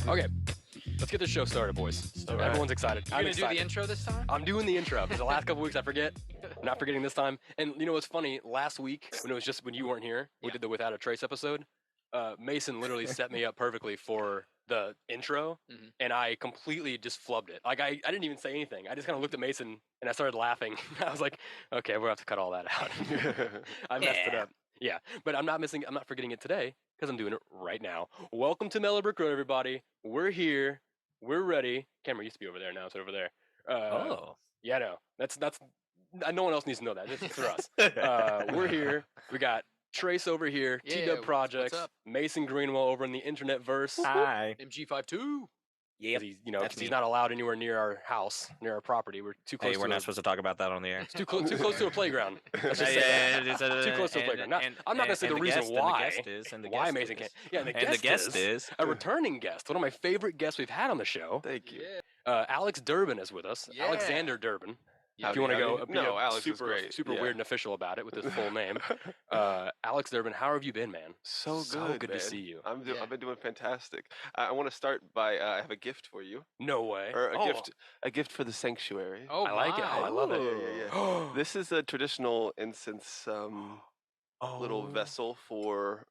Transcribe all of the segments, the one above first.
Okay, let's get this show started, boys. All right. Everyone's excited. You're I'm gonna do excited. the intro this time? I'm doing the intro because the last couple weeks I forget. I'm not forgetting this time. And you know what's funny? Last week when it was just when you weren't here, we Yeah. did the Without a Trace episode. Mason literally set me up perfectly for the intro, Mhm. and I completely just flubbed it. Like I didn't even say anything. I just kind of looked at Mason and I started laughing. I was like, okay, we'll have to cut all that out. I messed it Yeah. up. Yeah, but I'm not forgetting it today because I'm doing it right now. Welcome to Mellow Brick Road, everybody. We're here. We're ready. Camera used to be over there. Now it's over there. Yeah, no. That's no one else needs to know that. This is for us. We're here. We got Trace over here, Yeah, T-Dub what's Projects, up? Mason Greenwell over in the internet verse. Hi. MG52. Yep. He's, that's 'cause he's me. not allowed anywhere near our house, near our property. We're too close. Hey, we're not supposed to talk about that on the air. It's too close to a playground. Let's just say that. Too close to a playground. I'm not gonna say the reason why. Why Mason can't. Yeah, and the guest is a returning guest. One of my favorite guests we've had on the show. Thank you. Yeah. Alex Durbin is with us. Yeah. Alexander Durbin. Yeah. If you want to go, Howdy. be No, Alex is super, great. super Yeah. weird and official about it with his full name. Alex Durbin, how have you been, man? So good man. to see you. Yeah. I've been doing fantastic. I want to start by I have a gift for you, No way. or a gift for the sanctuary. Oh, I like it. my. Oh, I love it. Yeah. This is a traditional incense little vessel for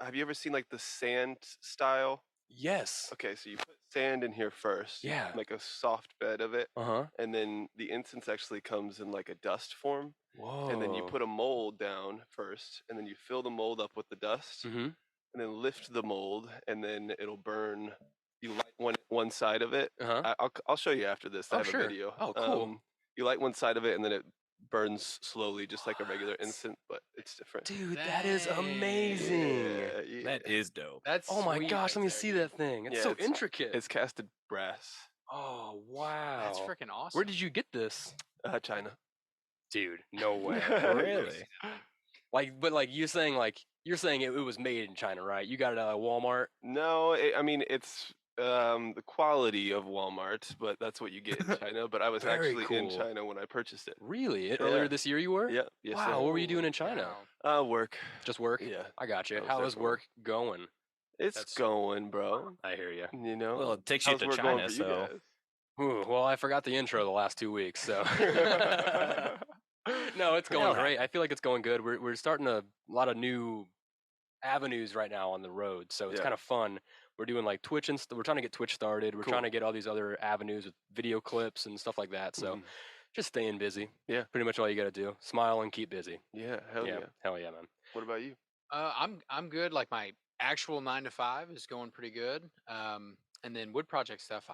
have you ever seen like the sand style? Yes. Okay, so you put sand in here first. Yeah. Make a soft bed of it, Uh-huh. and then the incense actually comes in like a dust form. Whoa. And then you put a mold down first, and then you fill the mold up with the dust, Mm-hmm. and then lift the mold, and then it'll burn. You light one side of it. Uh-huh. I'll show you after this. I Oh, have sure. a video. Oh, cool. You light one side of it, and then it burns slowly, just like a regular incense, but it's different. Dude, that is Dang. amazing. Yeah. That is dope. That's Oh my sweet gosh, right let me there, see dude. that thing. It's Yeah, so it's- intricate. It's casted brass. Oh, wow. That's freaking awesome. Where did you get this? China. Dude, no way. Really? But you're saying it was made in China, right? You got it at Walmart. No, I mean it's the quality of Walmart, but that's what you get in China. But I was Very actually in cool. China when I purchased it. Really? Earlier Yeah. this year you were? Yeah. Yes, Wow, sir. what were you doing in China? Wow. Work. Just work? Yeah. I got you. I was How there is for work going? It's That's- going, bro. I hear you. You know. Well, it takes you How's to work going China, for you so. guys? Ooh, well, I forgot the intro the last 2 weeks, so. No, it's going Alright. great. I feel like it's going good. We're starting a lot of new avenues right now on the road, so it's Yeah. kind of fun. We're doing like Twitch and we're trying to get Twitch started. We're Cool. trying to get all these other avenues with video clips and stuff like that. So Mhm. just staying busy. Yeah. Pretty much all you got to do. Smile and keep busy. Yeah. Hell yeah. Hell yeah, man. What about you? I'm good. Like my actual 9 to 5 is going pretty good. And then wood project stuff,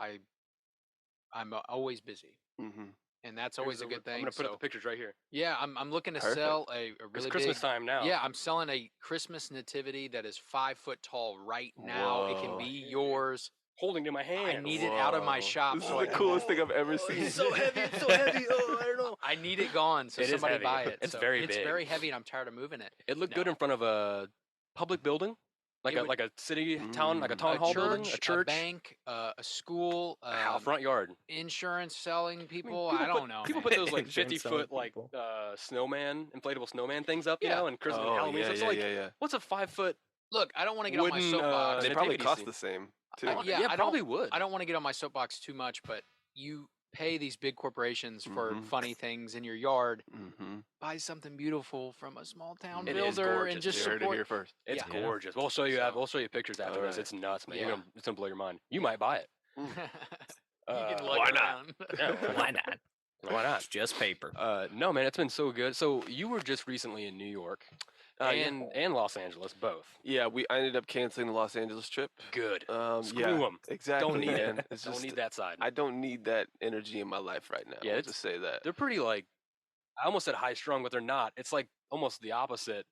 I'm always busy, Mm-hmm. and that's always a good thing. I'm gonna put up so- the pictures right here. Yeah, I'm looking to Perfect. sell a It's really Christmas big. time now. Yeah, I'm selling a Christmas nativity that is 5 foot tall right now. It can Whoa. be yours. Holding to my hand. I need it out of my Whoa. shop. This is so I the can- coolest thing I've ever seen. It's so heavy. It's so heavy. Oh, I don't know. I need it gone, so It is somebody heavy. buy it. It's So very It's big. very heavy, and I'm tired of moving it. It looked No. good in front of a public building, like It a would- like a city town, like a Mm. town A hall church, building, a church, bank, a school, a front yard. insurance selling people. people I don't know. People man. put those like Insurance 50-foot selling like people. inflatable snowman things up, you Yeah. know, and Christmas and Halloween. So it's like, yeah. what's a 5-foot? Look, I don't want to get on my wooden, soapbox. They nativity probably cost scene. the same too. Yeah, I probably would. I don't want to get on my soapbox too much, but you pay these big corporations for Mhm. funny things in your yard. Mm-hmm. Buy something beautiful from a small town It is builder gorgeous. and just You heard it support. here first. It's Yeah. gorgeous. We'll show you. So- We'll show you pictures after this. Alright. It's nuts, man. Yeah. It's gonna blow your mind. You might buy it. You Uh, can look why not? around. Yeah, Why not? Why not? It's just paper. No, man, it's been so good. So you were just recently in New York Yeah. and Los Angeles, both. Yeah, I ended up canceling the Los Angeles trip. Good. Screw Yeah, 'em. exactly. Don't need man. it. It's Don't just, need that side. I don't need that energy in my life right now. Yeah, I'll it's- just say that. They're pretty like, I almost said high strung, but they're not. It's like almost the opposite.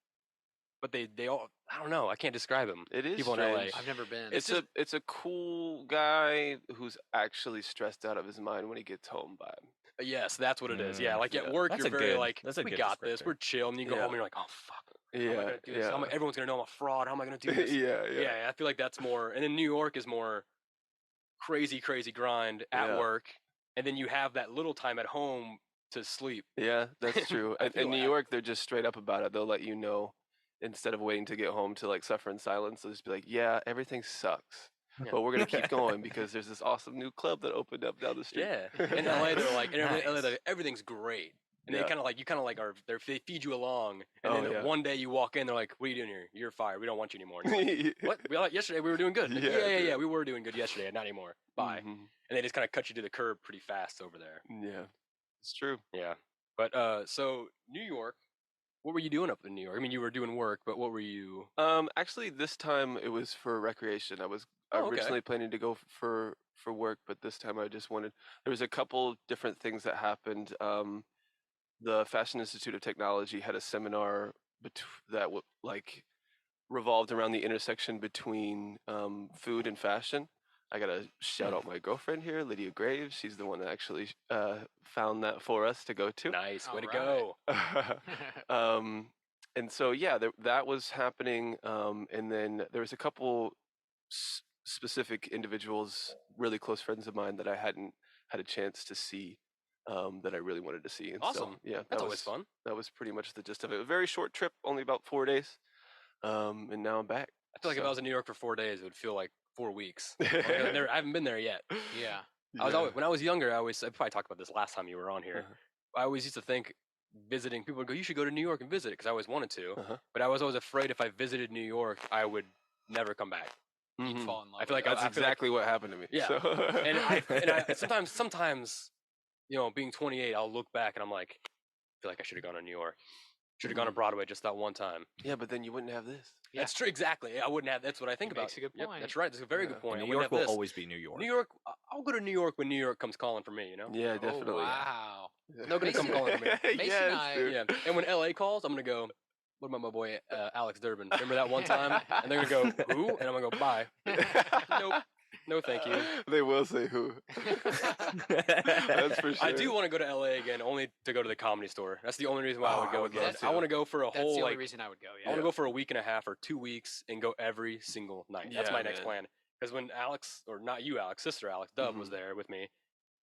But they all, I don't know. I can't describe them. It is people in strange. LA. I've never been. It's a cool guy who's actually stressed out of his mind when he gets home by him. Yes, that's what it is. Yeah, like at Yeah. work, That's you're a very good- like, that's a we good got this. descriptor. We're chill. And you go Yeah. home and you're like, oh, fuck. How am I Yeah, gonna do this? yeah. Everyone's going to know I'm a fraud. How am I going to do this? yeah. I feel like that's more. And then New York is more crazy grind at Yeah. work. And then you have that little time at home to sleep. Yeah, that's true. I And feel in New that. York, they're just straight up about it. They'll let you know instead of waiting to get home to like suffer in silence. They'll just be like, "Yeah, everything sucks." but we're gonna keep going because there's this awesome new club that opened up down the street. Yeah. In LA, they're like, in LA, Nice. they're like, everything's great. And Yeah. they kind of like, you kind of like they feed you along. And Oh, then yeah. one day you walk in, they're like, what are you doing here? You're fired. We don't want you anymore. And you're like, what? Yesterday we were doing good. Yeah, Yeah. We were doing good yesterday. Not anymore. Bye. Mhm. And they just kind of cut you to the curb pretty fast over there. Yeah, it's true. Yeah. But so New York, what were you doing up in New York? I mean, you were doing work, but what were you? Actually, this time it was for recreation. I was Oh, okay. originally planning to go for work, but this time I just wanted. There was a couple different things that happened. The Fashion Institute of Technology had a seminar that revolved around the intersection between food and fashion. I gotta shout out my girlfriend here, Lydia Graves. She's the one that actually found that for us to go to. Nice. Way to Alright. go. And so yeah, that was happening. And then there was a couple specific individuals, really close friends of mine that I hadn't had a chance to see. That I really wanted to see. And Awesome. So, yeah, That's always fun. That was pretty much the gist of it. A very short trip, only about 4 days. And now I'm back. I feel like if I was in New York for 4 days, it would feel like 4 weeks. Like, I haven't been there yet. Yeah. I was always, when I was younger, I probably talked about this last time you were on here. I always used to think visiting, people would go, you should go to New York and visit it, because I always wanted to. But I was always afraid if I visited New York, I would never come back. You'd fall in love. I feel like with it. That's exactly what happened to me. Yeah. So. And I sometimes, you know, being 28, I'll look back and I'm like, I feel like I should have gone to New York. Should have gone to Broadway just that one time. Yeah, but then you wouldn't have this. Yeah. That's true. Exactly. I wouldn't have. That's what I think He about. makes a good Yep, point. that's right. That's a very Yeah. good point. I New wouldn't York have will this. always be New York. New York. I'll go to New York when New York comes calling for me. You know. Yeah, Oh, definitely. wow. No gonna come calling for me. Mason Yes, and I- dude. Yeah. And when LA calls, I'm gonna go. What about my boy Alex Durbin? Remember that one time? And they're gonna go who? And I'm gonna go bye. Nope. No, thank you. They will say who. That's for sure. I do want to go to LA again, only to go to the Comedy Store. That's the only reason why I would Oh, I go would again. love I to. want to go for a That's whole the only like. reason I would go. I Yeah. want to go for a week and a half or 2 weeks and go every single night. That's Yeah, my next man. plan. Because when Alex, or not you, Alex, sister Alex, Dub was Mhm. there with me.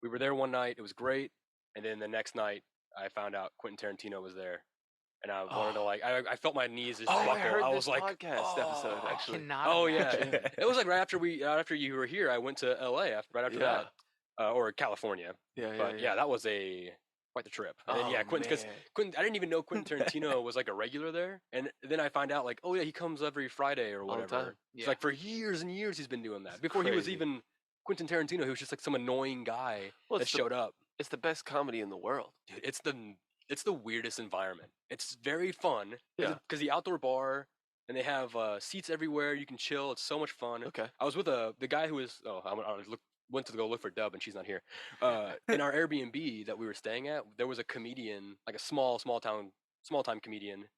We were there one night. It was great. And then the next night, I found out Quentin Tarantino was there. And I wanted to like, I felt my knees just buckle. I heard was this like, podcast episode I actually. cannot oh yeah. imagine. It was like right after you were here, I went to LA right after Yeah. that, or California. Yeah, But yeah, that was quite the trip. And then, Oh, yeah, Quentin, man. I didn't even know Quentin Tarantino was like a regular there. And then I find out like, oh yeah, he comes every Friday or All the whatever. time. It's Yeah. like for years and years he's been doing that. Before he was crazy. even Quentin Tarantino, he was just like some annoying guy Well, that it's the- showed up. It's the best comedy in the world. Dude, it's the weirdest environment. It's very fun. Yeah. Because the outdoor bar and they have seats everywhere. You can chill. It's so much fun. Okay. I was with the guy who was went to go look for Dub and she's not here. In our Airbnb that we were staying at, there was a comedian, like a small time comedian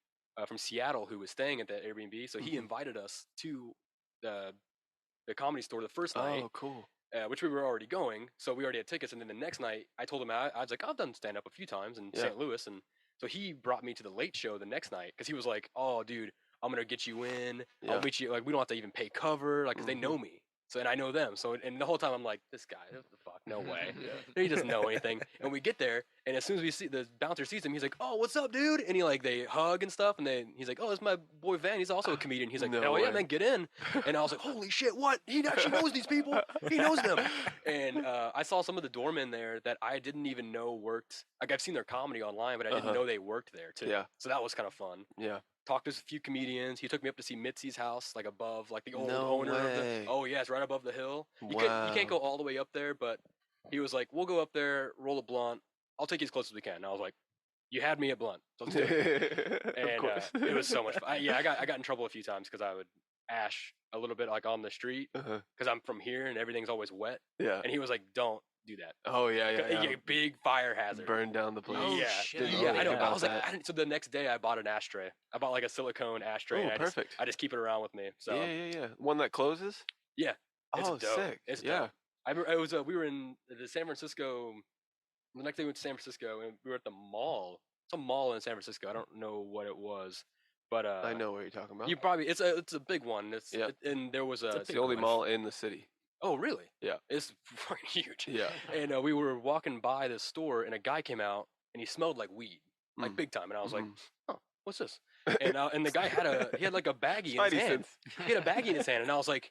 from Seattle who was staying at that Airbnb. So he Mhm. invited us to the Comedy Store the first night, Oh, cool. which we were already going. So we already had tickets. And then the next night, I told him I was like, I've done stand up a few times in Yeah. St. Louis, and so he brought me to the Late Show the next night because he was like, "Oh, dude, I'm gonna get you in. Yeah. I'll meet you. Like, we don't have to even pay cover, like, 'cause they know me. So, and I know them. So, and the whole time I'm like, this guy, what the fuck, no way. He doesn't know anything. And we get there, and as soon as we see the bouncer sees him, he's like, "Oh, what's up, dude?" And they hug and stuff, and then he's like, "Oh, it's my boy Van. He's also a comedian." He's like, No "Oh yeah, way. man, get in." And I was like, "Holy shit, what? He actually knows these people. He knows them." And I saw some of the doormen there that I didn't even know worked. Like, I've seen their comedy online, but I didn't know they worked there too. Yeah. So that was kind of fun. Yeah. Talked to a few comedians. He took me up to see Mitzi's house, like above, like the old No owner of the. way. Oh yeah, it's right above the hill. You Wow. can't go all the way up there, but he was like, "We'll go up there, roll a blunt. I'll take you as close as we can." And I was like, "You had me at blunt, so let's do it." Of And course. it was so much fun. I got in trouble a few times because I would ash a little bit like on the street Uh-huh. because I'm from here and everything's always wet. Yeah. And he was like, "Don't do that. Oh yeah. Big fire hazard." Burn down the place. Oh, yeah, shit. Didn't yeah, know I know. anything I about was like, that. so the next day I bought an ashtray. I bought like a silicone ashtray. Oh, and perfect. I just keep it around with me. So Yeah. One that closes. Yeah, it's Oh, dope. sick. It's Yeah. dope. It was we were in the San Francisco. The next day we went to San Francisco and we were at the mall. Some mall in San Francisco. I don't know what it was, but I know what you're talking about. You probably it's a big one. Yeah. And there was It's the only mall in the city. Oh really? Yeah. It's fucking huge. Yeah. And we were walking by this store and a guy came out and he smelled like weed, like Mm. big time. And I was like, Mhm. "Oh, what's this?" And the guy had like a baggie in his Spidey hand. sense. He had a baggie in his hand, and I was like,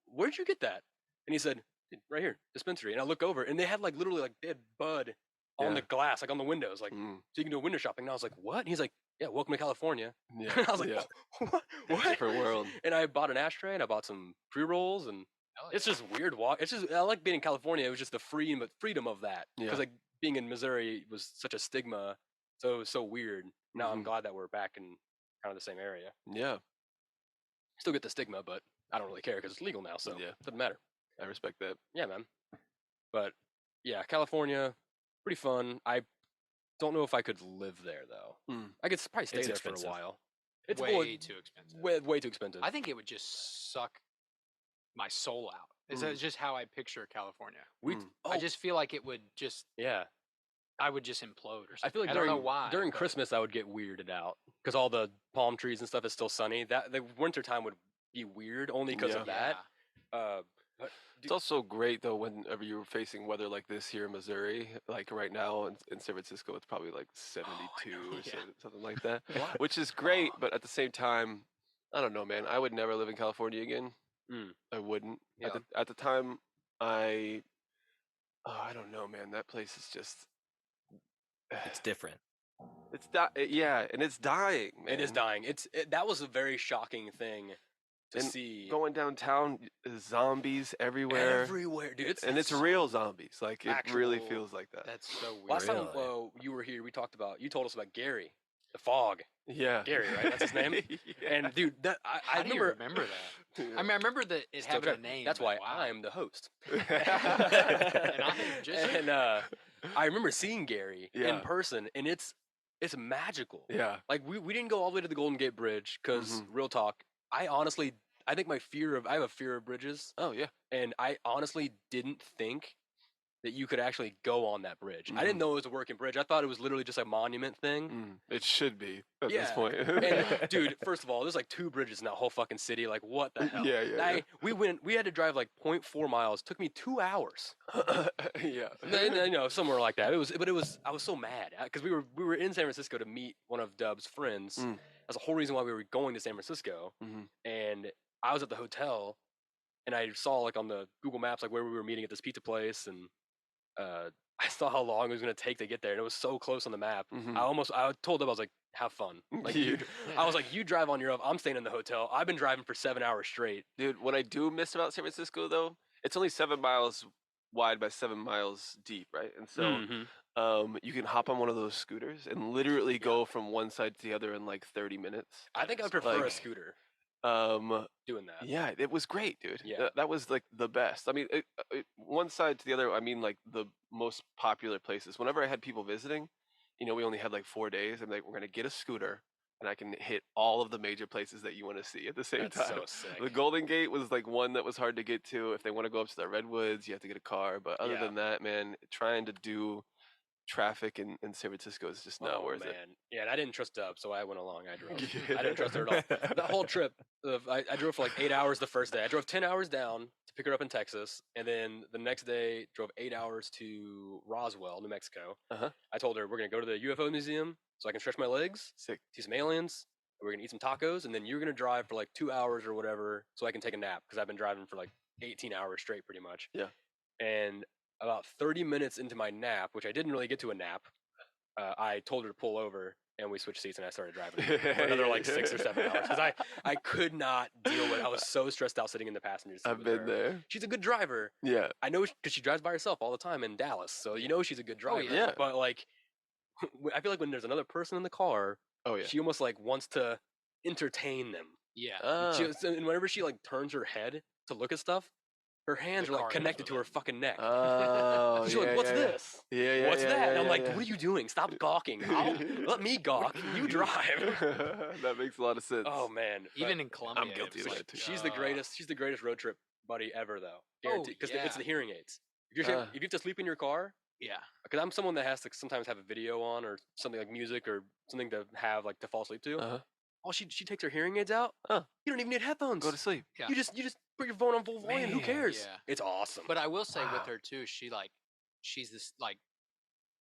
where'd you get that? And he said, right here, dispensary. And I look over, and they had like literally like they had bud on the glass, like on the windows, like so you can do window shopping. And I was like, what? And he's like, yeah, welcome to California. Yeah. And I was like, what? Different world. And I bought an ashtray, and I bought some pre-rolls, and it's just weird. It's just I like being in California. It was just the freedom of that, because like being in Missouri was such a stigma, so it was so weird. Now I'm glad that we're back in kind of the same area. Yeah. Still get the stigma, but I don't really care because it's legal now, so it doesn't matter. I respect that. Yeah, man. But yeah, California, pretty fun. I don't know if I could live there though. I could probably stay there for a while. It's way too expensive. Way too expensive. I think it would just suck my soul out. It's just how I picture California. I just feel like it would just I would just implode or something. I feel like I don't know why. During Christmas I would get weirded out because all the palm trees and stuff is still sunny. That the winter time would be weird only because of that. It's also great though whenever you're facing weather like this here in Missouri. Like right now in San Francisco, it's probably like 72 or something like that, which is great. But at the same time, I don't know, man. I would never live in California again. I wouldn't. Yeah. At the time, I don't know, man. That place is just. It's different. It's and it's dying. Man. It is dying. That was a very shocking thing to see. Going downtown, zombies everywhere. Everywhere, dude. It's real zombies. Like it really feels like that. That's so weird. Last time you were here, you told us about Gary, the fog. Yeah, Gary, right? That's his name. And dude, I remember that. I mean, I remember that it having a name. That's why I'm the host. And I remember seeing Gary in person, and it's magical. Yeah, like we didn't go all the way to the Golden Gate Bridge because real talk, I think I have a fear of bridges. Oh yeah, and I honestly didn't think that you could actually go on that bridge. I didn't know it was a working bridge. I thought it was literally just a monument thing. It should be at this point. And dude, first of all, there's like 2 bridges in that whole fucking city. Like, what the hell? We had to drive like 0.4 miles. It took me 2 hours. Somewhere like that. I was so mad because we were in San Francisco to meet one of Dub's friends. That's the whole reason why we were going to San Francisco. And I was at the hotel, and I saw like on the Google Maps like where we were meeting at this pizza place, and I saw how long it was going to take to get there, and it was so close on the map. I told them, I was like, have fun. Like I was like, you drive on your own. I'm staying in the hotel. I've been driving for 7 hours straight. Dude, what I do miss about San Francisco though, it's only 7 miles wide by 7 miles deep, right? And so you can hop on one of those scooters and literally go from one side to the other in like 30 minutes. I think I prefer a scooter. Doing that. Yeah, it was great, dude. Yeah. That was like the best. I mean, one side to the other, I mean like the most popular places. Whenever I had people visiting, we only had like 4 days. I'm like, we're going to get a scooter and I can hit all of the major places that you want to see at the same time. So sick. The Golden Gate was like one that was hard to get to. If they want to go up to the Redwoods, you have to get a car. But other than that, man, trying to do traffic in San Francisco is just not worth it. Yeah, and I didn't trust Dub, so I went along. I drove. I didn't trust her at all. That whole trip, I drove for like 8 hours the first day. I drove 10 hours down to pick her up in Texas, and then the next day drove 8 hours to Roswell, New Mexico. I told her we're gonna go to the UFO museum so I can stretch my legs, see some aliens. We're gonna eat some tacos, and then you're gonna drive for like 2 hours or whatever so I can take a nap because I've been driving for like 18 hours straight, pretty much. Yeah. And about 30 minutes into my nap, which I didn't really get to a nap, I told her to pull over, and we switched seats, and I started driving for another like 6 or 7 hours because I could not deal with it. I was so stressed out sitting in the passenger seat. I've been there. She's a good driver. Yeah. I know because she drives by herself all the time in Dallas, so she's a good driver. Yeah. But like, I feel like when there's another person in the car, she almost like wants to entertain them. Yeah. And whenever she like turns her head to look at stuff, her hands are like connected to her fucking neck. Oh, she's like, "What's this? Yeah, What's that?" And I'm like, "What are you doing? Stop gawking. Let me gawk. You drive." That makes a lot of sense. Oh man, even in Colombia, I'm guilty of that too. She's the greatest. She's the greatest road trip buddy ever, though. Guaranteed. Because it's the hearing aids. If you have to sleep in your car, because I'm someone that has to sometimes have a video on or something like music or something to have like to fall asleep to. Oh, she takes her hearing aids out. You don't even need headphones. Go to sleep. Yeah. You just put your phone on full volume. Who cares? Yeah. It's awesome. But I will say with her too, she's this like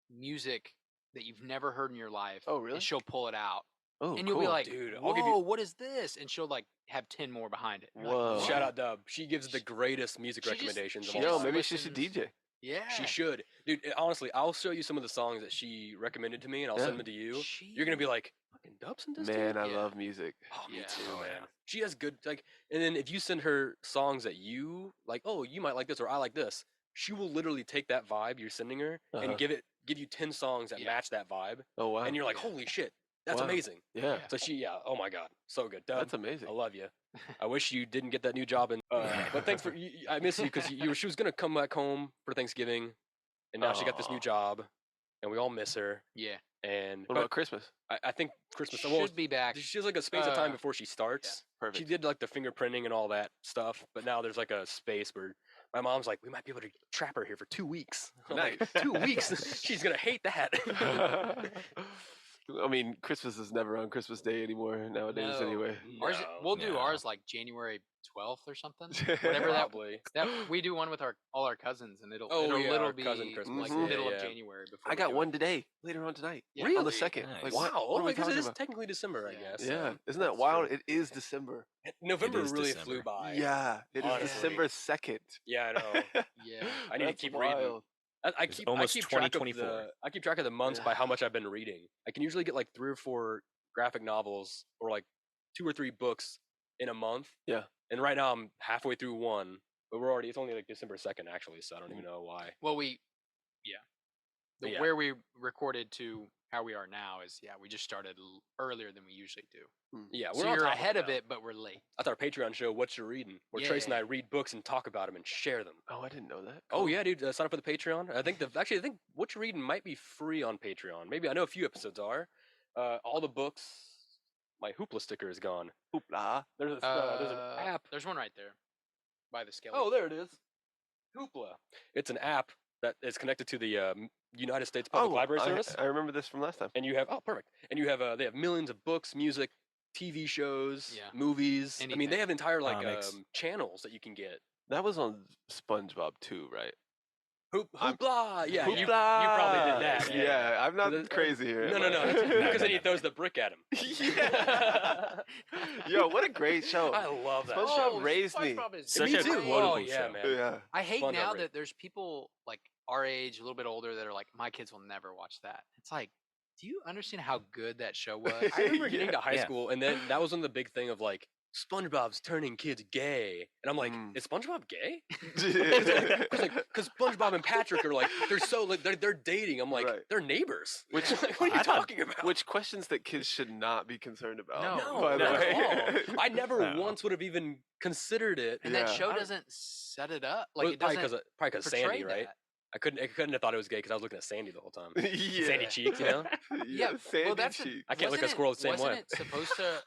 music that you've never heard in your life. Oh, really? And she'll pull it out Oh, and you'll cool. be like, Dude, "Whoa, I'll give you. what is this?" And she'll like have 10 more behind it. You're like, Whoa. "What?" Shout out Dub. She gives the greatest music She just- recommendations of she all just Yo, time. maybe she should listens- DJ. Yeah, She should, dude. Honestly, I'll show you some of the songs that she recommended to me, and I'll send them to you. You're gonna be like, "Fucking Dubs in this, Man, dude?" I Yeah. love music. Oh, me Yeah. too, Oh, man. yeah. She has good like, and then if you send her songs that you like, oh, you might like this or I like this, she will literally take that vibe you're sending her and give you 10 songs that Yeah. match that vibe, Oh wow. and you're like, Yeah. holy shit, that's Wow. amazing. Yeah, So oh my god, so good. Dub, that's amazing. I love you. I wish you didn't get that new job, but thanks for. I miss you because she was gonna come back home for Thanksgiving, and now she got this new Aw. job, and we all miss her. yeah. And What about Christmas? I think Christmas Should be back. she has like a space of time before she starts. Perfect. She did like the fingerprinting and all that stuff, but now there's like a space where my mom's like, we might be able to trap her here for 2 weeks. I'm like, Nice. 2 weeks? She's gonna hate that. I mean, Christmas is never on Christmas Day anymore nowadays. No. Anyway. Ours, we'll do no. ours like January 12th or something. Whatever Probably. that we do one with all our cousins, and it'll Oh, yeah, literally our be cousin Christmas. like Mhm. middle Yeah, of yeah. January. Before I we got do one it. today, later on tonight. Yeah. On the Really? second. Nice. Like, Wow. what Oh, are we because it talking is about? technically December, I Yeah. guess. Yeah, isn't that That's wild? true. It is December. November is really December. flew by. Yeah, it is honestly. December 2nd. Yeah, I know. Yeah. I need to That's keep reading. wild. I It's keep almost track of 2024. I keep track of the months by how much I've been reading. I can usually get like 3 or 4 graphic novels or like 2 or 3 books in a month. Yeah. And right now I'm halfway through one, but it's only like December 2nd actually, so I don't even know why. Well, But yeah. where we recorded to how we are now is we just started earlier than we usually do. Yeah, So on you're top ahead of now. it, but we're late. That's our Patreon show, What You're Reading, where Trace and I read books and talk about them and share them. Oh, I didn't know that. Oh yeah, dude, sign up for the Patreon. I think What You're Reading might be free on Patreon. Maybe I know a few episodes are. All the books. My Hoopla sticker is gone. Hoopla. There's an app. There's one right there by the scale. Oh, there it is. Hoopla. It's an app that is connected to the United States Public Library Service. I remember this from last time. And you have perfect. And you have they have millions of books, music, TV shows, movies. I mean, Anything. they have entire like Comics. channels that you can get. That was on SpongeBob too, right? Hoopla! Yeah, Hoopla! you probably did that. Yeah, I'm not Because- crazy here. No, because then he throws the brick at him. Yeah. Yo, what a great show. I love that. SpongeBob show. raised me. SpongeBob is Such Me a too. quotable Oh yeah, show. man. Yeah. I hate SpongeBob now raised. that there's people like our age, a little bit older, that are like, my kids will never watch that. It's like, do you understand how good that show was? I remember getting Yeah. to high Yeah. school, and then that was when the big thing of like SpongeBob's turning kids gay, and I'm like, is SpongeBob gay? Because SpongeBob and Patrick are like they're dating. I'm like, Right. they're neighbors. Which- what are you I thought- talking about? Which questions that kids should not be concerned about. No, by the not way. at all. I never No. once would have even considered it. And that Yeah. show doesn't set it up. Like, Well, it doesn't probably because portray Sandy, right? that. I couldn't have thought it was gay because I was looking at Sandy the whole time. Yeah. Sandy cheeks, you know. Yeah, Sandy well, that's cheek. I can't look at wasn't it- squirrel the same wasn't way. It supposed to?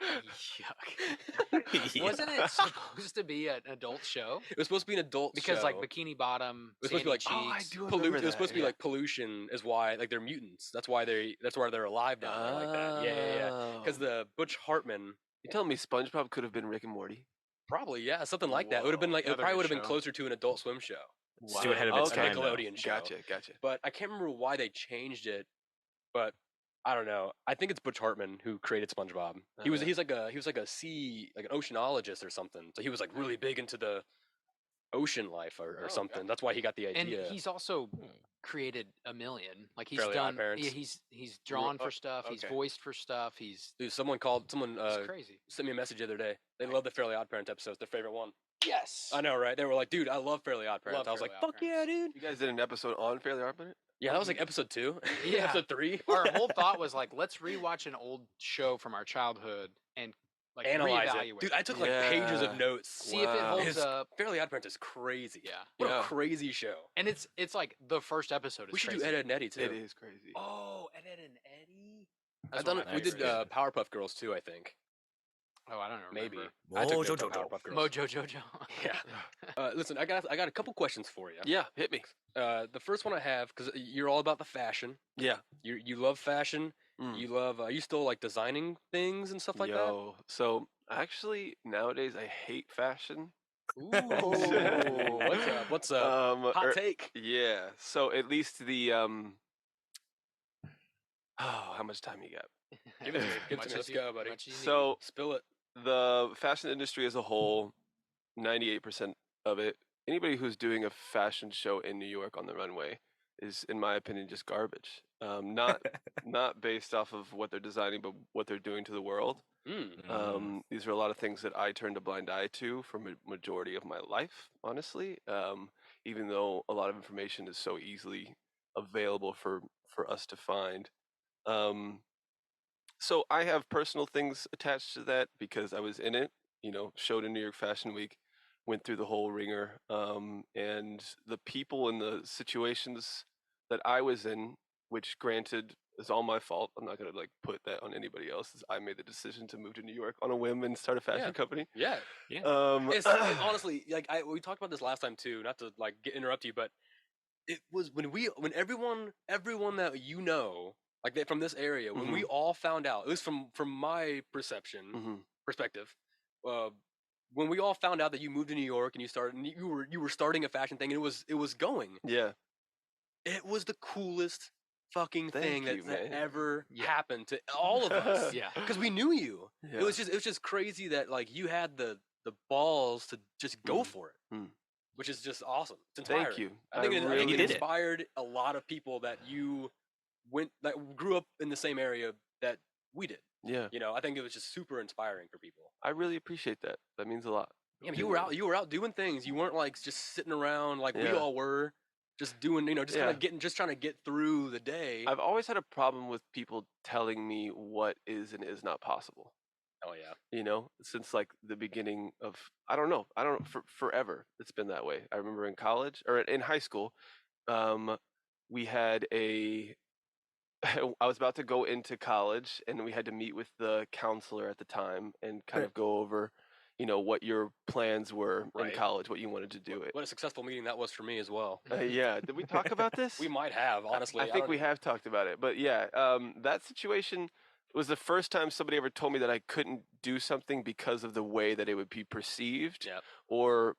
Yuck. Yeah. Wasn't it supposed to be an adult show? It was supposed to be an adult Because show. like Bikini Bottom, It was supposed to be like, Sandy oh, I Cheeks. do remember It was supposed to be that, like pollution is why like they're mutants. That's why they're alive down there like that. Yeah. Because the Butch Hartman, You telling me SpongeBob could have been Rick and Morty? probably something like that. It would have been like it Another probably good would have been show. closer to an Adult Swim show. It's too ahead of its Okay. time. though. Nickelodeon show. Gotcha. But I can't remember why they changed it. But I don't know. I think it's Butch Hartman who created SpongeBob. He was Okay. an oceanologist or something. So he was like really big into the ocean life or something. That's why he got the And idea. he's also created a million. Like he's Fairly Odd done. Parents. Yeah, he's drawn for stuff. He's okay. voiced for stuff. He's Dude, someone it's crazy. sent me a message the other day. They love the Fairly Odd Parents episodes. Their favorite one. Yes. I know, right? They were like, dude, I love Fairly Odd Parents. Love I was like, Fairly Odd fuck yeah, dude. You guys did an episode on Fairly Odd Parents? Yeah, that was like episode 2. Yeah. episode 3. Our whole thought was like, let's rewatch an old show from our childhood and like Analyze reevaluate. it. Dude, I took like pages of notes. See if it Wow. holds His up. Fairly Odd Parents is crazy. Yeah. What Yeah. a crazy show. And it's like the first episode is We should crazy. do Ed, Ed and Eddie too. It is crazy. Oh, Ed and Eddie. I've That's done one it. of We my did favorites. Powerpuff Girls too, I think. Oh, I don't know. Maybe. Whoa, I took Jojo. notes on Powerpuff Girls. Mojo Jojo. Yeah. Listen, I got a couple questions for you. Yeah, hit me. The first one I have, because you're all about the fashion. Yeah. You love fashion. Mm. You love. Are you still like designing things and stuff like Yo, so actually nowadays I hate fashion. Ooh. that? What's up? Hot take. Yeah. So at least the how much time you got? Give it to me. Give it to me. Let's go, buddy. So spill it. The fashion industry as a whole, 98% of it, anybody who's doing a fashion show in New York on the runway is, in my opinion, just garbage. Not based off of what they're designing, but what they're doing to the world. These are a lot of things that I turned a blind eye to for majority of my life, honestly. Even though a lot of information is so easily available for us to find. So I have personal things attached to that because I was in it, showed in New York Fashion Week, went through the whole ringer, and the people and the situations that I was in, which granted is all my fault. I'm not gonna put that on anybody else. I made the decision to move to New York on a whim and start a fashion company. Yeah. It's honestly, we talked about this last time too. Not to interrupt you, but it was when everyone that from this area, when we all found out, at least from my perspective, when we all found out that you moved to New York and you were starting a fashion thing, and it was going. Yeah. It was the coolest fucking thing that ever happened to all of us. Yeah. Because we knew you. Yeah. It was just crazy that you had the balls to just go for it. Which is just awesome. It's inspiring. Thank you. I think it inspired a lot of people that grew up in the same area that we did. Yeah. I think it was just super inspiring for people. I really appreciate that. That means a lot. Yeah, you were out doing things. You weren't just sitting around like we all were, just doing, just trying to get through the day. I've always had a problem with people telling me what is and is not possible. Oh yeah. Since the beginning of, I don't know, for forever it's been that way. I remember in college or in high school, we had I was about to go into college and we had to meet with the counselor at the time and kind of go over, what your plans were in college, what you wanted to do. What a successful meeting that was for me as well. Yeah. Did we talk about this? We might have, honestly. I think we have talked about it, but yeah, that situation was the first time somebody ever told me that I couldn't do something because of the way that it would be perceived. Yeah. Or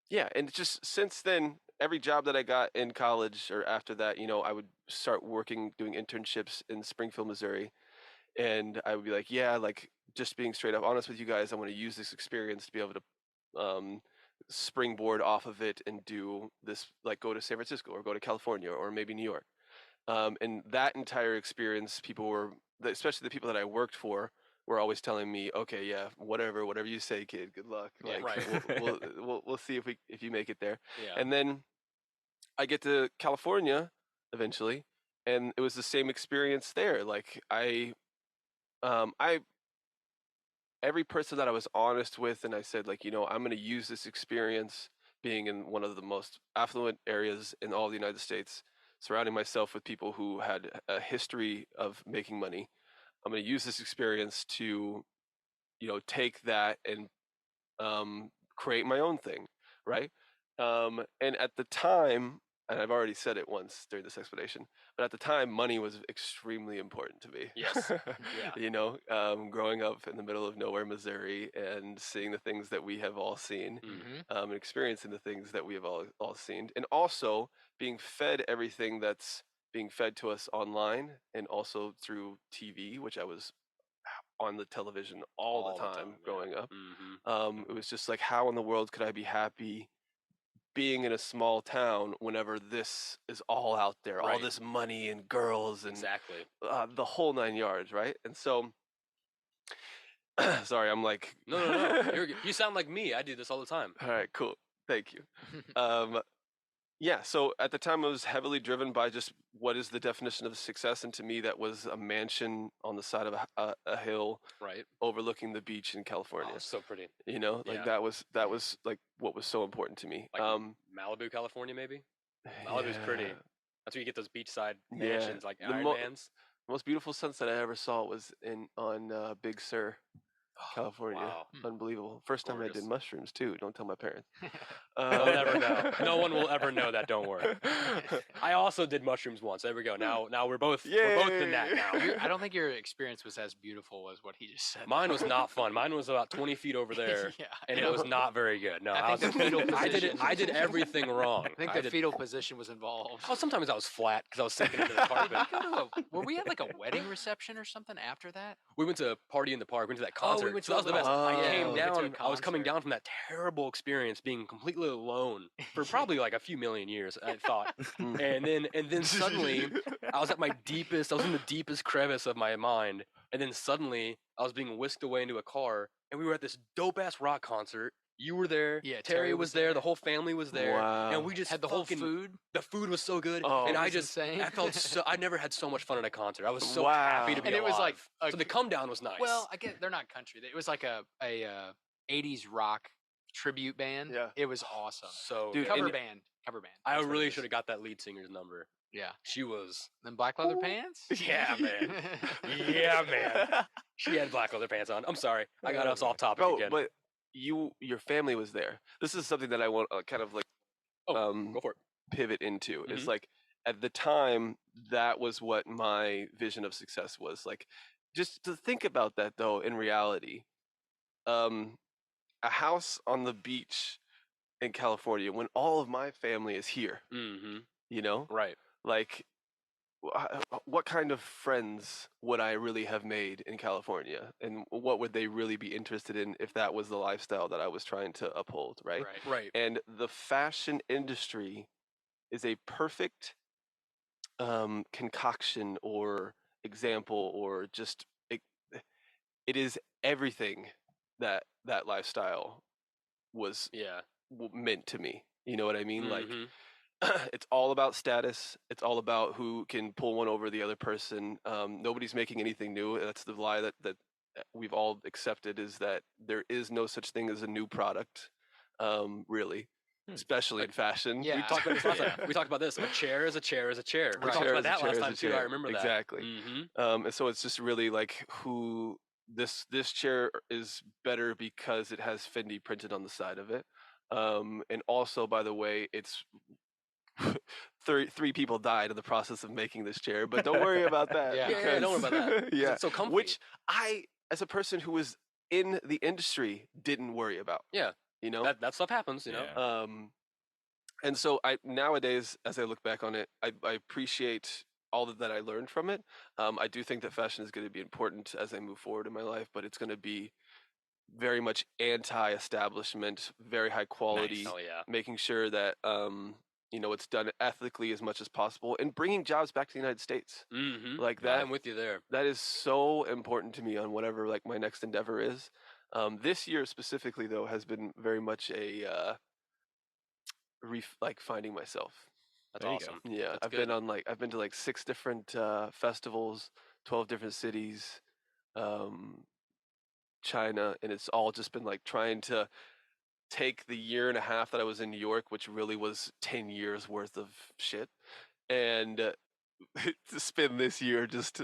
yeah. And just since then, every job that I got in college or after that, I would start doing internships in Springfield, Missouri. And I would be just being straight up honest with you guys, I want to use this experience to be able to springboard off of it and do this, go to San Francisco or go to California or maybe New York. And that entire experience, especially the people that I worked for, were always telling me, okay, yeah, whatever you say, kid, good luck. Yeah, right. we'll see if you make it there. Yeah. And then I get to California eventually, and it was the same experience there. Every person that I was honest with, and I said, I'm going to use this experience being in one of the most affluent areas in all the United States, surrounding myself with people who had a history of making money. I'm going to use this experience to, take that and create my own thing, right? And at the time, and I've already said it once during this explanation, but at the time, money was extremely important to me. Yes. Yeah. Growing up in the middle of nowhere, Missouri, and seeing the things that we have all seen, and experiencing the things that we have all seen, and also being fed everything that's being fed to us online and also through TV, which I was on the television all the time growing up. It was just how in the world could I be happy being in a small town whenever this is all out there, all this money and girls and the whole 9 yards, right? And so, sorry, I'm no. You sound like me. I do this all the time. All right, cool. Thank you. Yeah, so at the time I was heavily driven by just what is the definition of success, and to me that was a mansion on the side of a hill, right, overlooking the beach in California. Oh, so pretty. That was what was so important to me. Malibu, California, maybe. Malibu's pretty. That's where you get those beachside mansions, like Iron Man's. The most beautiful sunset I ever saw was on Big Sur. California. Wow. Unbelievable. First time I did mushrooms too. Don't tell my parents. They'll never know. No one will ever know that. Don't worry. I also did mushrooms once. There we go. Now we're both in that now. I don't think your experience was as beautiful as what he just said. Mine was not fun. Mine was about 20 feet over there, and it was not very good. No, I think the fetal position. I did everything wrong. I think the fetal position was involved. Oh, sometimes I was flat because I was sinking into the carpet. Were we at like a wedding reception or something after that? We went to a party in the park. We went to that concert. We went to that was the best. I came down. I was concert. coming down from that terrible experience, being completely alone for probably like a few million years. I thought, and then suddenly I was in the deepest crevice of my mind, and then suddenly I was being whisked away into a car, and we were at this dope ass rock concert. You were there. Yeah, Terry was there. The whole family was there. Wow. And we just had the whole food. The food was so good. Oh, and I felt so I never had so much fun at a concert. I was so Wow. happy to be and it alive. was like so the come down was nice. Well, I guess they're not country. It was like a 80s rock tribute band. Yeah. It was awesome. So Dude, cover band. I really should have got that lead singer's number. Yeah. She was Them black leather pants? Yeah, man. Yeah, man. She had black leather pants on. I'm sorry. I got us off topic again. But your family was there. This is something that I want kind of like go for it. Pivot into. Mm-hmm. Is like at the time that was what my vision of success was. Like just to think about that though in reality. A house on the beach in California when all of my family is here. Mm-hmm. You know? Right. Like what kind of friends would I really have made in California, and what would they really be interested in if that was the lifestyle that I was trying to uphold, right? Right. And the fashion industry is a perfect concoction or example, or just it is everything that lifestyle was meant to me. You know what I mean? Mm-hmm. Like it's all about status. It's all about who can pull one over the other person. Nobody's making anything new. That's the lie that we've all accepted, is that there is no such thing as a new product, really, especially in fashion. Yeah. We talked about this last time. We talked about this. A chair is a chair is a chair. We Right. talked about that last time too. I remember that. Exactly. Mm-hmm. And so it's just really like who this chair is better because it has Fendi printed on the side of it. And also, by the way, it's three people died in the process of making this chair, but don't worry about that. Yeah, don't worry about that. Yeah, it's so comfy. Which I, as a person who was in the industry, didn't worry about. Yeah, you know that stuff happens. You know. And so nowadays, as I look back on it, I appreciate all that I learned from it. I do think that fashion is going to be important as I move forward in my life, but it's going to be very much anti-establishment, very high quality, Nice. Oh, yeah. making sure that it's done ethically as much as possible, and bringing jobs back to the United States. Mm-hmm. Like that, I'm with you there. That is so important to me on whatever like my next endeavor is. This year specifically, though, has been very much a finding myself. That's awesome. Yeah, That's I've been to like 6 different festivals, 12 different cities, China, and it's all just been like trying to take the year and a half that I was in New York, which really was 10 years worth of shit, and to spend this year just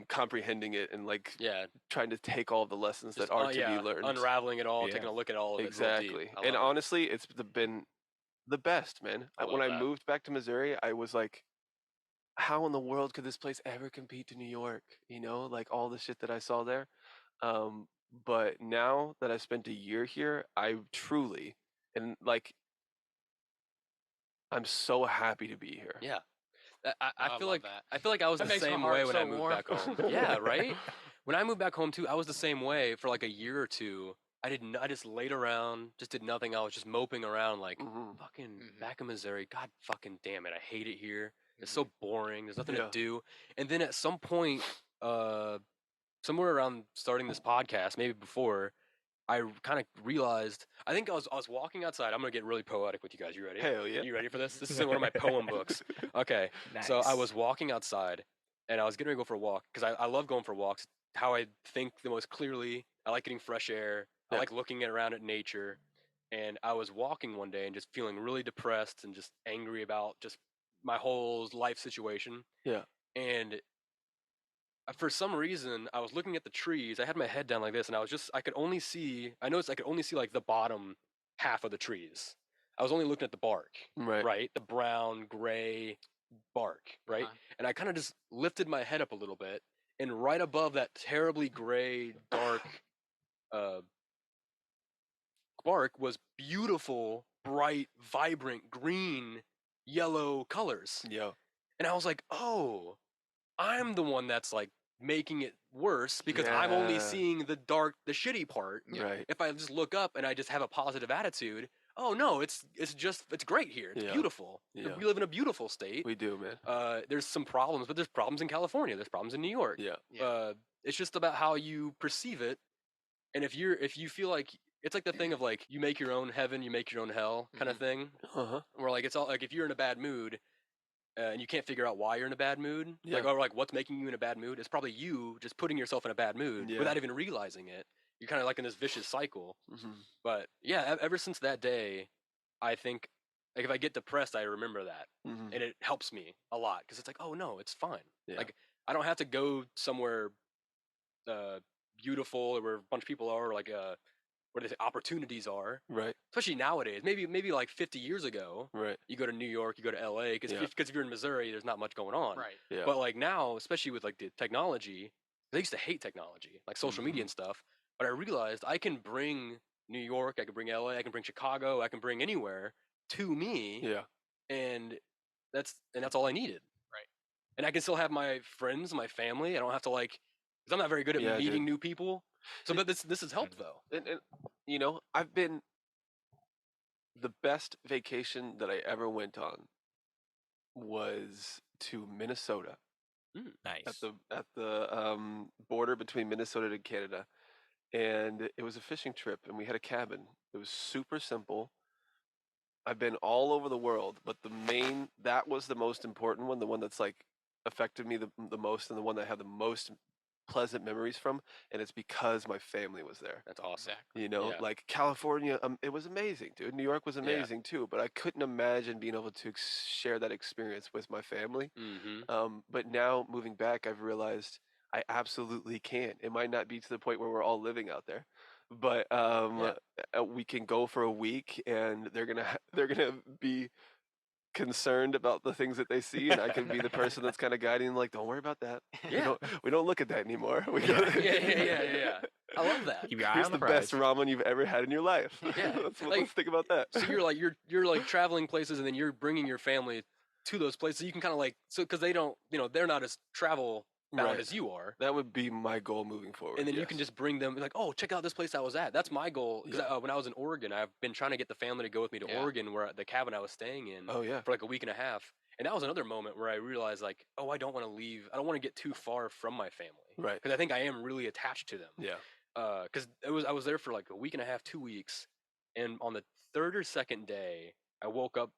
comprehending it and like trying to take all the lessons that are to be learned, unraveling it all, taking a look at all of it. Exactly. And honestly, it's been the best, man. When I moved back to Missouri, I was like, how in the world could this place ever compete to New York? You know, like all the shit that I saw there. But now that I've spent a year here, I truly, and like, I'm so happy to be here. Yeah. I feel like that. I feel like I was That the makes my same heart way when so I moved warm. back home. Yeah, right? When I moved back home too, I was the same way for like a year or two. I just laid around, just did nothing. I was just moping around like fucking back in Missouri. God fucking damn it. I hate it here. It's so boring. There's nothing to do. And then at some point, somewhere around starting this podcast, maybe before, I kind of realized, I think I was walking outside. I'm going to get really poetic with you guys. You ready? Hell yeah. You ready for this? This is in one of my poem books. Okay. Nice. So I was walking outside and I was getting ready to go for a walk because I love going for walks. How I think the most clearly. I like getting fresh air. I like looking around at nature. And I was walking one day and just feeling really depressed and just angry about just my whole life situation. Yeah. And for some reason, I was looking at the trees. I had my head down like this, and I could only see. I noticed I could only see like the bottom half of the trees. I was only looking at the bark, right? The brown, gray bark, right? And I kind of just lifted my head up a little bit, and right above that terribly gray, dark bark was beautiful, bright, vibrant green, yellow colors. Yeah. And I was like, oh, I'm the one that's like making it worse because I'm only seeing the dark, the shitty part. Right. If I just look up and I just have a positive attitude, oh no, it's great here. It's beautiful. Yeah. We live in a beautiful state. We do, man. There's some problems, but there's problems in California. There's problems in New York. Yeah. It's just about how you perceive it. And if you feel like it's like the thing of like you make your own heaven, you make your own hell kind of thing. Where like it's all like if you're in a bad mood and you can't figure out why you're in a bad mood, like what's making you in a bad mood, it's probably you just putting yourself in a bad mood without even realizing it. You're kind of like in this vicious cycle. But yeah, ever since that day, I think like if I get depressed, I remember that, and it helps me a lot because it's like, oh no, it's fine. Like I don't have to go somewhere beautiful or where a bunch of people are, or like where the opportunities are. Right. Especially nowadays. Maybe like 50 years ago. Right. You go to New York, you go to LA, because if you're in Missouri, there's not much going on. Right. Yeah. But like now, especially with like the technology, I used to hate technology, like social media and stuff. But I realized I can bring New York, I can bring LA, I can bring Chicago, I can bring anywhere to me. Yeah. And that's all I needed. Right. And I can still have my friends, my family. I don't have to like, because I'm not very good at meeting new people. So, but this has helped though. And you know, I've been the best vacation that I ever went on was to Minnesota. Nice. At the border between Minnesota and Canada, and it was a fishing trip, and we had a cabin. It was super simple. I've been all over the world, but that was the most important one, the one that's like affected me the most, and the one that I have the most pleasant memories from, and it's because my family was there. That's awesome. You know, like California, it was amazing, dude. New York was amazing too, but I couldn't imagine being able to share that experience with my family. But now moving back, I've realized I absolutely can. It might not be to the point where we're all living out there, but we can go for a week, and they're gonna be concerned about the things that they see, and I can be the person that's kind of guiding them, like, don't worry about that. We don't look at that anymore. Yeah. I love that. Keep your eye Here's on the the prize. best ramen you've ever had in your life. Yeah. Let's think about that. So you're like traveling places, and then you're bringing your family to those places. So you can kind of like, so because they don't, they're not as travel bound as you are. That would be my goal moving forward. And then you can just bring them, like, oh, check out this place I was at. That's my goal. Because when I was in Oregon, I've been trying to get the family to go with me to Oregon, where the cabin I was staying in for like a week and a half. And that was another moment where I realized, like, oh, I don't want to leave. I don't want to get too far from my family. Right. Because I think I am really attached to them. Yeah. Because I was there for like a week and a half, 2 weeks. And on the third or second day, I woke up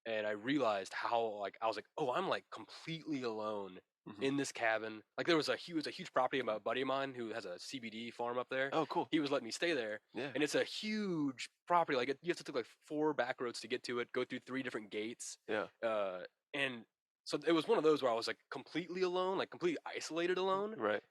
and I realized how, like, I was like, oh, I'm like completely alone in this cabin. Like, there was a huge property of a buddy of mine who has a CBD farm up there. Oh, cool. He was letting me stay there. Yeah. And it's a huge property. Like, you have to take like 4 back roads to get to it, go through 3 different gates. Yeah. And so it was one of those where I was like completely alone, like completely isolated alone. Right.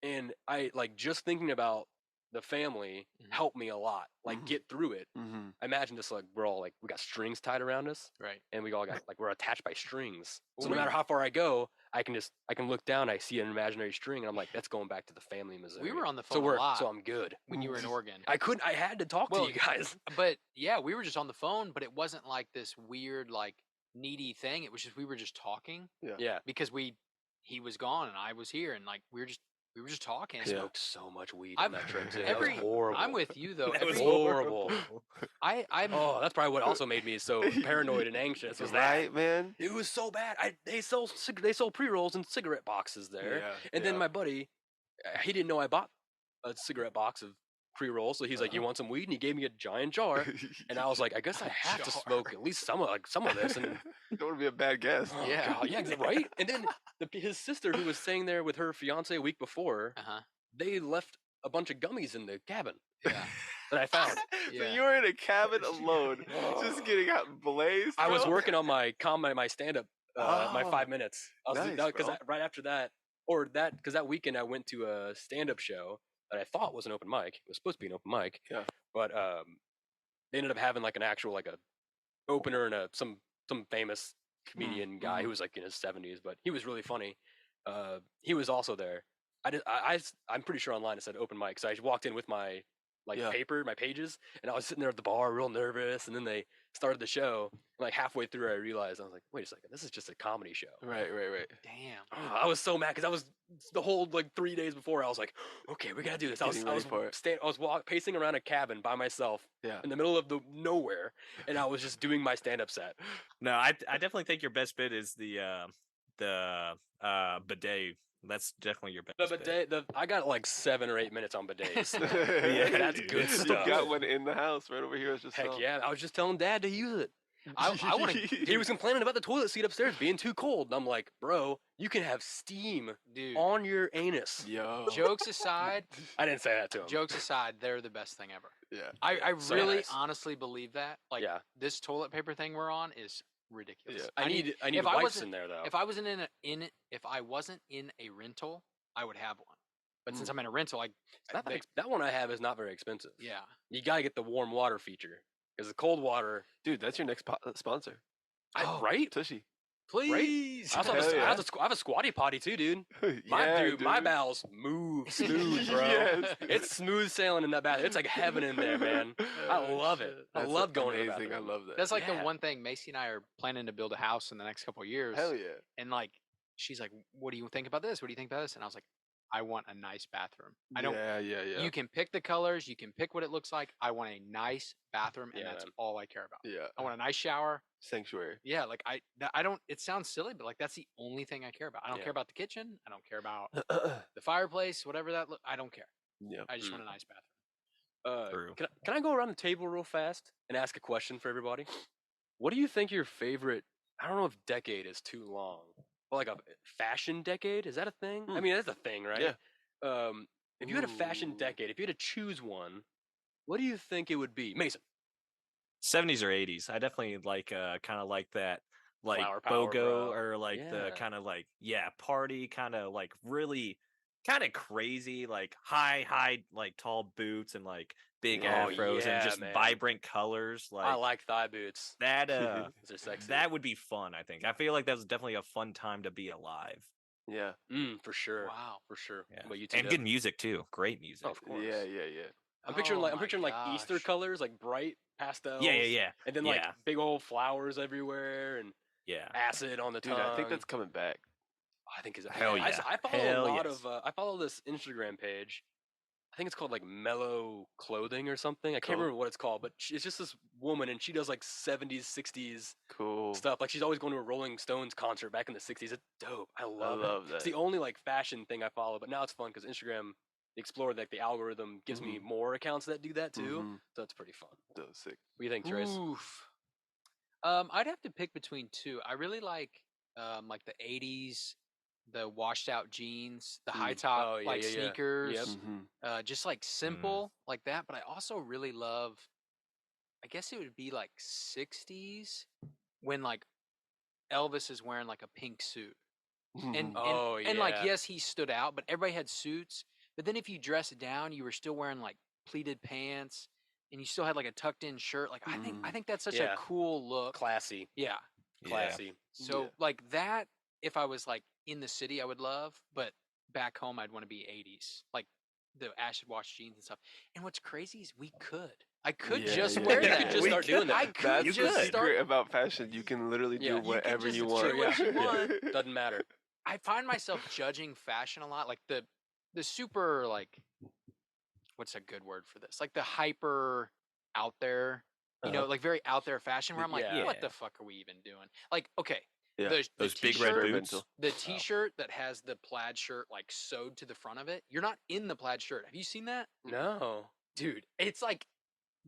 And I like just thinking about the family helped me a lot, like get through it. I imagine this, like, we're all like, we got strings tied around us, right? And we all got like, we're attached by strings. So no matter how far I go, I can look down, I see an imaginary string, and I'm like, that's going back to the family in Missouri. We were on the phone a lot, so I'm good. When you were in Oregon, I had to talk to you guys. But yeah, we were just on the phone, but it wasn't like this weird, like, needy thing. It was just, we were just talking. Yeah. Because he was gone and I was here, and like we were just talking. I smoked so much weed on that trip too. That was horrible. I'm with you though. It was horrible. Oh, that's probably what also made me so paranoid and anxious. Was right, man? It was so bad. They sell pre-rolls and cigarette boxes there, and then my buddy, he didn't know I bought a cigarette box of pre-rolls, so he's like, "You want some weed?" And he gave me a giant jar, and I was like, "I guess I have to smoke at least some of this." And you don't want to be a bad guest. Oh, yeah, right. And then his sister, who was staying there with her fiance a week before, they left a bunch of gummies in the cabin. Yeah. That I found. So you were in a cabin alone, just getting out blazed. I was working on my stand-up, my 5 minutes. Nice, because right after that, or that because that weekend I went to a stand-up show that I thought was an open mic. It was supposed to be an open mic. Yeah. But they ended up having like an actual like a opener and some famous comedian guy who was like in his 70s, but he was really funny. He was also there. I'm pretty sure online it said open mic. So I walked in with my paper, my pages, and I was sitting there at the bar, real nervous. And then they started the show. And like halfway through, I realized I was like, "Wait a second, this is just a comedy show." Right. Damn. I was so mad because I was the whole like 3 days before. I was like, "Okay, we gotta do this." I was pacing around a cabin by myself in the middle of nowhere, and I was just doing my stand-up set. No, I definitely think your best bit is the bidet. That's definitely your best. The bidet. I got like 7 or 8 minutes on bidets. That's good stuff. You got one in the house right over here. Yeah, I was just telling Dad to use it. I want to. He was complaining about the toilet seat upstairs being too cold. And I'm like, bro, you can have steam, on your anus. Yo. Jokes aside, I didn't say that to him. Jokes aside, they're the best thing ever. Yeah. I really honestly believe that. Like this toilet paper thing we're on is ridiculous. Yeah. I need wipes in there though. If I wasn't in a rental, I would have one. But since I'm in a rental, that one I have is not very expensive. Yeah. You gotta get the warm water feature because the cold water, dude. That's your next sponsor. Right? Tushy. Please. I have a squatty potty too, dude. My bowels move smooth, bro. Yes. It's smooth sailing in that bathroom. It's like heaven in there, man. I love it. I love going to the bathroom. I love that. That's like the one thing. Macy and I are planning to build a house in the next couple of years. Hell yeah. And like, she's like, "What do you think about this? What do you think about this?" And I was like, I want a nice bathroom. I don't. Yeah. You can pick the colors. You can pick what it looks like. I want a nice bathroom, and that's all I care about. Yeah. I want a nice shower. Sanctuary. Yeah, like I don't. It sounds silly, but like that's the only thing I care about. I don't care about the kitchen. I don't care about the fireplace, whatever that. I don't care. Yeah. I just want a nice bathroom. Can I go around the table real fast and ask a question for everybody? What do you think your favorite? I don't know if decade is too long. Well, like a fashion decade, is that a thing? I mean, that's a thing, right? Yeah. If you had a fashion decade, if you had to choose one, what do you think it would be, Mason? 70s or 80s. I definitely like kind of like that, like Flower power, BOGO or like the kind of like party kind of like really kind of crazy, like high like tall boots and like big afros and just vibrant colors. Like I like thigh boots. That they're sexy. That would be fun. I think. I feel like that was definitely a fun time to be alive. Yeah. For sure. Wow. For sure. Yeah. But you and good music too. Great music. Oh, of course. Yeah. I'm picturing like Easter colors, like bright pastels. Yeah. And then like big old flowers everywhere and acid on the tongue. Dude, I think that's coming back. I think is hell yeah. I follow a lot of I follow this Instagram page. I think it's called like Mellow Clothing or something. I can't remember what it's called, but it's just this woman and she does like 70s, 60s stuff. Like she's always going to a Rolling Stones concert back in the 60s. It's dope. I love that. It's the only like fashion thing I follow, but now it's fun because Instagram Explorer, like the algorithm gives me more accounts that do that too. So it's pretty fun. That's sick. What do you think, Trace? Oof. I'd have to pick between two. I really like the 80s. The washed out jeans, the high top sneakers, just like simple like that. But I also really love, I guess it would be like 60s when like Elvis is wearing like a pink suit. And like, yes, he stood out, but everybody had suits. But then if you dress down, you were still wearing like pleated pants and you still had like a tucked in shirt. Like I think that's such a cool look. Classy. Yeah. Classy. So like that, if I was like in the city, I would love, but back home, I'd want to be 80s, like the acid wash jeans and stuff. And what's crazy is I could just wear that. You could just start doing that. That's the secret about fashion. You can literally do whatever you want. What you want. Doesn't matter. I find myself judging fashion a lot, like the super, like, what's a good word for this? Like the hyper out there, you know, like very out there fashion where I'm like, what the fuck are we even doing? Like, okay. Yeah. Those big red boots. The t-shirt that has the plaid shirt like sewed to the front of it. You're not in the plaid shirt. Have you seen that? No. Dude, it's like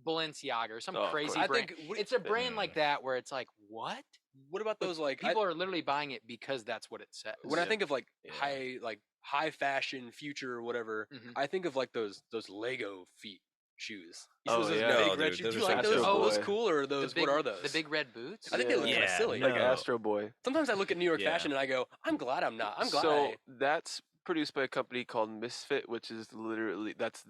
Balenciaga or some crazy brand. I think it's a brand like that where it's like, what? What about those like people are literally buying it because that's what it says. When I think of like high fashion future or whatever, I think of like those Lego feet shoes. Big red shoes. Do you like those? Those cool or those? What are those? The big red boots. I think they look kind of silly. Like Astro Boy. Sometimes I look at New York fashion and I go, I'm glad I'm not. I'm glad. So that's produced by a company called Misfit, which is literally that's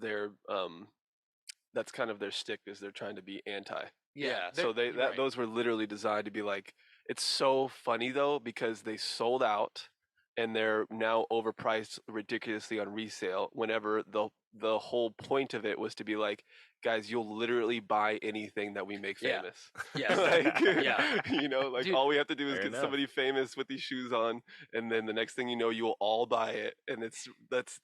kind of their stick, is they're trying to be anti. Yeah. So those were literally designed to be like. It's so funny though because they sold out, and they're now overpriced ridiculously on resale. Whenever the whole point of it was to be like, guys, you'll literally buy anything that we make famous. Yeah. You know, like Dude, all we have to do is fair get enough. somebody famous with these shoes on, and then the next thing you know, you will all buy it. And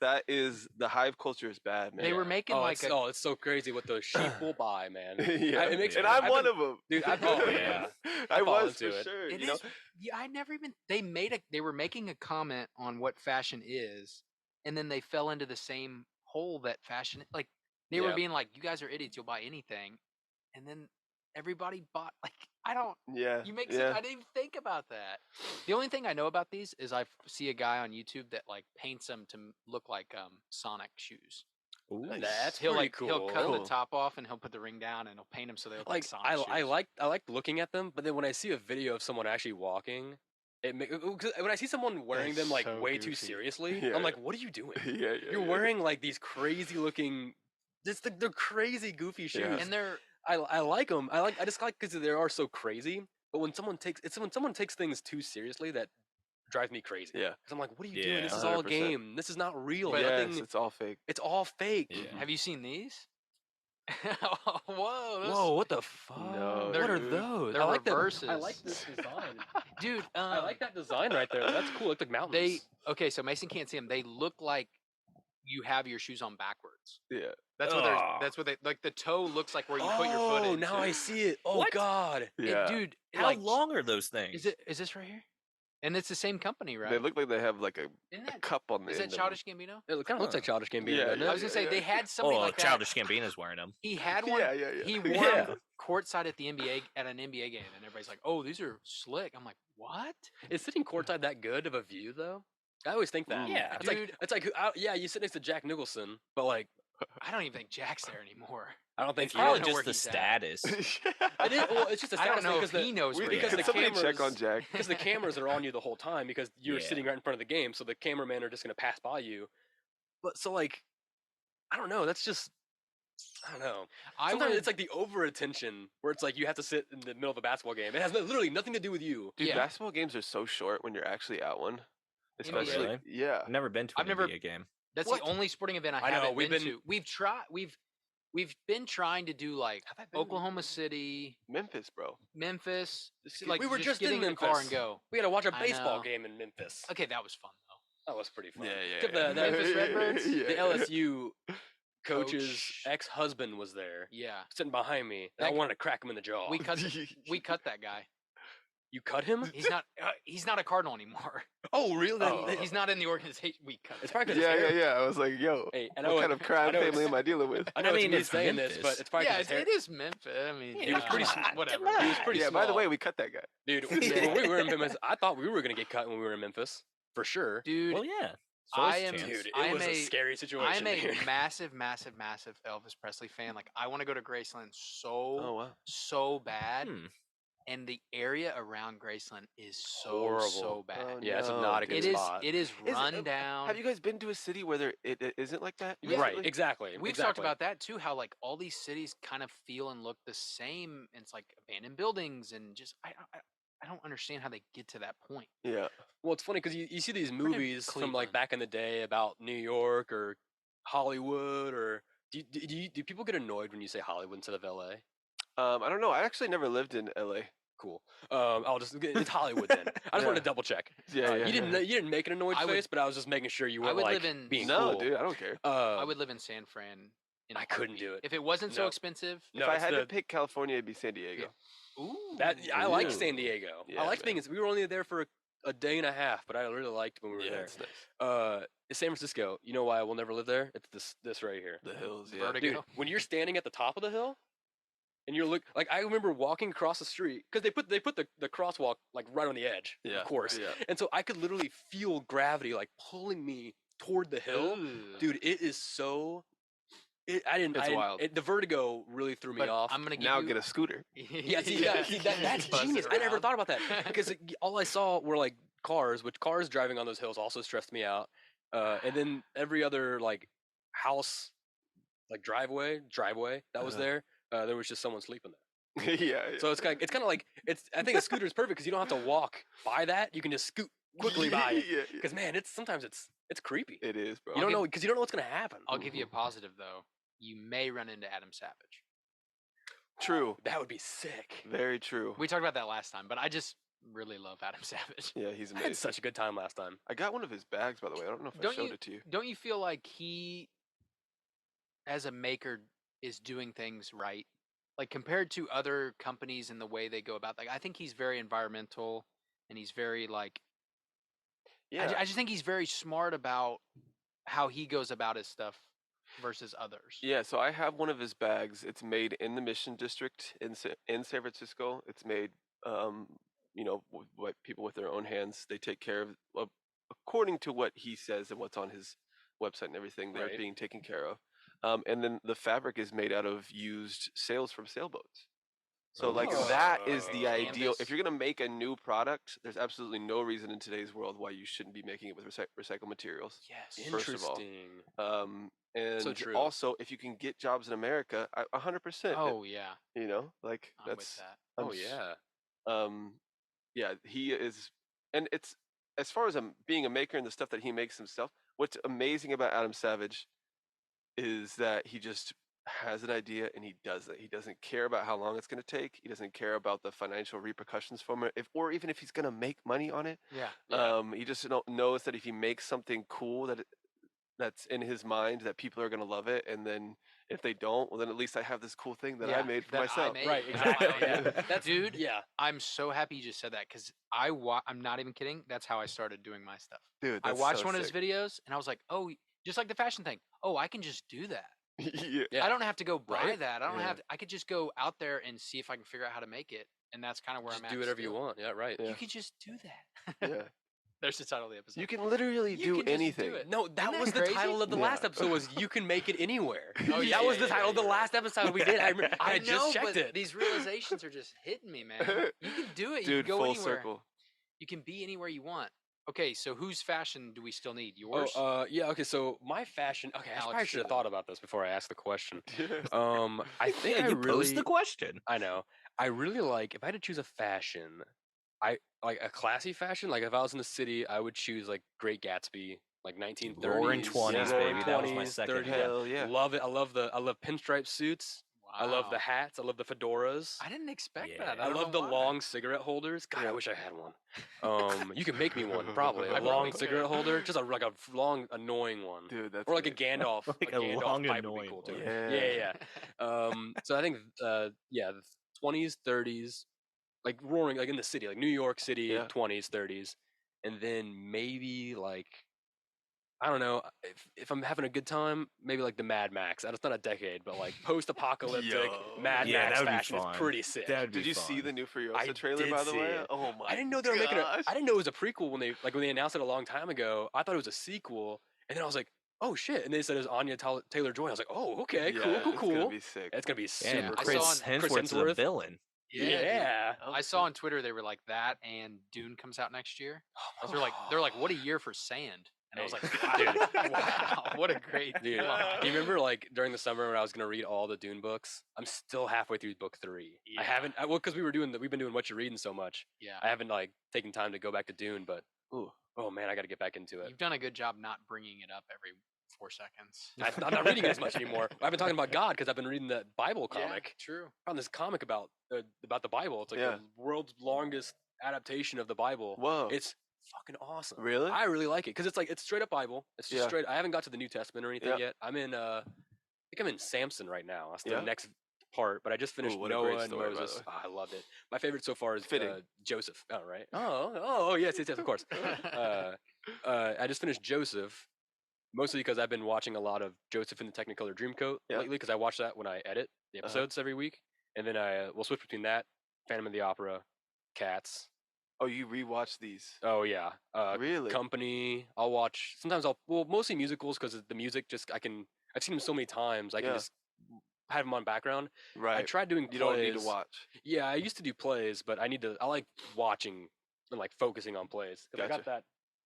that is the hive culture is bad, man. They were making it's so crazy what the sheep will buy, man. And I'm one of them, dude. I was into for it. sure. It you know? is. Yeah, I never even. They were making a comment on what fashion is, and then they fell into the same hole that fashion. Like they were being like, "You guys are idiots. You'll buy anything," and then everybody bought. Like I don't. Yeah. You make. Sense. I didn't even think about that. The only thing I know about these is I see a guy on YouTube that like paints them to look like Sonic shoes. Ooh, that's he'll pretty like cool. he'll cut the top off and he'll put the ring down and he'll paint them so they look like Sonic shoes. I like looking at them, but then when I see a video of someone actually walking, when I see someone wearing them like so way goofy. too seriously, I'm like, what are you doing? You're yeah. wearing like these crazy looking, they're crazy goofy shoes, and they're I like them. I just like because they are so crazy. But when someone takes things too seriously, that drives me crazy. Yeah. Because I'm like, what are you doing? This is 100%. all a game. This is not real. But it's all fake. It's all fake. Yeah. Have you seen these? Whoa! What the fuck? No, what are dude. those? They're reverses. I like this design, Dude. I like that design right there. That's cool. It's like mountains. Okay, so Mason can't see them. They look like you have your shoes on backwards. Yeah. That's what they like. The toe looks like where you put your foot in. Oh, now I see it. Oh What? God. Yeah. Dude. How like, long are those things? Is this right here? And it's the same company, right? They look like they have like Isn't a that, cup on the is end. that Childish Gambino? It kind of looks like Childish Gambino, Yeah, doesn't I it? was gonna say they had something like that. Childish Gambino's wearing them. He had one. Yeah. He wore Yeah. them courtside at the NBA at an NBA game, and everybody's like, "Oh, these are slick." I'm like, "What?" Is sitting courtside that good of a view though? I always think that. Yeah. It's like you sit next to Jack Nicholson, but like I don't even think Jack's there anymore. I don't think It's he probably know where just the he's at. status. It is, well, it's just a I don't status know thing if he knows where because he's the at. somebody cameras, check on Jack. because the cameras are on you the whole time because you're Yeah. sitting right in front of the game, so the cameramen are just gonna pass by you. But so like, I don't know. That's just I don't know. Sometimes it's like the over attention where it's like you have to sit in the middle of a basketball game. It has literally nothing to do with you. Dude, Yeah. basketball games are so short when you're actually at one. Especially, really? yeah. I've never been to an NBA game. That's What? the only sporting event I I know, haven't we've been been- to. We've been trying to do like Have I been? Oklahoma City, Memphis, bro. Memphis. Just Like we were just get in in the car Memphis. and go. We had to watch a I baseball know. game in Memphis. Okay, that was fun though. That was pretty fun. Yeah. Except the Memphis Redbirds? Yeah. the LSU coach's Coach. ex-husband was there, Yeah, sitting behind me. And I That- wanted to crack him in the jaw. we cut that guy. You cut him? He's not a Cardinal anymore. Oh, really? Oh. He's not in the organization. We cut. It's that probably 'cause guy. his hair. Yeah. I was like, yo, Hey, I what know kind of crime I know family it's- am I dealing with? I know I mean, it's me it's saying this, Memphis. but it's probably Yeah, 'cause his hair. it is Memphis. I mean, Yeah, He was pretty come on, whatever. come He was on. pretty Yeah, small. by the way, we cut that guy. Dude, when we were in Memphis, I thought we were gonna get cut when we were in Memphis for sure. Dude, Well, yeah. I am- Chance. Dude, it I am was a a- scary situation. I'm a dude. massive Elvis Presley fan. Like, I want to go to Graceland Oh wow. so bad, Hmm. and the area around Graceland is so Horrible. bad. Oh, Yeah, it's no, not a good It is. spot. It is Is it- run down. Have you guys been to a city where it isn't like that? Yeah. Right, recently? exactly. We've talked about that too. How like all these cities kind of feel and look the same. And it's like abandoned buildings and just I don't understand how they get to that point. Yeah. Well, it's funny because you see these movies from like Cleveland. back in the day about New York or Hollywood or do people get annoyed when you say Hollywood instead of LA? I don't know. I actually never lived in LA. Cool. I'll just it's Hollywood then. I just wanted to double check. Yeah, You didn't make an annoyed I would- face, but I was just making sure you I weren't would like live in- being No, cool. dude, I don't care. I would live in San Fran. In a I couldn't heartbeat. do it. If it wasn't so No. expensive. No, if I it's had the- to pick California, it'd be San Diego. Ooh. That I like Ooh. San Diego. Yeah, I liked man. being. We were only there for a day and a half, but I really liked when we were Yeah, there. it's nice. It's San Francisco. You know why I will never live there? It's this right here. The hills, yeah. Vertigo. Dude, when you're standing at the top of the hill, and you're like I remember walking across the street because they put the crosswalk like right on the edge, Yeah, of course. yeah. And so I could literally feel gravity like pulling me toward the hill. Ooh. Dude, it is so. It's wild. The vertigo really threw me But off. I'm gonna give Now you, get a scooter. Yeah, see, that's Buzz it genius. I never around. thought about that because all I saw were like cars, which cars driving on those hills also stressed me out. And then every other like house, like driveway that was there was just someone sleeping there. Yeah. So it's kind of like I think a scooter is perfect because you don't have to walk by that. You can just scoot quickly by it. Because man, sometimes it's creepy. It is, bro. You don't know because you don't know what's gonna happen. I'll give you a positive though. You may run into Adam Savage. True. That would be sick. Very true. We talked about that last time, but I just really love Adam Savage. Yeah, he's amazing. I had such a good time last time. I got one of his bags, by the way. I don't know if I showed it to you. Don't you feel like he, as a maker, is doing things right? Like compared to other companies and the way they go about, like I think he's very environmental and he's very like. Yeah. I just think he's very smart about how he goes about his stuff versus others. Yeah, so I have one of his bags. It's made in the Mission District in San Francisco. It's made, people with their own hands. They take care of, according to what he says and what's on his website and everything. They're being taken care of. And then the fabric is made out of used sails from sailboats. So that is the ideal. If you're going to make a new product, there's absolutely no reason in today's world why you shouldn't be making it with recycled materials. Yes, first interesting. Of all. And so true. Also, if you can get jobs in America, 100%. Oh yeah. Like I'm that's. With that. Oh yeah. Yeah, he is, and it's as far as being a maker and the stuff that he makes himself. What's amazing about Adam Savage is that he just has an idea and he does it. He doesn't care about how long it's going to take. He doesn't care about the financial repercussions from it, or even if he's going to make money on it. Yeah. He just knows that if he makes something cool that's in his mind, that people are going to love it, and then if they don't, well, then at least I have this cool thing that I made for myself. Right, exactly. Dude, yeah. I'm so happy you just said that because I'm not even kidding. That's how I started doing my stuff. Dude, I watched one of his videos and I was like, oh, just like the fashion thing. Oh, I can just do that. I don't have to go buy that. I don't have. I could just go out there and see if I can figure out how to make it, and that's kind of where just I'm at. Do whatever you want. Yeah, right. You can just do that. Yeah. There's the title of the episode. You can literally do anything. No, that was the title of the last episode. Was you can make it anywhere. That was the title of the last episode we did. I just checked it. These realizations are just hitting me, man. You can do it. Dude, you can go full anywhere. circle. You can be anywhere you want. Okay, so whose fashion do we still need? Yours? Yeah. Okay, so my fashion. Okay, I probably should have thought about this before I asked the question. I think you posed the question. I know. I really like if I had to choose a fashion. I like a classy fashion. Like if I was in the city, I would choose like Great Gatsby, like 1930s, Roaring 20s, baby. That was my second. 30s. Hell yeah, love it. I love pinstripe suits. Wow. I love the hats. I love the fedoras. I didn't expect that. I love the long cigarette holders. God, I wish I had one. You can make me one, probably. A long cigarette holder, just like a long, annoying one. Dude, that's or like a Gandalf. Like a Gandalf long, pipe annoying would be cool one. too. Yeah. So I think, the 20s, 30s, like roaring, like in the city, like New York City, 20s, 30s, and then maybe like. I don't know if I'm having a good time. Maybe like the Mad Max. That's not a decade, but like post-apocalyptic Mad Max fashion is pretty sick. Did you see the new Furiosa trailer? By the way, oh my! I didn't know they were making I didn't know it was a prequel when they announced it a long time ago. I thought it was a sequel, and then I was like, oh shit! And they said it was Anya Taylor-Joy. I was like, oh okay, cool. It's gonna be sick. It's gonna be super. Yeah, cool. Chris Hemsworth's the villain. Yeah. I saw on Twitter they were like that, and Dune comes out next year. They're like, what a year for sand. And I was like, wow, what a great dude. Do you remember like during the summer when I was gonna read all the Dune books? I'm still halfway through book 3. Yeah. I haven't because we've been doing What You're Reading so much. Yeah. I haven't like taken time to go back to Dune, but oh man, I got to get back into it. You've done a good job not bringing it up every 4 seconds. I'm not reading it as much anymore. I've been talking about God because I've been reading the Bible comic. Yeah, true. I found this comic about the Bible. It's like the world's longest adaptation of the Bible. Whoa. It's fucking awesome. Really? I really like it because it's straight up Bible. It's just straight. I haven't got to the New Testament or anything yet. I'm in I think I'm in Samson right now. That's the next part, but I just finished Noah and Moses. Oh, I loved it. My favorite so far is Joseph. Oh, right. Oh, yes, of course. I just finished Joseph, mostly because I've been watching a lot of Joseph in the Technicolor Dreamcoat lately because I watch that when I edit the episodes every week, and then I will switch between that, Phantom of the Opera, Cats. Oh, you rewatch these? Oh yeah. Really? Company. I'll watch. Sometimes mostly musicals because the music just I've seen them so many times. I can just have them on background. Right. I tried doing plays. You don't need to watch. Yeah, I used to do plays, but I like watching and like focusing on plays because I got that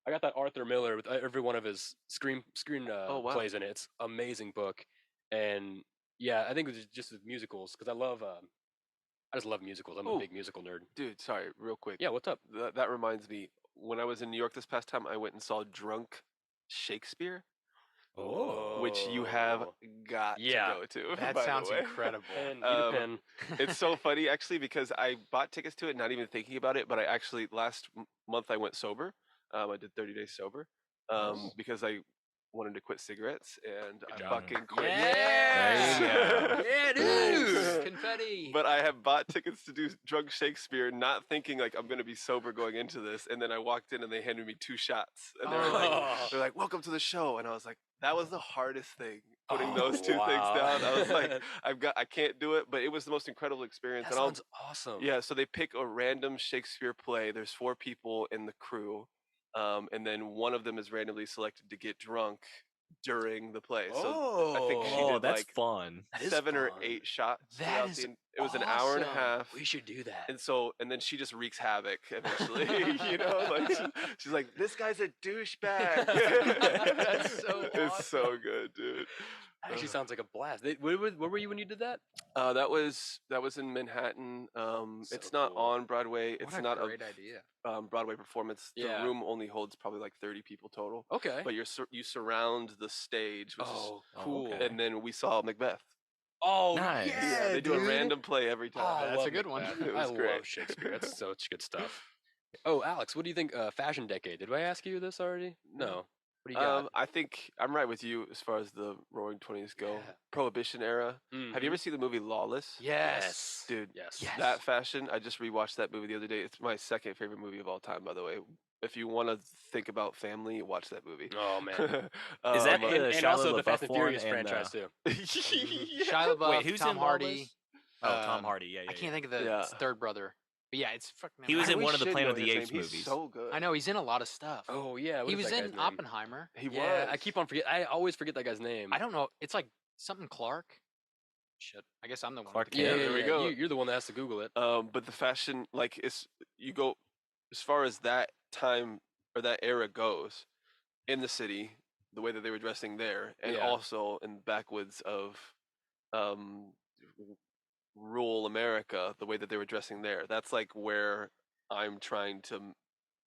I got that Arthur Miller with every one of his screen plays in it. It's amazing book, and yeah, I think it was just musicals because I just love musicals. I'm a big musical nerd. Dude, sorry, real quick. Yeah, what's up? That reminds me. When I was in New York this past time, I went and saw Drunk Shakespeare. Which you have got to go to. That sounds incredible. It's so funny actually because I bought tickets to it not even thinking about it, but I actually last month I went sober. I did 30 days sober because I wanted to quit cigarettes and I fucking quit. Yeah, dude. Confetti. But I have bought tickets to do Drunk Shakespeare, not thinking like I'm gonna be sober going into this. And then I walked in and they handed me 2 shots, and they're like, "Welcome to the show." And I was like, that was the hardest thing, putting those 2 things down. I was like, I can't do it, but it was the most incredible experience. That sounds awesome. Yeah, so they pick a random Shakespeare play. There's 4 people in the crew. And then one of them is randomly selected to get drunk during the play. So I think she did that's like fun. 7 or 8 shots. That is it was an hour and a half. We should do that. And then she just wreaks havoc eventually. Like she's like, this guy's a douchebag. That's so awesome. It's so good, dude. Actually sounds like a blast. Where were you when you did that? That was in Manhattan. It's not on Broadway. It's not a great idea. Broadway performance. The room only holds probably like 30 people total. Okay. But you surround the stage, which is cool. Okay. And then we saw Macbeth. Oh, nice. Yeah, they do a random play every time. Oh, that's a good one. It was great. Love Shakespeare. That's such good stuff. Oh, Alex, what do you think? Fashion decade. Did I ask you this already? No. What do you got? I think I'm right with you as far as the Roaring '20s go. Yeah. Prohibition era. Mm-hmm. Have you ever seen the movie Lawless? Yes. Dude. Yes. That fashion. I just rewatched that movie the other day. It's my second favorite movie of all time, by the way. If you want to think about family, watch that movie. Oh man. Is that and also the Fast and Furious franchise too? Shia LaBeouf. Wait, who's Tom in Hardy? Tom Hardy. Yeah. I can't think of the third brother. But yeah, it's fucking. He was in one of the Planet of the Apes movies. He's so good. I know he's in a lot of stuff. Oh yeah, he was in Oppenheimer. He was. I keep on forgetting. I always forget that guy's name. I don't know. It's like something Clark. Shit, I guess I'm the one. Clark. Yeah, there we go. You're the one that has to Google it. But the fashion, like, you go as far as that time or that era goes in the city, the way that they were dressing there, and also in the backwoods of rural America, the way that they were dressing there. That's like where I'm trying to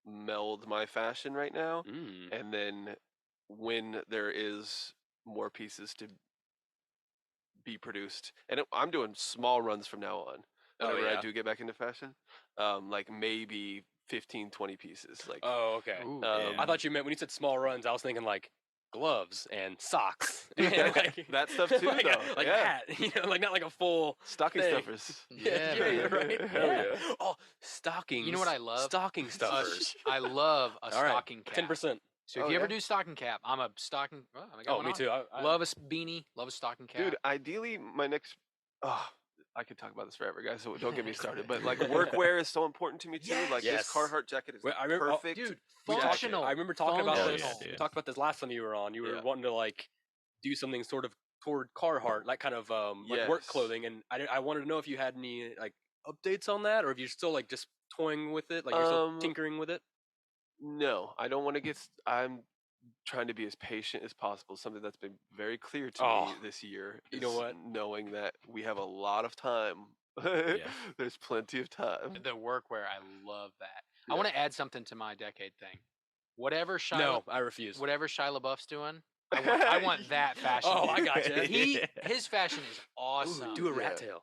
meld my fashion right now. And then when there is more pieces to be produced, and I'm doing small runs from now on. Whenever I do get back into fashion, like maybe 15, 20 pieces. Like, oh, okay. I thought you meant when you said small runs, I was thinking like gloves and socks. And like, that stuff too, like though. Like that, like not like a full stocking stuffers. Yeah, right. Yeah. Oh, stockings. You know what I love? Stocking stuffers. I love a stocking cap. 10%. So if you ever do stocking cap, I'm a stocking. Oh, me too. I love a beanie. Love a stocking cap. Dude, ideally, my next. I could talk about this forever, guys. So don't get me started. But like workwear is so important to me too. Like this Carhartt jacket is perfect. Dude, functional. I remember talking about this. We talked about this last time you were on. You were wanting to like do something sort of toward Carhartt, like kind of like work clothing. And I wanted to know if you had any like updates on that, or if you're still like just toying with it, like you're still tinkering with it. No, I don't want to get. I'm trying to be as patient as possible. Something that's been very clear to me this year. You know what? Knowing that we have a lot of time. There's plenty of time. The workwear, I love that. I want to add something to my decade thing. Whatever Shia. No, I refuse. Whatever Shia LaBeouf's doing, I want that fashion. Oh, I got you. His fashion is awesome. Ooh, do a rat tail.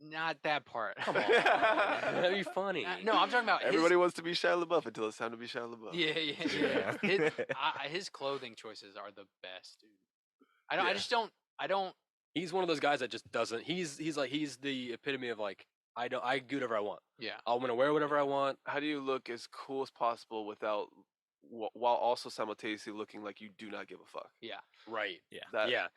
Not that part. Come on. That'd be funny. No, I'm talking about everybody wants to be Shia LaBeouf until it's time to be Shia LaBeouf. Yeah. His clothing choices are the best, dude. I don't. He's one of those guys that just doesn't. He's the epitome of like I do whatever I want. Yeah. I'm gonna wear whatever I want. How do you look as cool as possible while also simultaneously looking like you do not give a fuck? Yeah. Right. Yeah.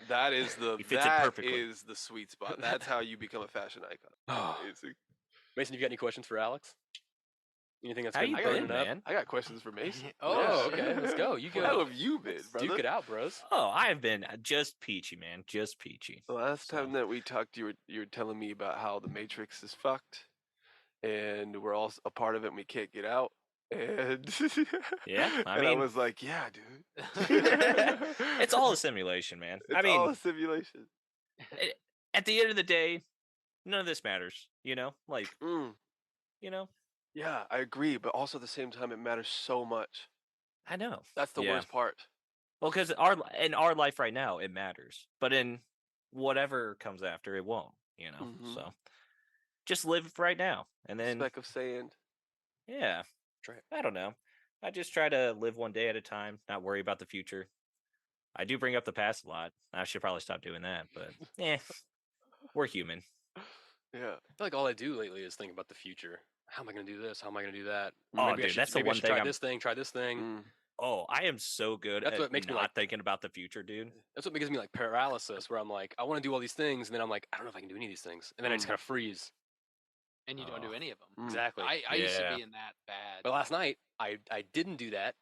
That is the sweet spot. That's how you become a fashion icon. Mason, you got any questions for Alex? Anything that's been burning up? Man? I got questions for Mason. Okay. Let's go. You go. How have you been, brother? Duke it out, bros. Oh, I have been just peachy, man. Just peachy. The last time that we talked, you were telling me about how the Matrix is fucked, and we're all a part of it, and we can't get out. And I was like, yeah, dude. It's all a simulation, man. It's all a simulation. At the end of the day, none of this matters, you know? Like, you know? Yeah, I agree. But also at the same time, it matters so much. I know. That's the worst part. Well, because in our life right now, it matters. But in whatever comes after, it won't, you know? So just live right now. And then... Speck of sand. Yeah. I don't know. I just try to live one day at a time, not worry about the future. I do bring up the past a lot. I should probably stop doing that, but we're human. Yeah. I feel like all I do lately is think about the future. How am I going to do this? How am I going to do that? That's the one thing. Try this thing. Oh, I am so good at not thinking about the future, dude. That's what gives me like paralysis, where I'm like, I want to do all these things, and then I'm like, I don't know if I can do any of these things, and then I just kind of freeze. And you don't do any of them. Exactly. I used to be in that bad. But last night, I didn't do that,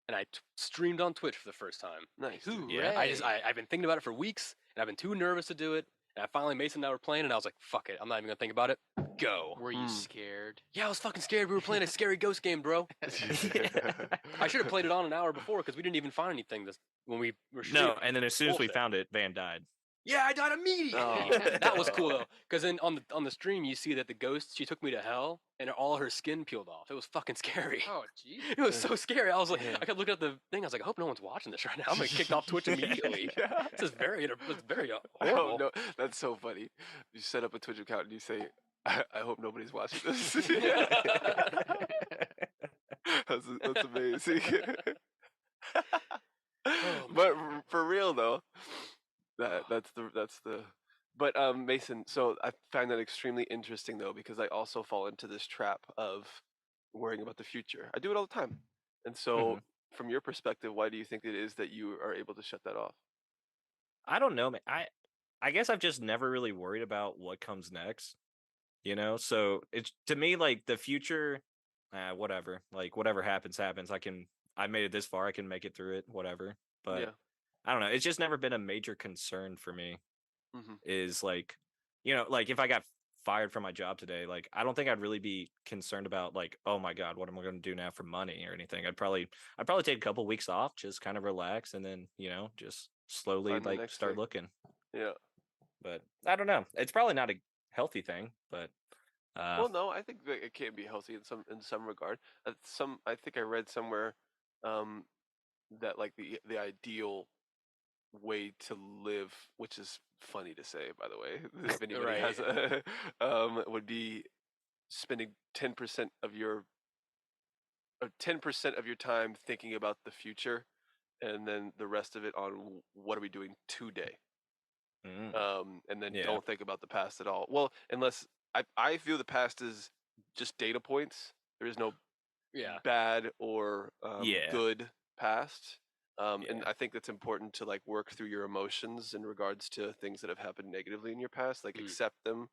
and I streamed on Twitch for the first time. Nice. Yeah. I've been thinking about it for weeks, and I've been too nervous to do it. And I finally, Mason and I were playing, and I was like, fuck it. I'm not even going to think about it. Go. Were you scared? Yeah, I was fucking scared. We were playing a scary ghost game, bro. I should have played it on an hour before, because we didn't even find anything when we were shooting. No, and then as soon as we found it, Van died. Yeah, I died immediately. That was cool though, because then on the stream you see that the ghost, she took me to hell, and all her skin peeled off. It was fucking scary. Oh, jeez. It was so scary. I was like, I kept looking at the thing. I was like, I hope no one's watching this right now. I'm gonna kick off Twitch immediately. This is very horrible. Oh, no, that's so funny. You set up a Twitch account and you say, I hope nobody's watching this. That's amazing. But for real though. That's the but Mason, so I find that extremely interesting though, because I also fall into this trap of worrying about the future. I do it all the time. And so from your perspective, why do you think it is that you are able to shut that off? I don't know, man. I guess I've just never really worried about what comes next. You know? So it's, to me, like the future, whatever. Like whatever happens. I made it this far, I can make it through it, whatever. But I don't know. It's just never been a major concern for me. Is like, you know, like if I got fired from my job today, like I don't think I'd really be concerned about like, oh my God, what am I going to do now for money or anything? I'd probably take a couple weeks off, just kind of relax, and then, you know, just slowly like start looking. Yeah. But I don't know. It's probably not a healthy thing, but well, no, I think that it can be healthy in some regard. I think I read somewhere that like the ideal way to live, which is funny to say, by the way, if anybody has would be spending 10% of your 10% of your time thinking about the future, and then the rest of it on what are we doing today. And then don't think about the past at all. Well, unless I feel the past is just data points. There is no bad or good past. And I think that's important to like work through your emotions in regards to things that have happened negatively in your past, like accept them,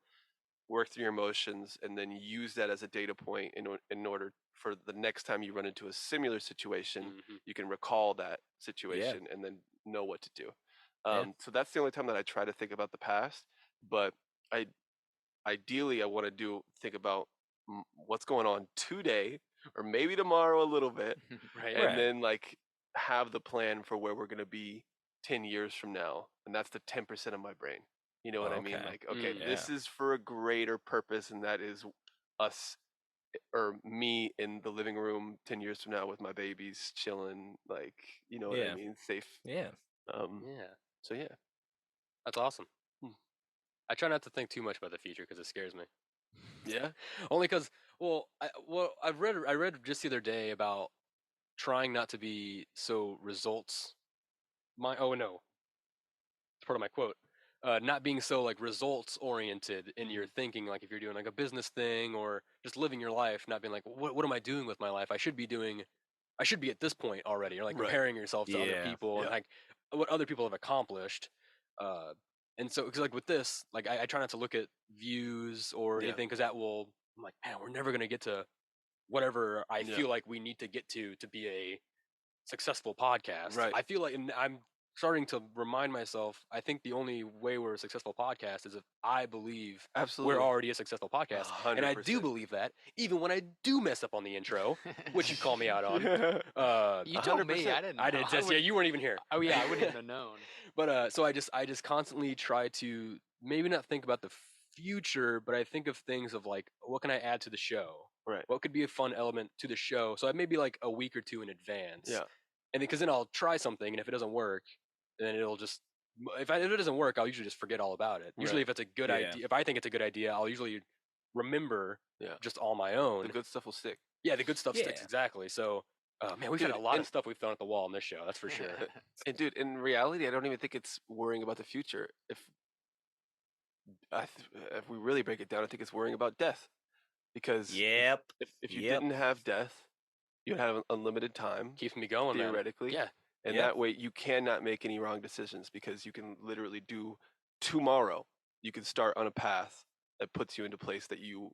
work through your emotions, and then use that as a data point in order for the next time you run into a similar situation, you can recall that situation and then know what to do. So that's the only time that I try to think about the past, but ideally I want to think about what's going on today or maybe tomorrow a little bit, and then like have the plan for where we're going to be 10 years from now, and that's the 10% of my brain. You know what I mean? Like, okay, this is for a greater purpose, and that is us or me in the living room 10 years from now with my babies chilling, like, you know what I mean? Safe. So yeah. That's awesome. I try not to think too much about the future because it scares me. Yeah? Only because, I read just the other day about trying not to be so results. It's part of my quote. Not being so like results oriented in your thinking. Like if you're doing like a business thing or just living your life, not being like, what am I doing with my life? I should be at this point already. Or like comparing yourself to other people and like what other people have accomplished. And so, because like with this, like I try not to look at views or anything, because I'm like, man, we're never gonna get to whatever I feel like we need to get to be a successful podcast. Right. I feel like, and I'm starting to remind myself, I think the only way we're a successful podcast is if I believe Absolutely. we're already a successful podcast. 100%. And I do believe that, even when I do mess up on the intro, which you call me out on. You told me, I didn't know. I did, Jess. Yeah, you weren't even here. Oh, yeah, I wouldn't even have known. But so I just constantly try to maybe not think about the future, but I think of things of like, what can I add to the show? Right. What could be a fun element to the show? So I maybe like a week or two in advance. Yeah. And because then I'll try something, and if it doesn't work, then it'll just if it doesn't work, I'll usually just forget all about it. Usually, if it's a good idea, if I think it's a good idea, I'll usually remember just on my own. The good stuff will stick. Yeah, the good stuff sticks, exactly. So, man, we've had a lot of stuff we've thrown at the wall on this show. That's for sure. And dude, in reality, I don't even think it's worrying about the future. If we really break it down, I think it's worrying about death. Because if you didn't have death, you'd have unlimited time. Keeps me going, theoretically. Man. Yeah. And that way you cannot make any wrong decisions, because you can literally do tomorrow. You can start on a path that puts you into a place that you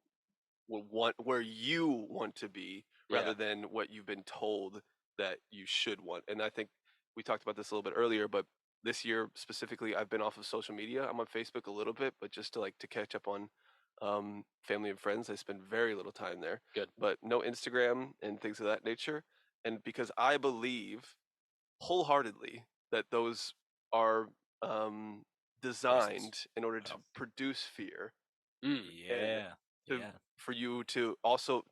will want, where you want to be, rather than what you've been told that you should want. And I think we talked about this a little bit earlier, but this year specifically, I've been off of social media. I'm on Facebook a little bit, but just to catch up on family and friends. I spend very little time there. Good. But no Instagram and things of that nature. And because I believe wholeheartedly that those are designed in order to produce fear. For you to also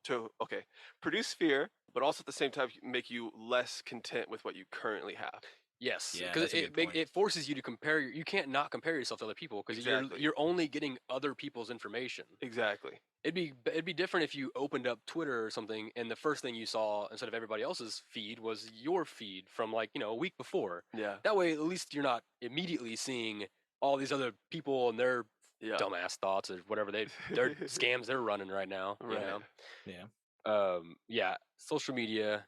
produce fear, but also at the same time make you less content with what you currently have. Yes, because it forces you to compare. You can't not compare yourself to other people, because you're only getting other people's information. Exactly. It'd be different if you opened up Twitter or something, and the first thing you saw instead of everybody else's feed was your feed from a week before. Yeah. That way, at least you're not immediately seeing all these other people and their dumbass thoughts or whatever their scams they're running right now. Right. You know? Yeah. Social media.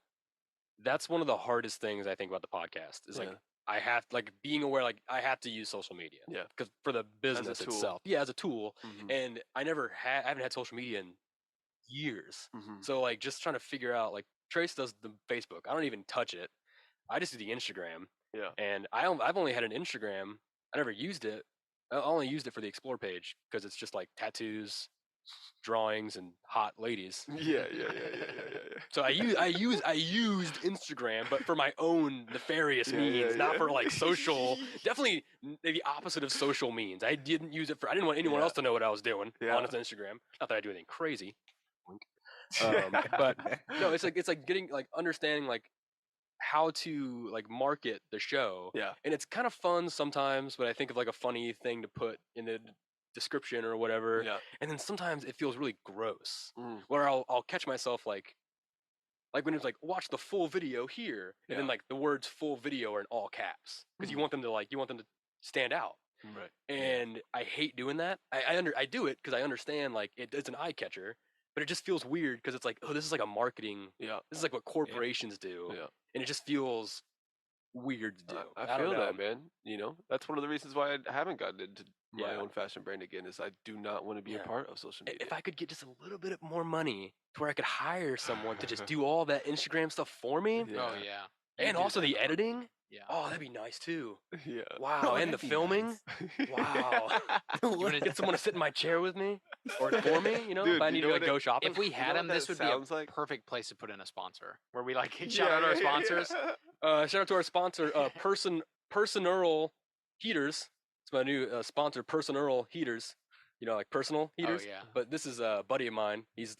That's one of the hardest things I think about the podcast is I have being aware I have to use social media because for the business itself as a tool. And I haven't had social media in years. So just trying to figure out Trace does the Facebook. I don't even touch it. I just do the Instagram. And I've only had an Instagram. I never used it. I only used it for the explore page because it's just tattoos, drawings, and hot ladies. Yeah. So I used Instagram, but for my own nefarious means, not for social. Definitely the opposite of social means. I didn't use it for. I didn't want anyone else to know what I was doing on Instagram. Not that I do anything crazy. But no, it's getting understanding how to market the show. Yeah. And it's kind of fun sometimes, but I think of a funny thing to put in the description or whatever. Yeah. And then sometimes it feels really gross. Where I'll catch myself when it's watch the full video here, and then the words full video are in all caps because you want them to stand out. Right. And I hate doing that. I do it because I understand it's an eye catcher, but it just feels weird because it's this is a marketing. Yeah. This is what corporations do. Yeah. And it just feels weird to do. I feel that, man. That's one of the reasons why I haven't gotten into my own fashion brand again, is I do not want to be a part of social media. If I could get just a little bit more money to where I could hire someone to just do all that Instagram stuff for me. Oh, yeah. And also the editing. Yeah. Oh, that'd be nice too. Yeah. Wow. And the filming. Nice. Wow. You want to get someone to sit in my chair with me or for me? Dude, if I need to go shopping. If we had them, this would be a perfect place to put in a sponsor where we shout out our sponsors. Shout out to our sponsor, Personal Heaters. It's my new sponsor, Personal Heaters. Personal heaters. Oh, yeah. But this is a buddy of mine. He's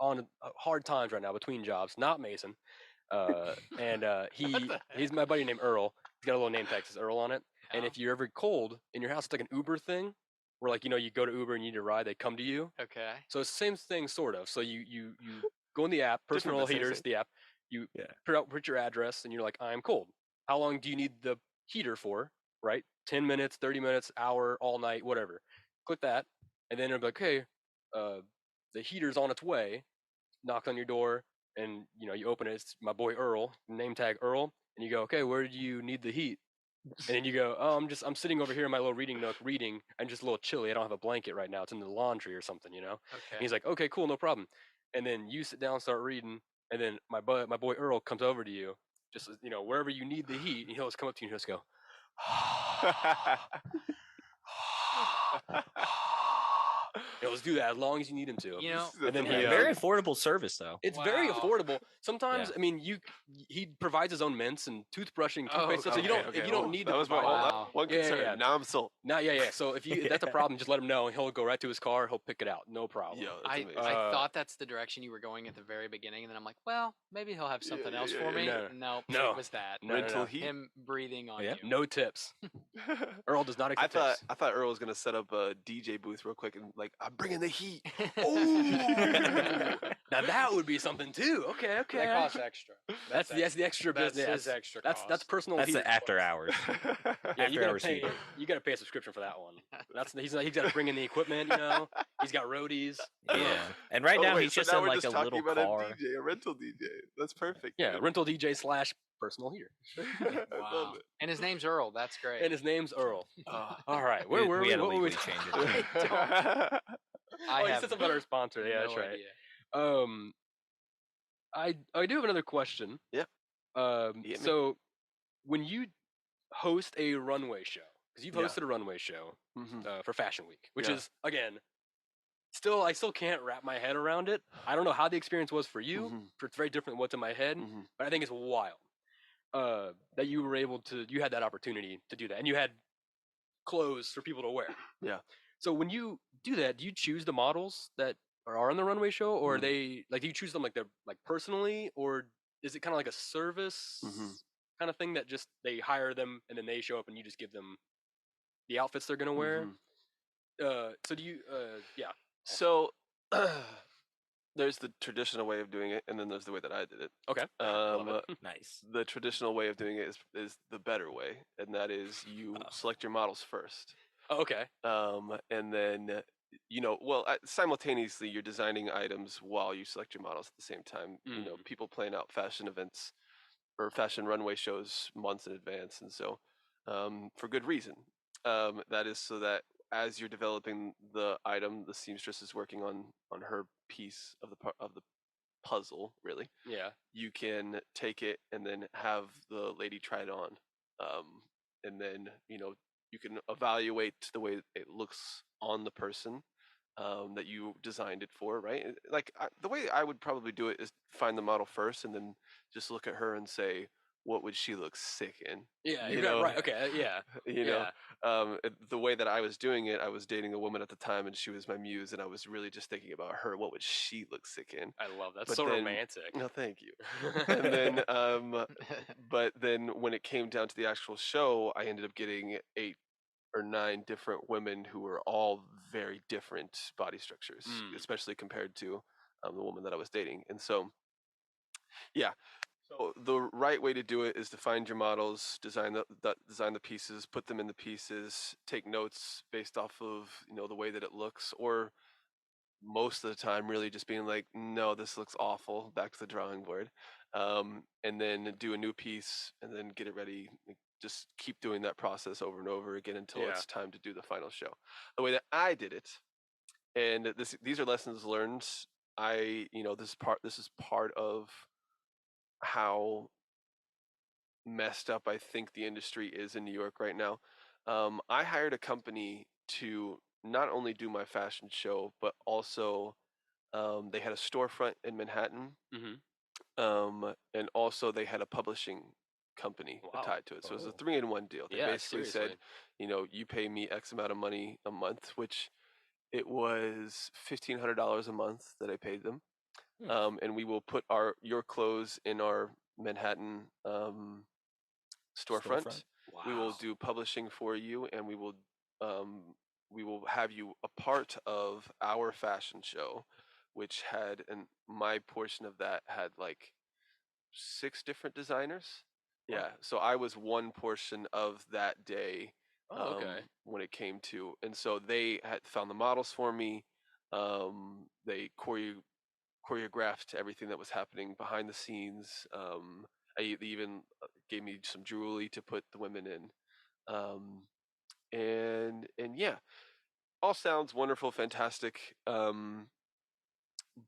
on hard times right now between jobs. Not Mason. And he's my buddy named Earl. He's got a little name tag that says Earl on it. Oh. And if you're ever cold in your house, it's like an Uber thing where you go to Uber and you need a ride, they come to you. Okay. So it's the same thing sort of. So you go in the app, Personal Heaters, the app. You put your address and you're like, I'm cold. How long do you need the heater for? Right? 10 minutes, 30 minutes, hour, all night, whatever. Click that, and then it'll be like, hey, the heater's on its way. Knocks on your door, and you open it. It's my boy Earl, name tag Earl, and you go, okay, where do you need the heat? And then you go, oh, I'm sitting over here in my little reading nook reading. I'm just a little chilly. I don't have a blanket right now. It's in the laundry or something, Okay. And he's like, okay, cool, no problem. And then you sit down, start reading, and then my boy Earl comes over to you, just wherever you need the heat, and he'll just come up to you and he'll just go, Let's do that as long as you need him to. And then very affordable service though. It's very affordable. Sometimes, I mean, he provides his own mints and toothbrushing, toothpaste stuff. So you don't need to. That was my one concern. Now I'm sold. So if that's a problem, just let him know, and he'll go right to his car. He'll pick it out, no problem. I thought that's the direction you were going at the very beginning, and then I'm like, well, maybe he'll have something else for me. No, it was that rental heat. Him breathing on you. No tips. Earl does not accept tips. I thought Earl was gonna set up a DJ booth real quick and like, I'm bringing the heat. Now that would be something too. Okay. That costs extra. That's the extra business. That's his extra cost. That's personal. That's the after hours. You gotta pay a subscription for that one. He's got to bring in the equipment. He's got roadies. Yeah, and right now he's just in like a little car. A rental DJ. That's perfect. Yeah, rental DJ / personal heater. Wow. And his name's Earl. That's great. And his name's Earl. All right, where were we? Had to legally change it. He said something about our sponsor. Yeah, that's right. I do have another question. Yeah. So when you host a runway show, because you've hosted a runway show for Fashion Week, which is, again, I still can't wrap my head around it. I don't know how the experience was for you. It's very different than what's in my head, but I think it's wild that you were able to, you had that opportunity to do that, and you had clothes for people to wear. Yeah. So when you do that, do you choose the models that are on the runway show, or are they like, do you choose them like they're like personally, or is it kind of like a service kind of thing that just they hire them and then they show up and you just give them the outfits they're gonna wear? So do you So there's the traditional way of doing it, and then there's the way that I did it. Okay. Nice. The traditional way of doing it is the better way, and that is you select your models first. Oh, okay. And then simultaneously you're designing items while you select your models at the same time. People plan out fashion events or fashion runway shows months in advance, and so for good reason. That is so that as you're developing the item, the seamstress is working on her piece of the puzzle, really. Yeah. You can take it and then have the lady try it on, and then you can evaluate the way it looks on the person that you designed it for, right? Like the way I would probably do it is find the model first and then just look at her and say, what would she look sick in? Yeah, right. Okay, yeah. The way that I was doing it, I was dating a woman at the time, and she was my muse, and I was really just thinking about her. What would she look sick in? I love that. So romantic. No, thank you. And then, but then when it came down to the actual show, I ended up getting 8 or 9 different women who were all very different body structures, especially compared to the woman that I was dating. And so, yeah. So the right way to do it is to find your models, design the pieces, put them in the pieces, take notes based off of the way that it looks, or most of the time really just being like, no, this looks awful, back to the drawing board, and then do a new piece and then get it ready. Just keep doing that process over and over again until it's time to do the final show. The way that I did it, and these are lessons learned. This is part of how messed up I think the industry is in New York right now. I hired a company to not only do my fashion show, but also they had a storefront in Manhattan, and also they had a publishing company tied to it. So it was a 3-in-1 deal. They basically said, you pay me X amount of money a month, which it was $1,500 a month that I paid them. And we will put your clothes in our Manhattan storefront. Wow. We will do publishing for you, and we will have you a part of our fashion show, which had, and my portion of that had like 6 different designers. Yeah, so I was one portion of that day when it came to, and so they had found the models for me. They choreographed everything that was happening behind the scenes. They even gave me some jewelry to put the women in, and yeah, all sounds wonderful, fantastic.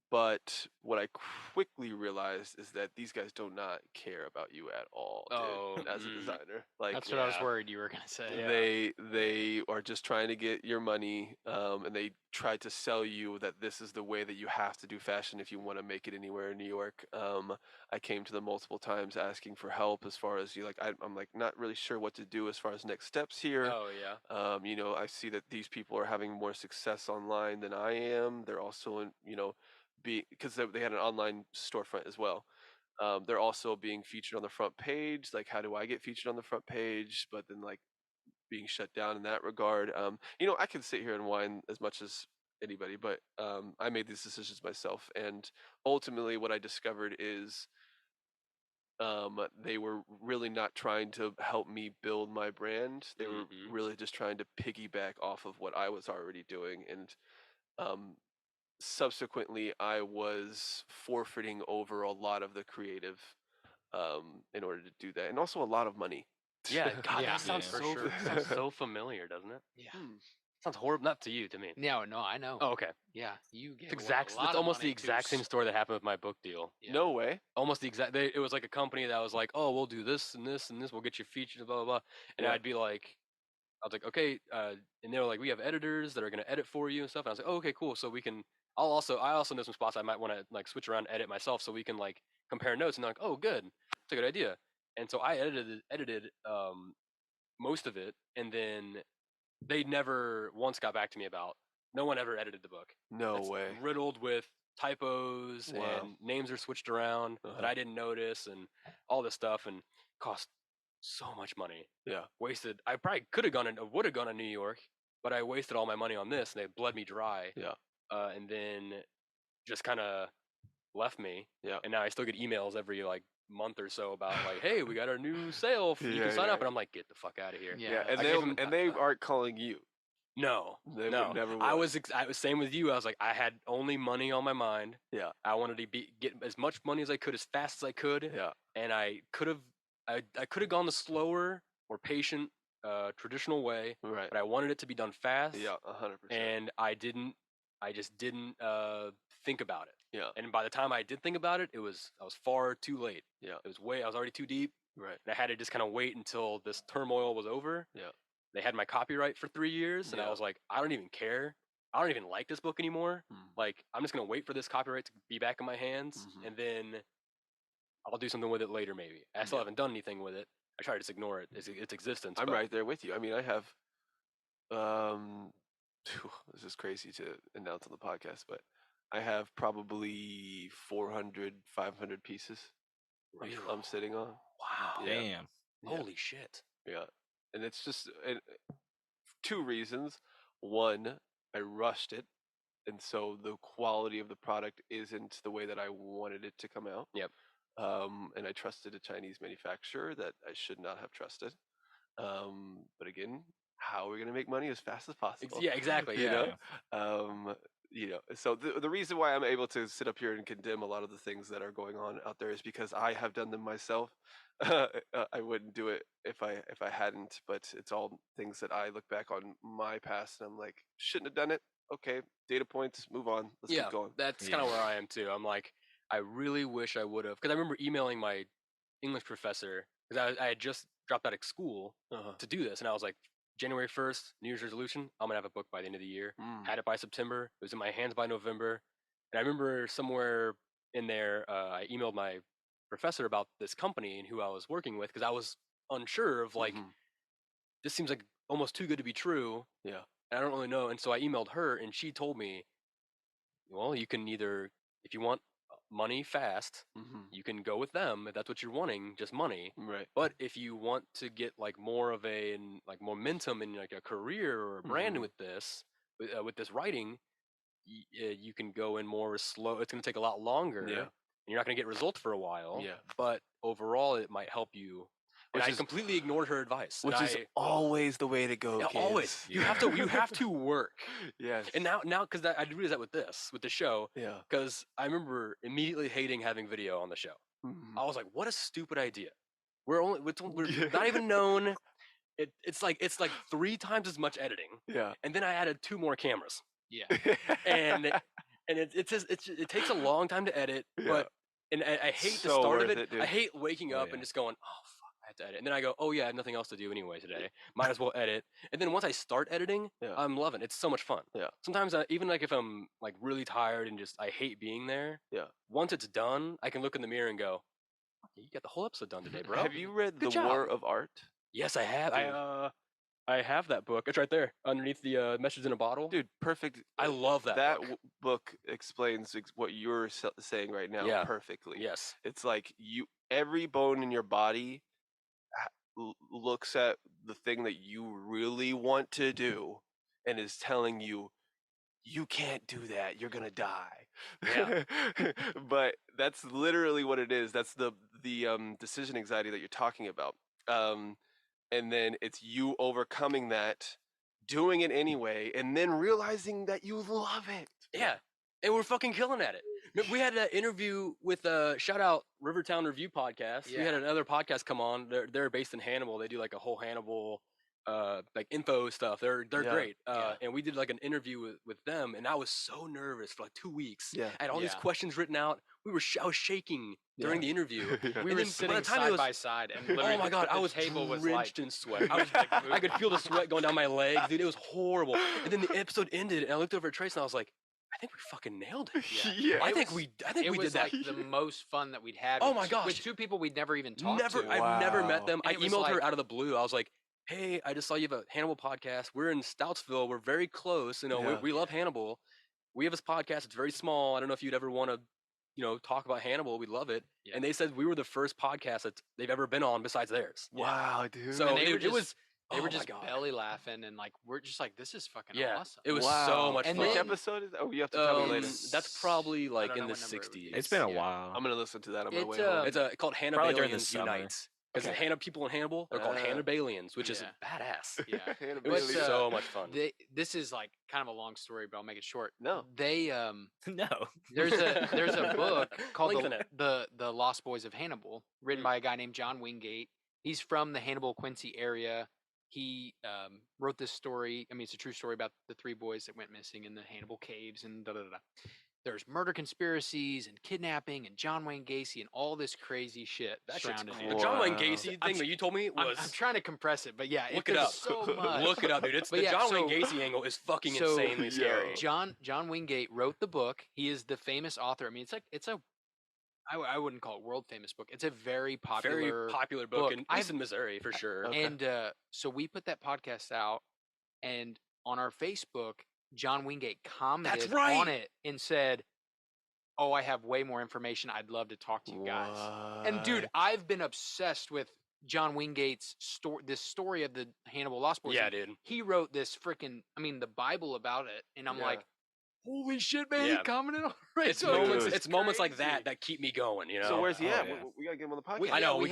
But what I quickly realized is that these guys do not care about you at all, dude, as a designer. Like, that's what I was worried you were gonna say. They are just trying to get your money, and they try to sell you that this is the way that you have to do fashion if you want to make it anywhere in New York. I came to them multiple times asking for help as far as I'm like not really sure what to do as far as next steps here. Oh yeah. I see that these people are having more success online than I am. They're also in, because they had an online storefront as well. They're also being featured on the front page. Like, how do I get featured on the front page? But then, like, being shut down in that regard. I can sit here and whine as much as anybody, but I made these decisions myself. And ultimately, what I discovered is they were really not trying to help me build my brand. They were really just trying to piggyback off of what I was already doing. And subsequently, I was forfeiting over a lot of the creative in order to do that, and also a lot of money. Yeah, God, that sounds sounds so familiar, doesn't it? Yeah. Sounds horrible. Not to you, to me. No, I know. Oh, okay. Yeah, you get It's almost the exact same story that happened with my book deal. Yeah. No way. Almost the exact. It was like a company that was like, "Oh, we'll do this and this and this. We'll get you featured, blah blah blah." And I'd be like, I was like, "Okay," and they were like, "We have editors that are gonna edit for you and stuff." And I was like, "Oh, okay, cool. So we can. I also know some spots I might want to like switch around, and edit myself, so we can like compare notes." And they're like, "Oh, good. It's a good idea." And so I edited most of it, and then they never once got back to me about. No one ever edited the book. No It's way. riddled with typos and names are switched around that I didn't notice, and all this stuff, and cost so much money. Yeah. Wasted. I probably would have gone to New York, but I wasted all my money on this, and they bled me dry. Yeah. And then just kind of left me. Yeah. And now I still get emails every like month or so about like, hey, we got our new sale. You can sign up, and I'm like, get the fuck out of here. Yeah. And they aren't calling you. No, they no. Never would. I was same with you. I was like, I had only money on my mind. Yeah. I wanted to get as much money as I could as fast as I could. Yeah. And I could have gone the slower, more patient, traditional way. Right. But I wanted it to be done fast. Yeah, 100%. And I just didn't think about it. Yeah. And by the time I did think about it, I was far too late. Yeah. I was already too deep. Right. And I had to just kind of wait until this turmoil was over. Yeah. They had my copyright for 3 years, and I was like, I don't even care. I don't even like this book anymore. Like, I'm just gonna wait for this copyright to be back in my hands, and then I'll do something with it later. Maybe I still haven't done anything with it. I try to just ignore its existence. I'm right there with you. I mean, I have. This is crazy to announce on the podcast, but I have probably 400, 500 pieces. Really? I'm sitting on. Wow. Damn. Yeah. Holy shit. Yeah. And it's just two reasons. One, I rushed it, and so the quality of the product isn't the way that I wanted it to come out. Yep. And I trusted a Chinese manufacturer that I should not have trusted. But again, how are we going to make money as fast as possible? Yeah, exactly. So the reason why I'm able to sit up here and condemn a lot of the things that are going on out there is because I have done them myself. I wouldn't do it if I hadn't, but it's all things that I look back on my past and I'm like, shouldn't have done it. Okay, data points, move on. Let's keep going. That's kind of where I am too. I'm like, I really wish I would have, because I remember emailing my English professor because I had just dropped out of school to do this, and I was like, January 1st, New Year's resolution, I'm gonna have a book by the end of the year. Had it by September. It was in my hands by November, and I remember somewhere in there, I emailed my professor about this company and who I was working with because I was unsure of like, this seems like almost too good to be true. Yeah. And I don't really know. And so I emailed her, and she told me, well, you can either, if you want money fast, you can go with them if that's what you're wanting, just money. Right. But if you want to get like more of a like momentum in like a career or a brand with this writing, you can go in more slow. It's going to take a lot longer. Yeah. And you're not going to get results for a while. Yeah. But overall, it might help you. And I completely ignored her advice. Which is always the way to go. Yeah, kids. always. You have to work. Yes. And now, because I realize that with the show. Yeah. Because I remember immediately hating having video on the show. I was like, what a stupid idea. We're not even known. It's like 3 times as much editing. Yeah. And then I added 2 more cameras. Yeah. And and it takes a long time to edit, but I hate the So start of worth it. dude. I hate waking up and just going, oh fuck, I have to edit, and then I go, oh yeah, I have nothing else to do anyway today. Might as well edit. And then once I start editing, I'm loving it. It's so much fun. Yeah. Sometimes even like if I'm like really tired and just I hate being there. Yeah. Once it's done, I can look in the mirror and go, you got the whole episode done today, bro. Have you read Good The job. War of Art? Yes, I have. I have that book. It's right there underneath the Message in a Bottle. Dude, perfect. I love that book. Book explains what you're saying right now perfectly. Yes. It's like every bone in your body looks at the thing that you really want to do and is telling you, you can't do that. You're going to die. Yeah. But that's literally what it is. That's the decision anxiety that you're talking about. And then it's you overcoming that, doing it anyway, and then realizing that you love it. Yeah. And we're fucking killing at it. We had an interview with shout out Rivertown Review podcast. Yeah. We had another podcast come on. They're based in Hannibal. They do like a whole Hannibal like info stuff. They're great. And we did like an interview with them, and I was so nervous for like 2 weeks. Yeah. I had all these questions written out. I was shaking during the interview. We were sitting side by side, and oh my god, I was drenched in sweat. I could feel the sweat going down my legs, dude. It was horrible. And then the episode ended, and I looked over at Trace, and I was like, I think we fucking nailed it. Yeah. I think we did that. It was like the most fun that we'd had. Oh my gosh. With two people we'd never even talked to. I've never met them. And I emailed her out of the blue. I was like, hey, I just saw you have a Hannibal podcast. We're in Stoutsville. We're very close. You know, we love Hannibal. We have this podcast. It's very small. I don't know if you'd ever want to, talk about Hannibal. We'd love it. Yeah. And they said we were the first podcast that they've ever been on besides theirs. Wow, dude. So it was. They were just belly laughing, and like we're just like, this is fucking awesome. It was so much fun. Which episode is that? Oh, you have to tell me later. That's probably like in the 60s. It's been a while. I'm gonna listen to that on my way home. It's called Hannibalians Unite. Because the people in Hannibal, they're called Hannibalians, which is badass. Yeah. It was so much fun. This is like kind of a long story, but I'll make it short. No. They no. There's a book called the Lost Boys of Hannibal, written by a guy named John Wingate. He's from the Hannibal Quincy area. He wrote this story. I mean, it's a true story about the three boys that went missing in the Hannibal caves and da-da-da. There's murder conspiracies and kidnapping and John Wayne Gacy and all this crazy shit surrounding it. The John Wayne Gacy thing that you told me was... I'm trying to compress it, but yeah, look it up. So much. Look it up, dude. The John Wayne Gacy angle is fucking insanely scary. John Wingate wrote the book. He is the famous author. I mean, I wouldn't call it world famous book. It's a very popular book, at least in Missouri for sure. Okay. And so we put that podcast out, and on our Facebook, John Wingate commented on it and said, "Oh, I have way more information. I'd love to talk to you guys." And dude, I've been obsessed with John Wingate's this story of the Hannibal Lost Boys. Yeah, dude. He wrote this the Bible about it, and I'm like, holy shit, man! He commented on it. It's moments like that keep me going. So where's he at? We gotta get him on the podcast. I know we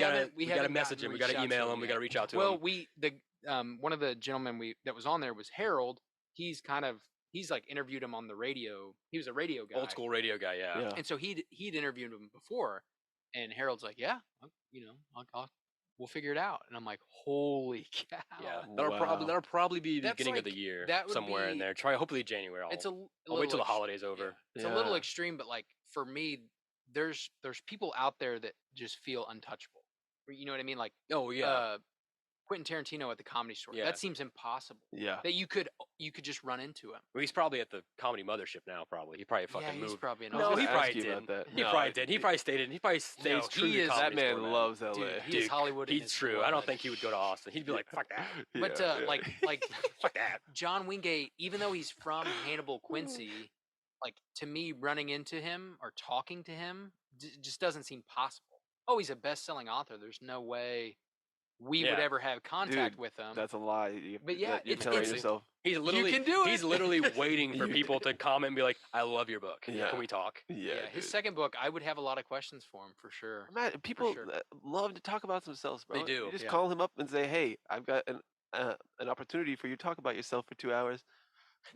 gotta message him. We gotta email him. We gotta reach out to him. Well, one of the gentlemen that was on there was Harold. He's like interviewed him on the radio. He was a radio guy, old school radio guy. Yeah. And so he'd interviewed him before, and Harold's like, yeah, we'll figure it out. And I'm like, holy cow. Yeah, that'll probably be the beginning of the year, somewhere in there. Hopefully January. I'll wait till the holidays over. Yeah. It's a little extreme, but like for me, there's people out there that just feel untouchable. You know what I mean? Like, Quentin Tarantino at the Comedy Store. Yeah. That seems impossible. Yeah. That you could just run into him. Well, he's probably at the Comedy Mothership now. Probably he probably fucking moved. He's probably in no, he probably did. He probably did. He probably stayed. He probably stays true to Comedy That man Store, loves LA. He's Hollywood. He's true. Blood. I don't think he would go to Austin. He'd be like, fuck that. But like fuck that. John Wingate, even though he's from Hannibal Quincy, like to me, running into him or talking to him just doesn't seem possible. Oh, he's a best-selling author. There's no way we would ever have contact with him. That's a lie. But yeah, you're telling yourself. He's literally, you can do it. He's literally waiting for people to comment and be like, I love your book. Can we talk? Yeah, his second book, I would have a lot of questions for him, for sure. Man, people love to talk about themselves, bro. They do. You just call him up and say, hey, I've got an opportunity for you to talk about yourself for 2 hours.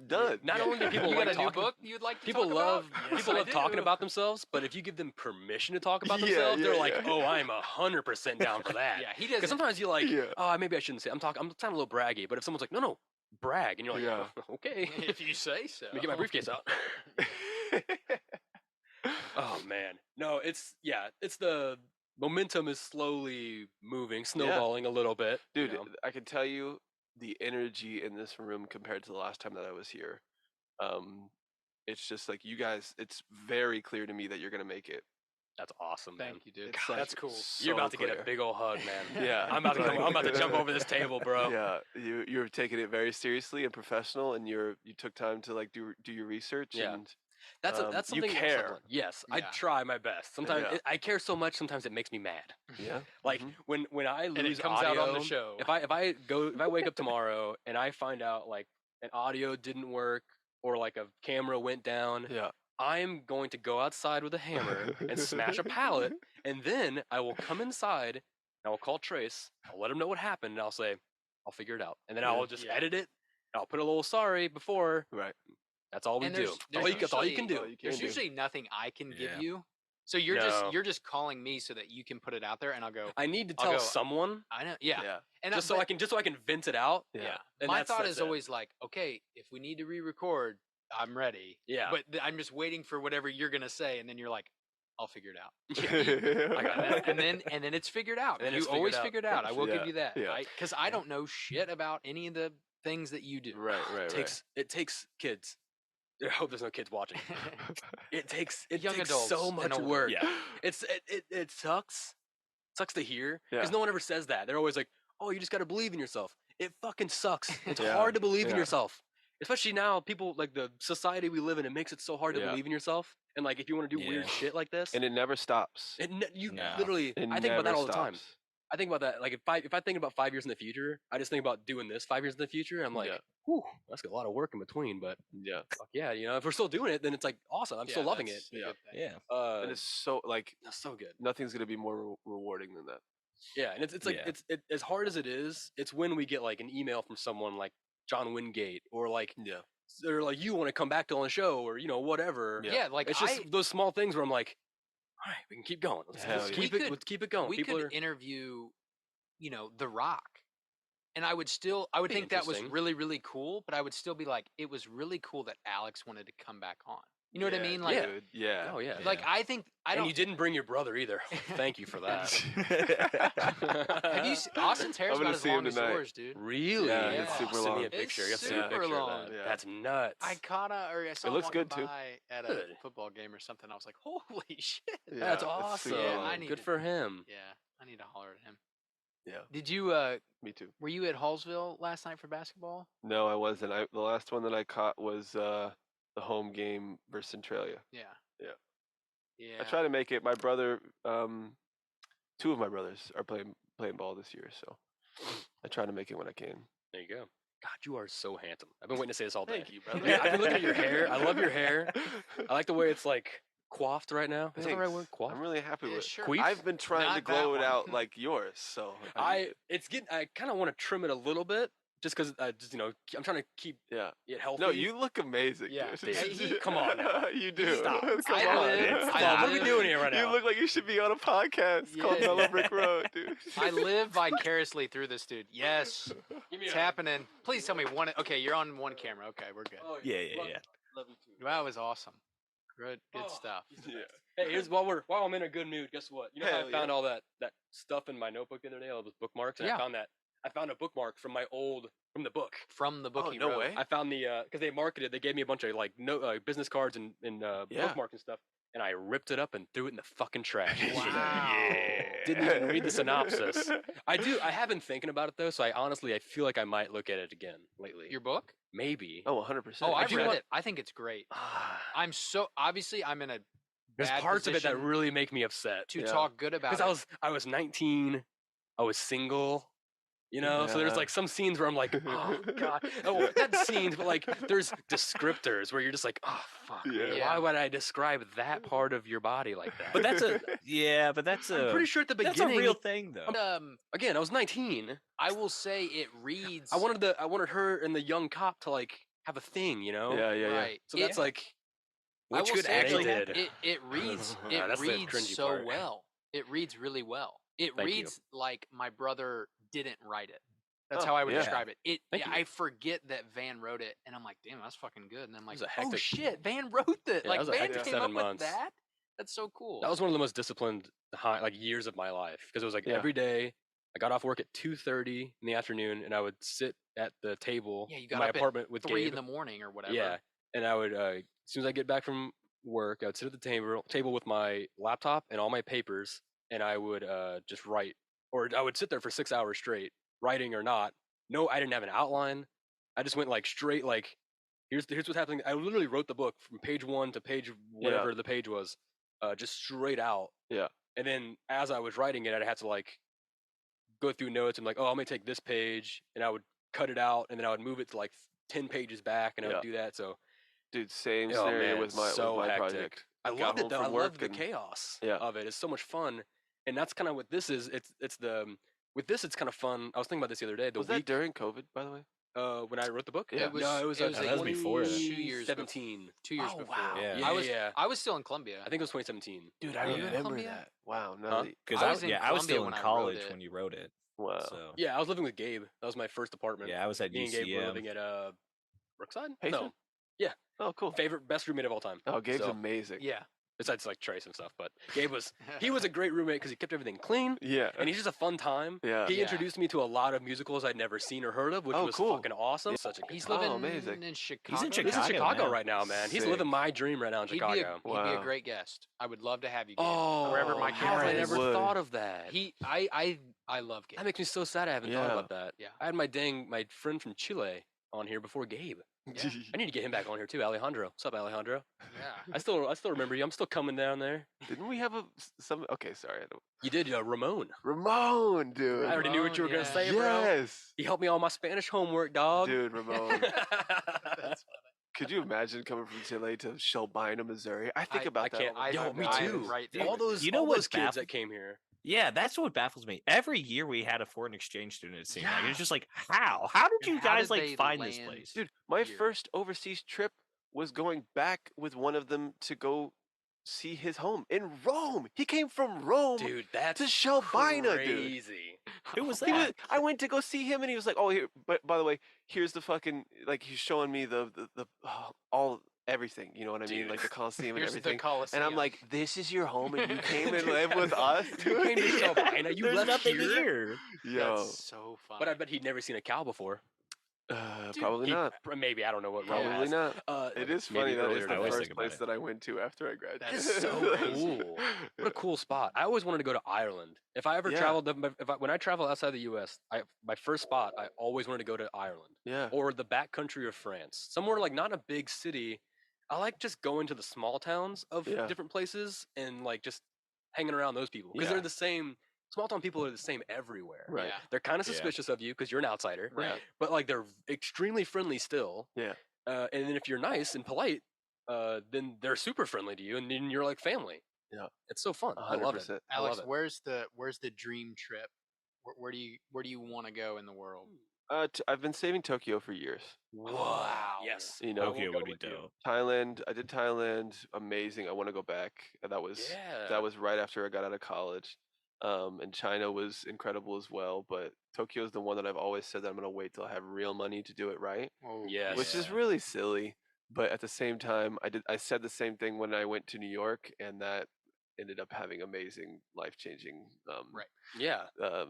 Done. Not only do people like a talking, new book you'd like to people talk love about? people love talking about themselves, but if you give them permission to talk about themselves, they're like, "Oh, I'm 100% down for that." Yeah, he doesn't. Because sometimes you're like, "Oh, maybe I shouldn't say." I'm sounding a little braggy, but if someone's like, "No, brag," and you're like, "Okay, if you say so." Let me get my briefcase out. Oh man, no, it's the momentum is slowly moving, snowballing a little bit, dude. You know? I can tell you the energy in this room compared to the last time that I was here. It's just like you guys. It's very clear to me that you're gonna make it. That's awesome, man. Thank you, dude. God, that's cool. You're about to get a big old hug, man. Yeah, I'm about to jump over this table, bro. Yeah, you're taking it very seriously and professional, and you took time to like do your research. Yeah. And that's something you care. Yes, I try my best. Sometimes I care so much. Sometimes it makes me mad. Yeah. Like when I lose and it comes audio, out on the show. If I wake up tomorrow and I find out like an audio didn't work or like a camera went down, I'm going to go outside with a hammer and smash a pallet, and then I will come inside and I will call Trace. I'll let him know what happened, and I'll say, I'll figure it out, and then I'll just edit it. I'll put a little sorry before. Right. That's all we do. That's all you can do. There's usually nothing I can give you. So you're just calling me so that you can put it out there, and I'll go. I need to tell someone. I know. Yeah. And just so I can vent it out. Yeah. And my thought is always like, okay, if we need to re-record, I'm ready. Yeah. But I'm just waiting for whatever you're gonna say, and then you're like, I'll figure it out. I got that. and then it's figured out. You always figure it out. I will give you that. Yeah. Because I don't know shit about any of the things that you do. Right. It takes kids. I hope there's no kids watching. It takes young adults so much work. Yeah. It sucks. Sucks to hear because no one ever says that. They're always like, "Oh, you just got to believe in yourself." It fucking sucks. It's hard to believe in yourself, especially now. People like the society we live in. It makes it so hard to believe in yourself. And like, if you want to do weird shit like this, and it never stops. Literally, I think about that all the time. I think about that. Like if I think about 5 years in the future, I just think about doing this 5 years in the future. I'm like, whew, that's a lot of work in between. But fuck yeah, you know, if we're still doing it, then it's like awesome. I'm still loving it. And it's so like that's so good. Nothing's gonna be more rewarding than that. Yeah, and it's like it's as hard as it is. It's when we get like an email from someone like John Wingate or like they're like, you want to come back to on the show or you know whatever. Yeah, like it's just those small things where I'm like, all right, we can keep going. Let's keep it going. We could interview, you know, The Rock, and I would think that was really, really cool. But I would still be like, it was really cool that Alex wanted to come back on. You know what I mean? Like, oh yeah. Like I think I don't. And you didn't bring your brother either. Thank you for that. Have you? Austin's hair's about as long as yours, dude. Really? Yeah, it's super long. Send me a picture. It's super long. Yeah. That's nuts. I saw it looks good by too. at a football game or something. I was like, holy shit. Yeah, that's awesome. Good for him. Yeah, I need to holler at him. Yeah. Did you? Me too. Were you at Hallsville last night for basketball? No, I wasn't. The last one that I caught was the home game versus Centralia. Yeah. I try to make it. My brother, two of my brothers are playing ball this year, so I try to make it when I can. There you go. God, you are so handsome. I've been waiting to say this all day. Thank you, brother. I've been looking at your hair. I love your hair. I like the way it's like coiffed right now. Is that the right word? Coiffed? I'm really happy with it. Sure. I've been trying to glow it out like yours, so I kind of want to trim it a little bit. Just because, I'm trying to keep it healthy. No, you look amazing. Yeah, come on now. You do. Stop. Come on. What are we doing here right now? You look like you should be on a podcast called Mellow Brick Road, dude. I live vicariously through this dude. Yes, it's happening. Please tell me one. Okay, you're on one camera. Okay, we're good. Oh, yeah. Love you too. That was awesome. Good stuff. Yeah. Hey, here's while I'm in a good mood. Guess what? You know how I found all that stuff in my notebook the other day, all those bookmarks, and I found a bookmark from the book. From the book. No way. I found because they marketed. They gave me a bunch of like business cards and bookmarks and stuff, and I ripped it up and threw it in the fucking trash. Wow. Didn't even read the synopsis. I have been thinking about it though, so I feel like I might look at it again lately. Your book? Maybe. Oh, 100%. Oh, I've read it. I think it's great. I'm in a. There's parts of it that really make me upset to talk good about. Because I was 19, I was single. You know, so there's like some scenes where I'm like, oh god, not scenes, but like there's descriptors where you're just like, oh fuck, why would I describe that part of your body like that? But that's I'm pretty sure at the beginning, that's a real thing though. Again, I was 19. I will say it reads. I wanted her and the young cop to like have a thing, you know? Yeah. Right. So that's like, which could actually did. It reads so part. Well. It reads really well. It reads like my brother didn't write it. That's how I would yeah. describe it. Thank you. I forget that Van wrote it, and I'm like, damn, that's fucking good. And then I'm like, It was a hectic- oh shit, Van wrote that. Yeah, like that was a Van hectic came 7 up months. with that. That's so cool. That was one of the most disciplined years of my life because it was like every day. I got off work at 2:30 in the afternoon, and I would sit at the table you in got my up apartment with 3 Gabe. in the morning or whatever. Yeah, and I would as soon as I get back from work, I would sit at the table with my laptop and all my papers, and I would just write, or I would sit there for 6 hours straight, writing or not. No, I didn't have an outline. I just went like straight, like here's what's happening. I literally wrote the book from page 1 to page whatever the page was, just straight out. Yeah. And then as I was writing it, I'd have to like go through notes and like, oh, I'm gonna take this page, and I would cut it out, and then I would move it to like 10 pages back, and I would do that. So, dude, same scenario with my hectic. project. I loved it though. I loved the and chaos of it. It's so much fun, and that's kind of what this is. It's kind of fun. I was thinking about this the other day. Was that during COVID, by the way? When I wrote the book? Yeah. It was before that. 2 years 2017. 2 years Oh, before. wow. Yeah. I was still in Columbia. I think it was 2017. Dude, I Were you in remember Columbia? that. Wow. Because I was in I was Columbia still in when I wrote college it. when you wrote it. Wow. So Yeah, I was living with Gabe. That was my first apartment. yeah, I was at Me and Gabe were UCM. living at Brookside. Payson? No. Yeah. Oh, cool. Best roommate of all time. Oh, Gabe's So- amazing. Yeah. Besides like Trace and stuff, but Gabe was a great roommate because he kept everything clean. Yeah. And he's just a fun time. Yeah. He Yeah. introduced me to a lot of musicals I'd never seen or heard of, which was cool. fucking awesome. Yeah. Such a good He's time. living amazing. in Chicago. He's in He's in Chicago Chicago now. right now, man. He's Sick. living my dream right now in Chicago. He'd be a Wow. great guest. I would love to have you. Gabe. Oh, wherever my how have I camera is. never Would. thought of that? I love Gabe. That makes me so sad I haven't thought Yeah. about that. Yeah. I had my friend from Chile on here before Gabe. Yeah. I need to get him back on here too, Alejandro. What's up, Alejandro? Yeah. I still remember you. I'm still coming down there. Didn't we have some? Okay, sorry. You did, Ramon. Ramon, dude. I already knew what you were gonna yeah. say, bro. Yes. He helped me on my Spanish homework, dog. Dude, Ramon. Could you imagine coming from Chile to Shelbina, Missouri? I think about I that. can't. all the Yo, time me now. too. right there. All those, You know all what's those kids baffling? that came here. Yeah, that's what baffles me. Every year we had a foreign exchange student. It seemed like Yeah. it's just like how? How did you How guys did like they find this land- place? Dude, my Here. first overseas trip was going back with one of them to go see his home in Rome. He came from Rome Dude, that's to Shelbina, dude. crazy. Who was He that? I went to go see him, and he was like, "Oh, here." But by the way, here's the fucking like he's showing me the all everything. You know what I mean? Dude. Like the Coliseum and Here's the everything. Coliseum. And I'm like, "This is your home, and you came and lived with us." You came to dude?" Shelbina. You There's left nothing here. here. Yo, That's so funny. But I bet he'd never seen a cow before. probably not. Maybe, I don't know what Rome Probably has. not. It is maybe funny that earlier is than the I always first think about place it. that I went to after I graduated. That is so cool. What a cool spot. I always wanted to go to Ireland. If I ever Yeah. traveled, when I travel outside the U.S., my first spot, I always wanted to go to Ireland Yeah. or the back country of France, somewhere like not a big city. I like just going to the small towns of Yeah. different places and like just hanging around those people because Yeah. they're the same. Small town people are the same everywhere. Right. Yeah. They're kind of Yeah. suspicious of you because you're an outsider, Right. but like they're extremely friendly still. Yeah. And then if you're nice and polite, then they're super friendly to you, and then you're like family. Yeah. It's so fun. I love it. 100%. I love Alex, it. where's the dream trip? Where do you want to go in the world? I've been saving Tokyo for years. Wow. Yes. You know, Tokyo go would be with you. dope. Thailand. I did Thailand. Amazing. I want to go back. That was Yeah. right after I got out of college. And China was incredible as well. But Tokyo is the one that I've always said that I'm gonna wait till I have real money to do it right, Oh, Yes. which is Yeah. really silly. But at the same time, I said the same thing when I went to New York, and that ended up having amazing, life changing Right. Yeah.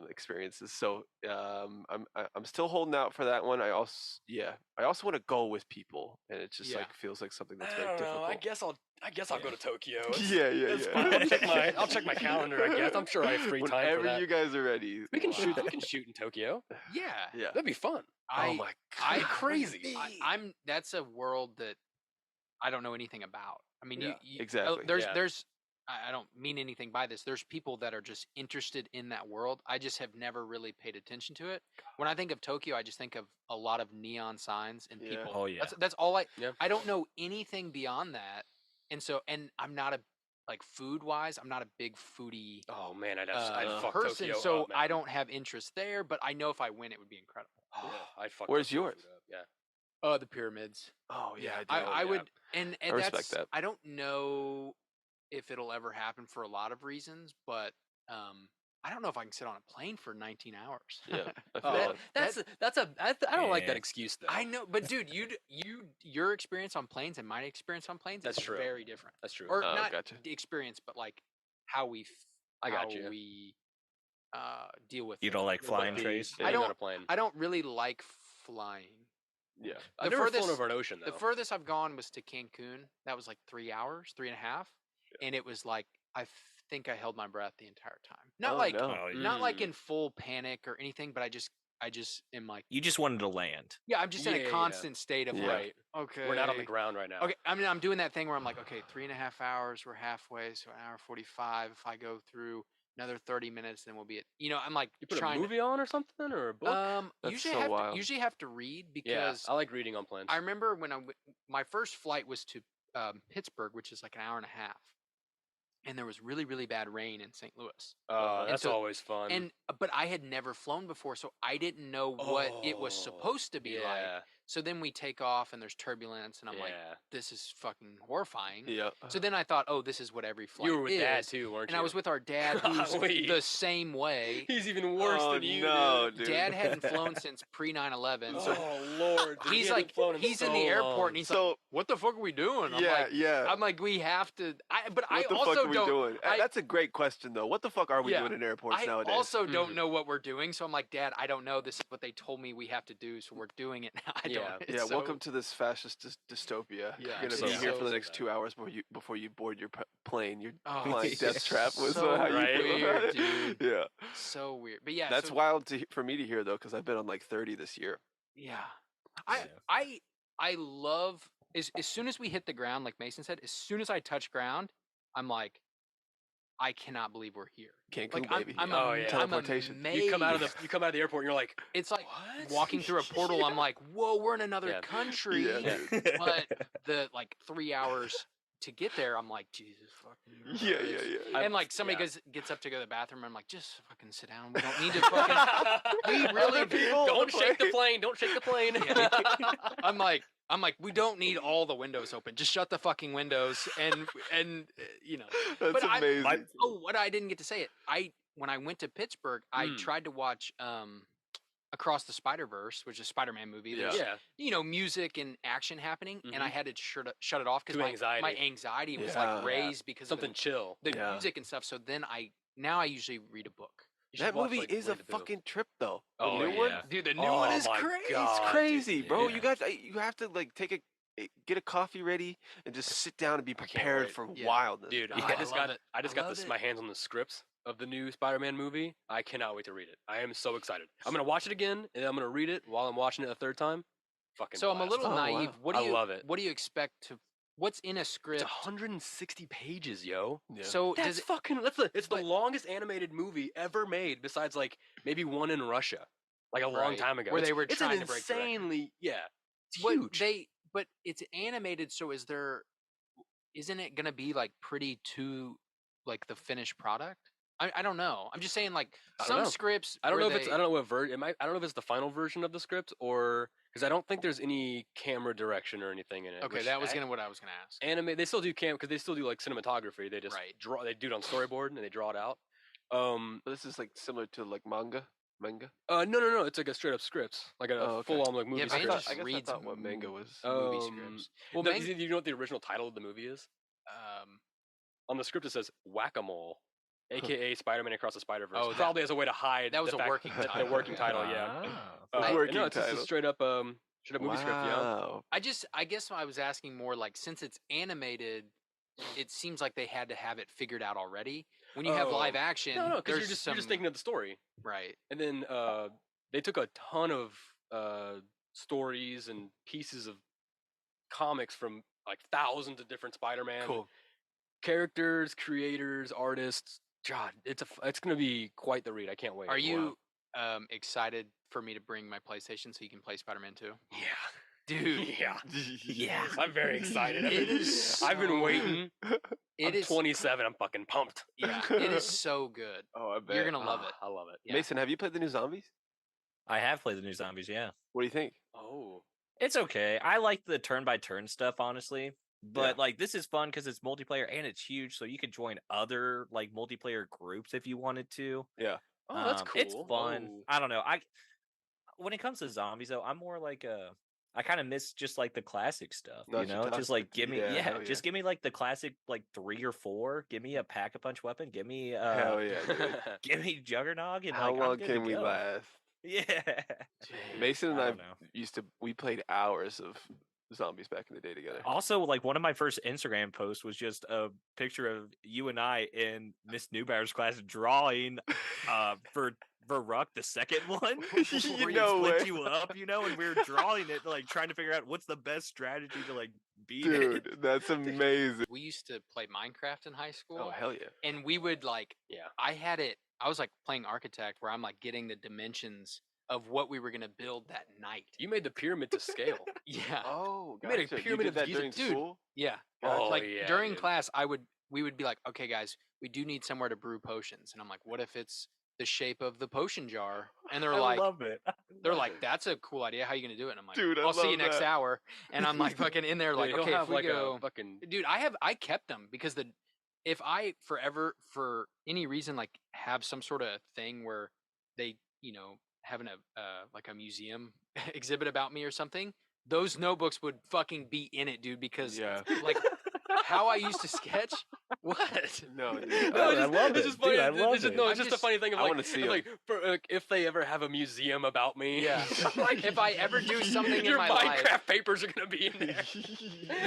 experiences. So I'm still holding out for that one. I also want to go with people, and it just Yeah. like feels like something that's I very don't know. difficult. I guess I'll go to Tokyo. Yeah, It's fine. I'll check my calendar. I guess I'm sure I have free time for Whenever that. you guys are ready, We can shoot. We can shoot in Tokyo. Yeah. Yeah. That'd be fun. Oh my I- god, crazy. I'm. That's a world that I don't know anything about. I mean, Yeah, exactly. There's Yeah. there's. I don't mean anything by this. There's people that are just interested in that world. I just have never really paid attention to it. When I think of Tokyo, I just think of a lot of neon signs and Yeah. people. Oh, yeah. That's all I. Yeah. I don't know anything beyond that, and I'm not a like food wise. I'm not a big foodie Oh man, I'd fuck person, Tokyo so up, man. I don't have interest there. But I know if I went, it would be incredible. Yeah, I'd fuck. Where's Tokyo yours? food up, Yeah. The pyramids. Oh yeah, I do. would, and I respect that's, that. I don't know if it'll ever happen for a lot of reasons, but I don't know if I can sit on a plane for 19 hours. Yeah, I don't like that excuse though. I know, but dude, your experience on planes and my experience on planes is very different. That's true. Or not the experience, but like how we deal with. You don't like flying, Trace? I don't really like flying. Yeah, I've never flown over an ocean though. The furthest I've gone was to Cancun. That was like 3 hours, 3.5, and it was like I think I held my breath the entire time. Not not like in full panic or anything, but I just am like. You just wanted to land. Yeah, I'm just in a constant state of like, okay, we're not on the ground right now. Okay, I mean, I'm doing that thing where I'm like, okay, 3.5 hours, we're halfway, so an hour 45. If I go through another 30 minutes, then we'll be at. I'm like, you put a movie on or something or a book. Usually have to read because I like reading on planes. I remember when my first flight was to Pittsburgh, which is like an hour and a half. And there was really, really bad rain in St. Louis. That's always fun. But I had never flown before, so I didn't know what it was supposed to be like. So then we take off and there's turbulence, and I'm like, this is fucking horrifying. Yeah. So then I thought, oh, this is what every flight is. You were with Dad too, weren't you? And I was with our dad, who's the same way. He's even worse than you. No, dude. Dad hadn't flown since pre 9/11. So Lord, he's like, he's in the airport, and he's like, what the fuck are we doing? I'm like, we have to. But I also don't. That's a great question, though. What the fuck are we doing in airports nowadays? I also don't know what we're doing, so I'm like, Dad, I don't know. This is what they told me we have to do, so we're doing it now. Welcome to this fascist dystopia. You're gonna be here for the next 2 hours before you board your plane. You're flying death trap was how you feel about it. Dude. Yeah, so weird. But yeah, that's wild for me to hear though, because I've been on like 30 this year. Yeah, I love as soon as we hit the ground, like Mason said, as soon as I touch ground, I'm like, I cannot believe we're here. Cancun, baby. Teleportation. You come out of the airport, and you're like, it's like what? Walking through a portal. I'm like, whoa, we're in another country. But the 3 hours to get there, I'm like, Jesus fucking. Yeah. And like somebody gets up to go to the bathroom. I'm like, just fucking sit down. We don't need to fucking. We really don't shake the plane. Don't shake the plane. I'm like, we don't need all the windows open. Just shut the fucking windows and That's amazing. What I didn't get to say it. When I went to Pittsburgh, I tried to watch Across the Spider-Verse, which is a Spider-Man movie. There's music and action happening, and I had to shut it off because my anxiety was raised because something chill. The music and stuff. So then I usually read a book. That movie is a fucking trip, though. The new one, dude. The new one is crazy. It's crazy, bro. You have to like get a coffee ready and just sit down and be prepared for wildness. Dude, I just got my hands on the scripts of the new Spider-Man movie. I cannot wait to read it. I am so excited. I'm gonna watch it again, and then I'm gonna read it while I'm watching it a third time. Fucking. So blast. I'm a little naive. Wow. I love it. What do you expect to? What's in a script? It's 160 pages, yo. Yeah. So it's the longest animated movie ever made, besides like maybe one in Russia, like a long time ago, where they were trying to break insanely, it's huge. But it's animated, so isn't it gonna be like pretty to like the finished product? I don't know. I'm just saying, like some scripts. I don't know if it's the final version of the script or because I don't think there's any camera direction or anything in it. Okay, that was what I was gonna ask. Anime, they still do because they still do like cinematography. They just draw. They do it on storyboard and they draw it out. But this is like similar to like manga. No. It's like a straight up script, like a full on like movie script. I thought what manga was. Movie scripts. Well, you know what the original title of the movie is? On the script it says Whack-A-Mole. AKA Spider-Man Across the Spider-Verse. Probably as a way to hide that was a working title. The working title, it's just a straight up movie script. Yeah. I guess I was asking more like since it's animated, it seems like they had to have it figured out already. When you have live action, no, because you're just thinking of the story, right? And then they took a ton of stories and pieces of comics from like thousands of different Spider-Man characters, creators, artists. God, it's gonna be quite the read. I can't wait. Are you excited for me to bring my PlayStation so you can play Spider-Man 2? Yeah, dude. Yeah. I'm very excited. It is. I've been waiting. I'm 27. I'm fucking pumped. Yeah, it is so good. Oh, I bet you're gonna love it. I love it. Yeah. Mason, have you played the new Zombies? I have played the new Zombies. Yeah. What do you think? Oh, it's okay. I like the turn-by-turn stuff, honestly. But like this is fun because it's multiplayer and it's huge, so you can join other like multiplayer groups if you wanted to. Yeah. Oh, that's cool. It's fun. I don't know. When it comes to zombies though, I'm more like I kind of miss just like the classic stuff, you know? Just like give me just give me like the classic like 3 or 4. Give me a pack-a-punch weapon. Give me hell yeah, dude. give me Juggernog and how like long can we last? Yeah. Mason and I we played hours of zombies back in the day together. Also, like one of my first Instagram posts was just a picture of you and I in Miss Newbar's class drawing for Ruck, the second one, where you split you up, you know, and we were drawing it, like trying to figure out what's the best strategy to like beat it. Dude, that's amazing. We used to play Minecraft in high school. Oh hell yeah! And we would like, I was like playing Architect, where I'm like getting the dimensions of what we were gonna build that night. You made the pyramid to scale. Yeah. Oh, you made a pyramid of that during school. Yeah. Oh, like during class, we would be like, okay, guys, we do need somewhere to brew potions, and I'm like, what if it's the shape of the potion jar? And they're like, love it. They're like, that's a cool idea. How are you gonna do it? And I'm like, dude, I'll see you next hour. And I'm like, fucking in there, like, okay, if we go, dude, I kept them because if I forever for any reason like have some sort of thing where they, you know, having like a museum exhibit about me or something, those notebooks would fucking be in it, dude, because like how I used to sketch. What? No, dude. I love it. It's just funny. Dude, I love it. No, it's just a funny thing of I want to see like, if they ever have a museum about me. Yeah. Like if I ever do something in my Minecraft life, papers are gonna be in there.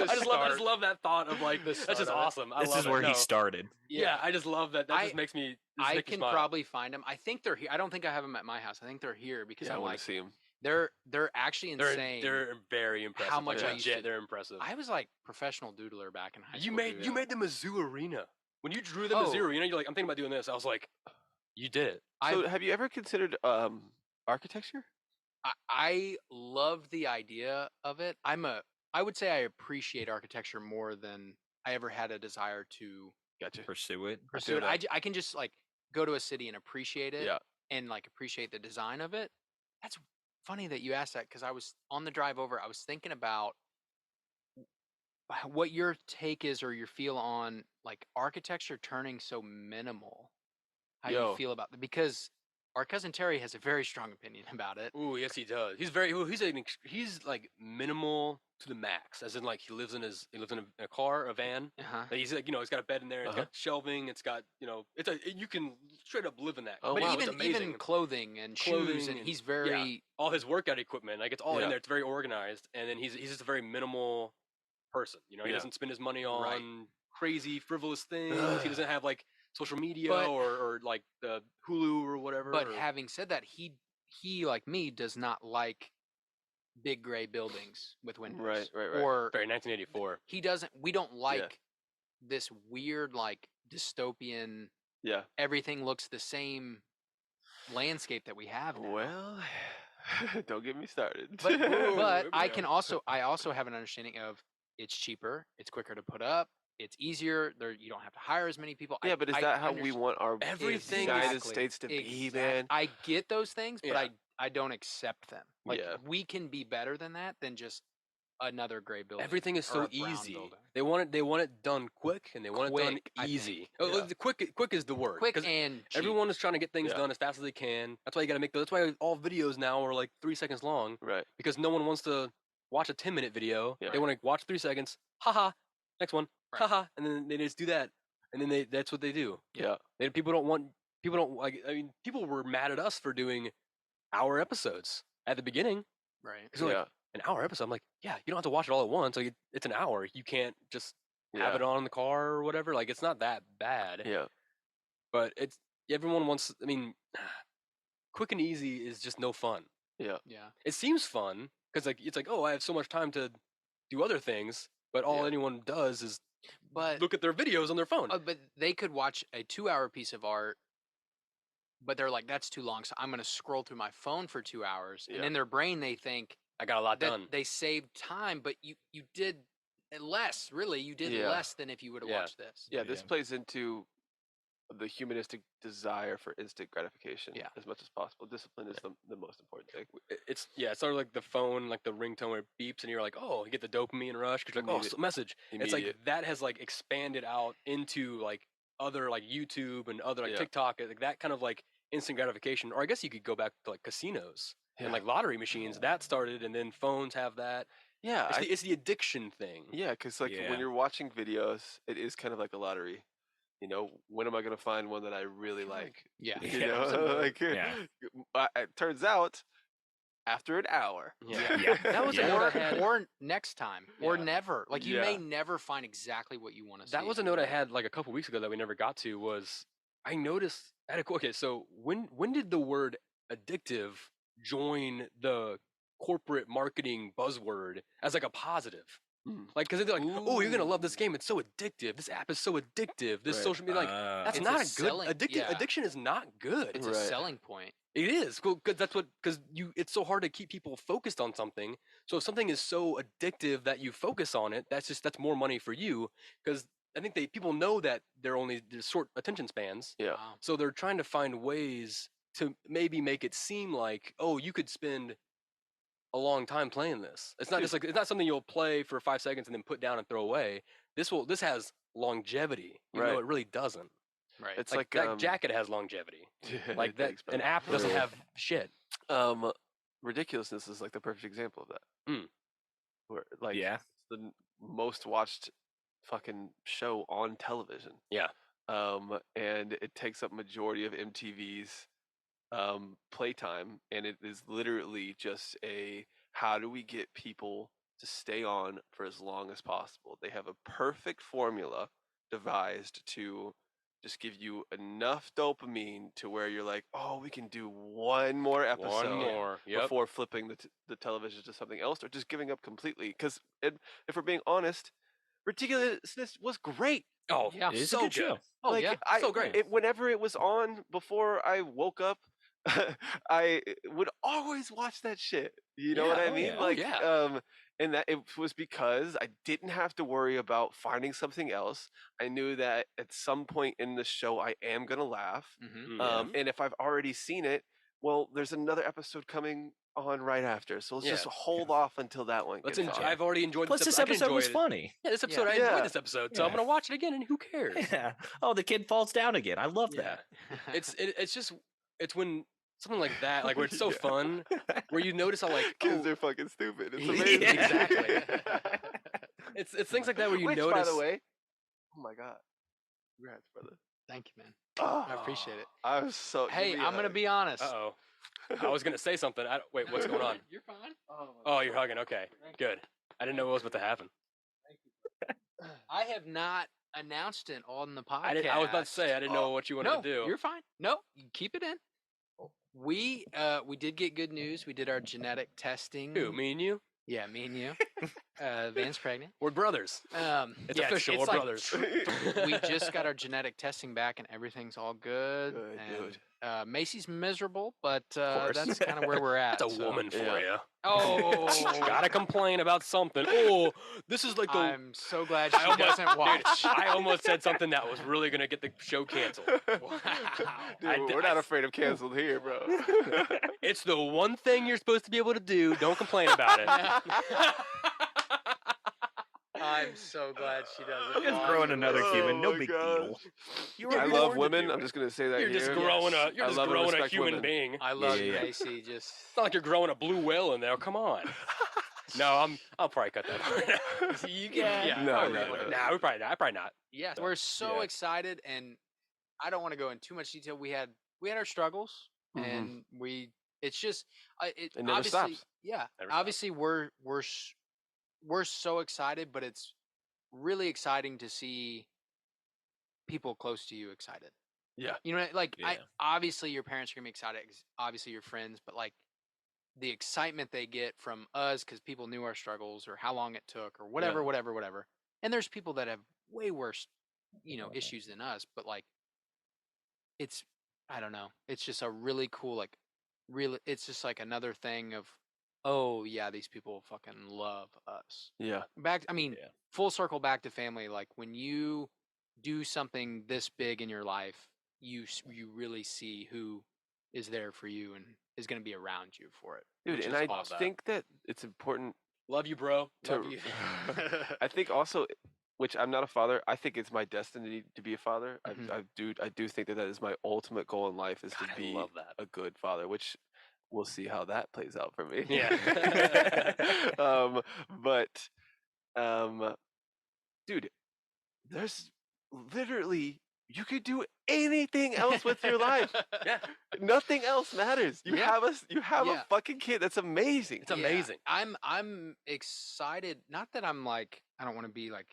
I just love that thought of like that's just awesome. This is where he started. Yeah, I just love that. That just makes me. I can probably find them. I think they're here. I don't think I have them at my house. I think they're here because I want to see them. They're actually insane. They're very impressive. How much they're impressive. I was like professional doodler back in high school. You made the Mizzou arena. When you drew the Mizzou arena, you're like, I'm thinking about doing this. I was like, you did it. So have you ever considered architecture? I love the idea of it. I would say I appreciate architecture more than I ever had a desire to pursue it. I can just like go to a city and appreciate it and like appreciate the design of it. That's funny that you asked that because I was on the drive over. I was thinking about what your take is or your feel on like architecture turning so minimal. How you feel about that? Because our cousin Terry has a very strong opinion about it. Ooh, yes, he does. He's like minimal to the max, as in like he lives in a car, a van. He's like, he's got a bed in there. It's got shelving. It's got, you can straight up live in that. Oh, but wow, even clothing and shoes, and he's very all his workout equipment, like it's all in there. It's very organized, and then he's just a very minimal person. He doesn't spend his money on crazy frivolous things. He doesn't have like social media or like the Hulu or whatever. But having said that, he like me does not like big gray buildings with windows. Right. Or very 1984. We don't like this weird like dystopian. Yeah. Everything looks the same landscape that we have now. Well, don't get me started. But I also have an understanding of it's cheaper, it's quicker to put up, it's easier. You don't have to hire as many people. Yeah, but is that how we want our United States to be, man? I get those things, but I don't accept them. Like we can be better than that than just another gray building. Everything is so easy. They want it done quick, and they want it done easy. Quick is the word. Quick and cheap. Everyone is trying to get things done as fast as they can. That's why you got to make those. That's why all videos now are like 3 seconds long. Right. Because no one wants to watch a 10-minute video. Yeah. They want to watch 3 seconds. Haha. Next one. Right. Haha. And then they just do that. And then that's what they do. Yeah. People don't like. I mean, people were mad at us for doing hour episodes at the beginning. Right. Because like, an hour episode. I'm like, you don't have to watch it all at once. Like it's an hour. You can't just have it on in the car or whatever. Like it's not that bad. Yeah. But everyone wants. I mean, quick and easy is just no fun. Yeah. Yeah. It seems fun because like it's like, oh, I have so much time to do other things, but all anyone does is look at their videos on their phone. But they could watch a 2-hour piece of art, but they're like, that's too long, so I'm going to scroll through my phone for 2 hours. And in their brain, they think, I got a lot done. They saved time, but you did less, really. You did less than if you would have watched this. Yeah, this plays into the humanistic desire for instant gratification Yeah. as much as possible. Discipline is the most important thing. It's sort of like the phone, like the ringtone where it beeps and you're like, oh, you get the dopamine rush because you're like, oh, it's a message. It's like that has like expanded out into like other like YouTube and other like TikTok, like that kind of like instant gratification. Or I guess you could go back to like casinos and like lottery machines. That started, and then phones have that. Yeah, it's the addiction thing. Yeah, because like when you're watching videos, it is kind of like a lottery. You know, when am I going to find one that I really like? Yeah. You know, like it turns out after an hour. Yeah. That was a note I had. Or next time, or never. Like you may never find exactly what you want to see. That was a note I had like a couple weeks ago that we never got to. Was I noticed? Okay, so when did the word addictive join the corporate marketing buzzword as like a positive? Like, because they're like, oh, you're gonna love this game. It's so addictive. This app is so addictive. This social media, like, that's not a good addiction is not good. It's a selling point. It is, because it's so hard to keep people focused on something. So if something is so addictive that you focus on it, that's more money for you. Because I think people know that they're short attention spans. Yeah. So they're trying to find ways to maybe make it seem like, oh, you could spend a long time playing this. It's not just like, it's not something you'll play for 5 seconds and then put down and throw away. This has longevity, even though it really doesn't. Right. It's like that jacket has longevity. Like that, an app doesn't have shit. Ridiculousness is like the perfect example of that. Where it's the most watched fucking show on television. Yeah. And it takes up majority of MTV's playtime, and it is literally just how do we get people to stay on for as long as possible. They have a perfect formula devised to just give you enough dopamine to where you're like, oh, we can do one more episode before flipping the television to something else, or just giving up completely. Because if we're being honest, Ridiculousness was great. Oh yeah, it's so a good show. Oh yeah, so great. Whenever it was on before I woke up, I would always watch that shit. You know what I mean? And that it was because I didn't have to worry about finding something else. I knew that at some point in the show I am gonna laugh. And if I've already seen it, well, there's another episode coming on right after. So let's just hold off until that one. I've already enjoyed. Plus, this episode was funny. Yeah, this episode I enjoyed this episode, so I'm gonna watch it again. And who cares? Yeah. Oh, the kid falls down again. I love that. It's when something like that, like where it's so fun, where you notice how like kids are fucking stupid. It's amazing. Exactly. It's things like that where you notice. By the way, oh my god, congrats, brother. Thank you, man. I appreciate it. I was so. Hey, I'm gonna be honest. Uh-oh. I was gonna say something. Wait, what's going on? You're fine. Oh, you're hugging. Okay, good. I didn't know what was about to happen. Thank you. I have not announced it on the podcast. I was about to say I didn't know what you wanted to do. You're fine. No, keep it in. We did get good news. We did our genetic testing. Who? Me and you? Yeah, me and you. Van's pregnant. We're brothers. It's official. We're brothers. We just got our genetic testing back, and everything's all good. Macy's miserable, but that's kind of where we're at. That's a woman for you. Oh, gotta complain about something. Oh, this is like the. I'm so glad she doesn't watch. Dude, I almost said something that was really gonna get the show canceled. Wow. Dude, we're not afraid of canceled here, bro. It's the one thing you're supposed to be able to do. Don't complain about it. I'm so glad she doesn't. Just growing another human, no big deal. I love women. I'm just gonna say that you're just growing a human women. being. I love you, Macy. Just it's not like you're growing a blue whale in there. Come on. No, I'll probably cut that part. You can. Yeah. No, we probably not. Probably not. Yes, we're so excited, and I don't want to go in too much detail. We had our struggles, and it's just it never stops. Yeah, obviously we're so excited, but it's really exciting to see people close to you excited. Yeah. You know, like obviously your parents are gonna be excited, obviously your friends, but like the excitement they get from us because people knew our struggles or how long it took or whatever. And there's people that have way worse, issues than us, but like I don't know. It's just a really cool, it's just like another thing of, oh yeah, these people fucking love us. Yeah. Full circle back to family. Like when you do something this big in your life you really see who is there for you and is going to be around you for it. Dude, and I think that it's important. Love you, bro. Love you. I think also, which I'm not a father, I think it's my destiny to be a father. Mhm. I do think that is my ultimate goal in life is to be a good father, which we'll see how that plays out for me. Yeah. But dude, there's literally, you could do anything else with your life. Yeah. Nothing else matters. You have a fucking kid. That's amazing. It's amazing. I'm excited. Not that I'm like, I don't want to be like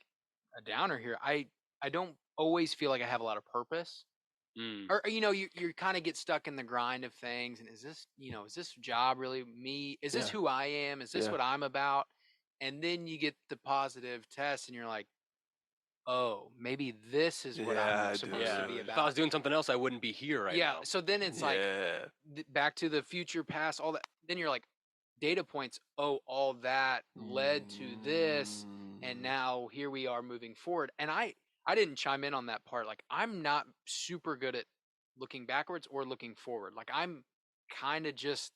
a downer here. I don't always feel like I have a lot of purpose. Or you kind of get stuck in the grind of things, and is this job really me? Is this who I am? Is this what I'm about? And then you get the positive test, and you're like, oh, maybe this is what I'm supposed to be about. If I was doing something else, I wouldn't be here right now. Yeah. So then it's like back to the future, past, all that. Then you're like, data points. Oh, all that led to this, and now here we are moving forward. And I didn't chime in on that part. Like, I'm not super good at looking backwards or looking forward. Like, I'm kind of just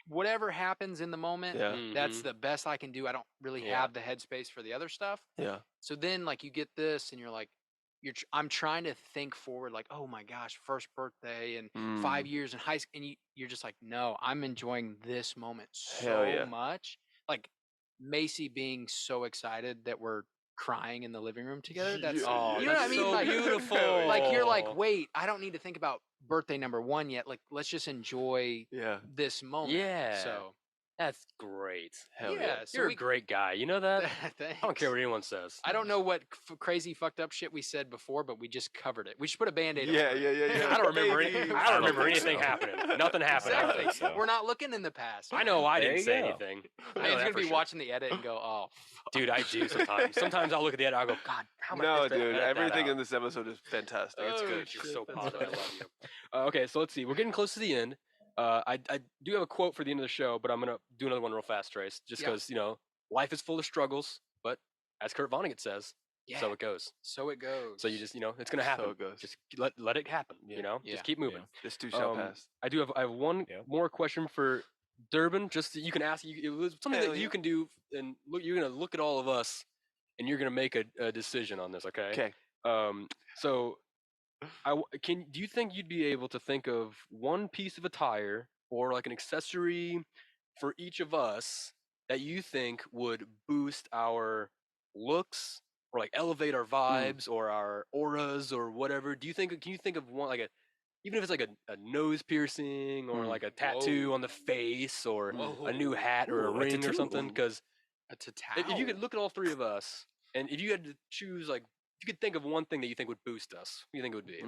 whatever happens in the moment, that's the best I can do. I don't really have the headspace for the other stuff. Yeah. So then, like, you get this, and you're like, I'm trying to think forward, like, oh my gosh, first birthday and 5 years in high school, and you're just like, no, I'm enjoying this moment so much. Like Macy being so excited that we're crying in the living room together. That's you know what I mean? So like, beautiful. Like, you're like, wait, I don't need to think about birthday number 1 yet. Like, let's just enjoy this moment. Yeah. So that's great. Hell yeah. So you're a great guy. You know that? I don't care what anyone says. I don't know what crazy fucked up shit we said before, but we just covered it. We should put a Band-Aid on it. Yeah. I don't remember anything happening. Nothing happened. Exactly. We're not looking in the past. I know I didn't say anything. I mean, going to be watching the edit and go, oh, fuck. Dude, I do sometimes. Sometimes I'll look at the edit and I'll go, God, how much? No, dude, everything in this episode is fantastic. It's good. You're so positive. I love you. Okay, so let's see. We're getting close to the end. I do have a quote for the end of the show, but I'm going to do another one real fast, Trace, just because, life is full of struggles, but as Kurt Vonnegut says, so it goes. So it goes. So you just, it's going to happen. So it goes. Just let it happen, Just keep moving. This too shall pass. I have one more question for Durbin, just so you can ask. It was something that you can do, and you're going to look at all of us, and you're going to make a decision on this, okay? Okay. So... do you think you'd be able to think of one piece of attire or like an accessory for each of us that you think would boost our looks or like elevate our vibes or our auras or whatever? Can you think of one, like even if it's like a nose piercing or like a tattoo on the face or a new hat or a ring or something? Because if you could look at all three of us, and if you had to choose, like, if you could think of one thing that you think would boost us, what do you think it would be?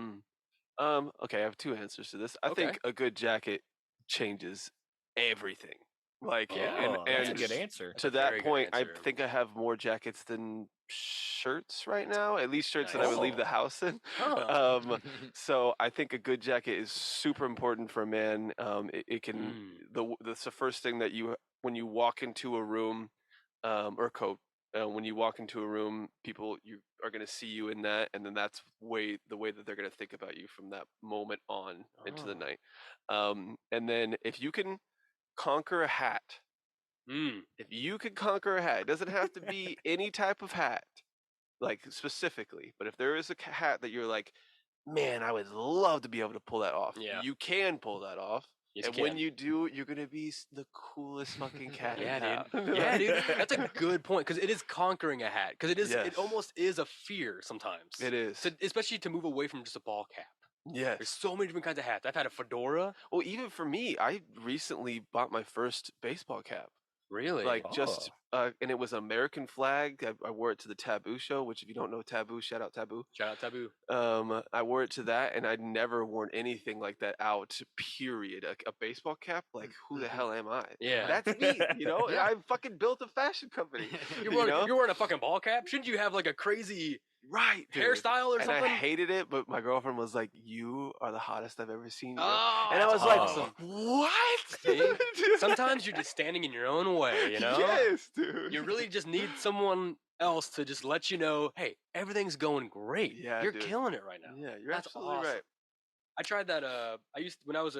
Okay, I have two answers to this. I think a good jacket changes everything. Like, that's a good answer. To that point, I think I have more jackets than shirts right now. At least shirts that I would leave the house in. So I think a good jacket is super important for a man. It can that's the first thing that when you walk into a room, or coat. When you walk into a room, people are going to see you in that, and then that's the way that they're going to think about you from that moment on into the night. And then if you can conquer a hat, it doesn't have to be any type of hat, like specifically, but if there is a hat that you're like, man, I would love to be able to pull that off. You can pull that off. Yes, and when you do, you're gonna be the coolest fucking cat. Dude. Yeah, dude. That's a good point, because it is conquering a hat. Because it almost is a fear sometimes. It is, especially to move away from just a ball cap. Yes. There's so many different kinds of hats. I've had a fedora. Well, even for me, I recently bought my first baseball cap. Really? Like and it was an American flag. I wore it to the Taboo show, which if you don't know Taboo, shout out Taboo. Shout out Taboo. I wore it to that, and I'd never worn anything like that out, period. A baseball cap? Like, who the hell am I? Yeah. That's me, I fucking built a fashion company. You're wearing a fucking ball cap? Shouldn't you have like a crazy hairstyle or something? And I hated it, but my girlfriend was like, "You are the hottest I've ever seen you." And I was like, "What?" Sometimes you're just standing in your own way, Yes, dude. You really just need someone else to just let you know, hey, everything's going great. Yeah, you're killing it right now. Yeah, you're absolutely right. I tried that. When I was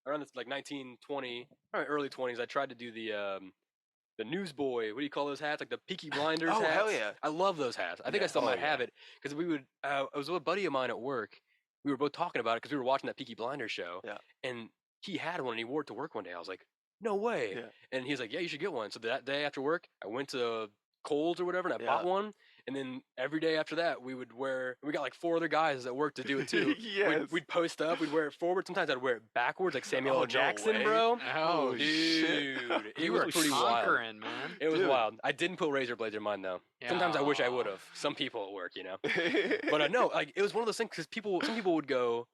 around this like 19, 20, probably early 20s. I tried to do the newsboy. What do you call those hats? Like the Peaky Blinders hats. Oh hell yeah! I love those hats. I think I still might have it because we would. I was with a buddy of mine at work. We were both talking about it because we were watching that Peaky Blinders show. Yeah. And he had one and he wore it to work one day. I was like, no way. Yeah. And he's like, yeah, you should get one. So that day after work, I went to Kohl's or whatever and I bought one. And then every day after that, we got like 4 other guys that worked to do it too. Yes. We'd post up, we'd wear it forward. Sometimes I'd wear it backwards like Samuel L. Jackson, bro. Oh, dude. It was pretty wild. Man. It was wild. I didn't put razor blades in mine though. Yeah. Sometimes I wish I would have. Some people at work, But no, like it was one of those things because some people would go,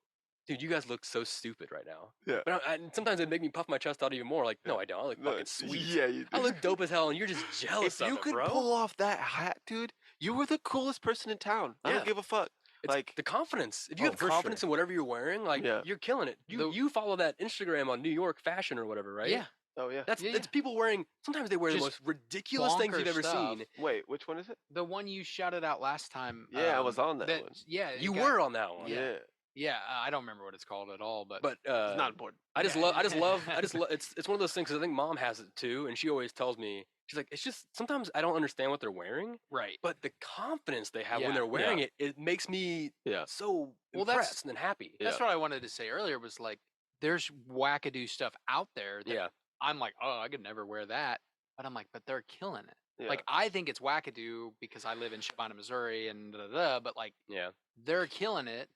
dude, you guys look so stupid right now. Yeah. But sometimes it'd make me puff my chest out even more. Like, no, I don't. I look fucking sweet. Yeah, you do. I look dope as hell, and you're just jealous of it, bro. If you could pull off that hat, dude, you were the coolest person in town. I don't give a fuck. It's like the confidence. If you have confidence in whatever you're wearing, like you're killing it. You follow that Instagram on New York fashion or whatever, right? Yeah. Oh yeah. That's people wearing. Sometimes they wear just the most ridiculous things you've ever seen. Wait, which one is it? The one you shouted out last time. Yeah, I was on that one. Yeah, you were on that one. Yeah. Yeah, I don't remember what it's called at all, but it's not important. I just love. It's one of those things. 'Cause I think Mom has it too, and she always tells me, she's like, it's just sometimes I don't understand what they're wearing, right? But the confidence they have when they're wearing it makes me so impressed and happy. That's what I wanted to say earlier. Was like, there's wackadoo stuff out there that I'm like, oh, I could never wear that, but I'm like, but they're killing it. Yeah. Like I think it's wackadoo because I live in Shabbona, Missouri, and but like, they're killing it.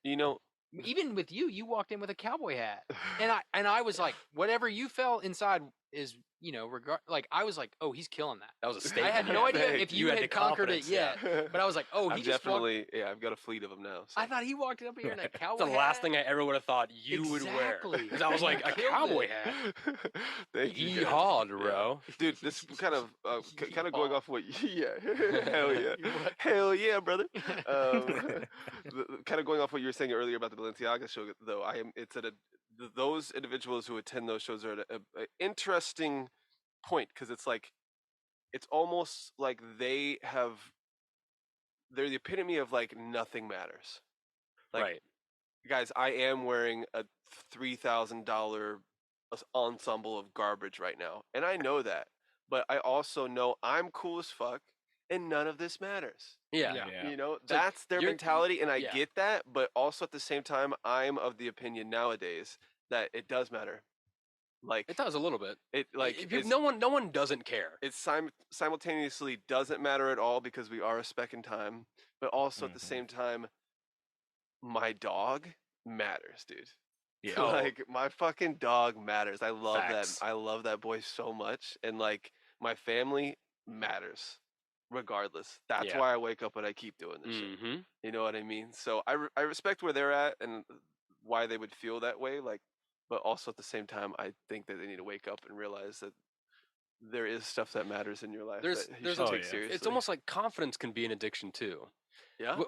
Even with you walked in with a cowboy hat, and I was like, whatever you felt inside is, like I was like, oh, he's killing that. That was a statement. I had no idea if you had conquered it yet, but I was like, oh, he just definitely, I've got a fleet of them now. So. I thought he walked up here in a cowboy hat. The last thing I ever would have thought you would wear. Because I was like, a cowboy hat. Thank you. Yeehaw, bro. Dude, this kind of going off what, hell yeah, brother. Kind of going off what you were saying earlier about the Balenciaga show, though, those individuals who attend those shows are at an interesting point because it's almost like they're the epitome of like nothing matters. Like, right. Guys, I am wearing a $3,000 ensemble of garbage right now, and I know that, but I also know I'm cool as fuck. And none of this matters. Yeah. That's their mentality, and I get that. But also at the same time, I'm of the opinion nowadays that it does matter. Like it does a little bit. No one doesn't care. It simultaneously doesn't matter at all because we are a speck in time. But also at the same time, my dog matters, dude. Yeah. Like my fucking dog matters. I love that. I love that boy so much, and like my family matters. Regardless, that's why I wake up and I keep doing this shit. You know what I mean? So I respect where they're at and why they would feel that way. Like, but also at the same time, I think that they need to wake up and realize that there is stuff that matters in your life that you should take seriously. It's almost like confidence can be an addiction too. Yeah.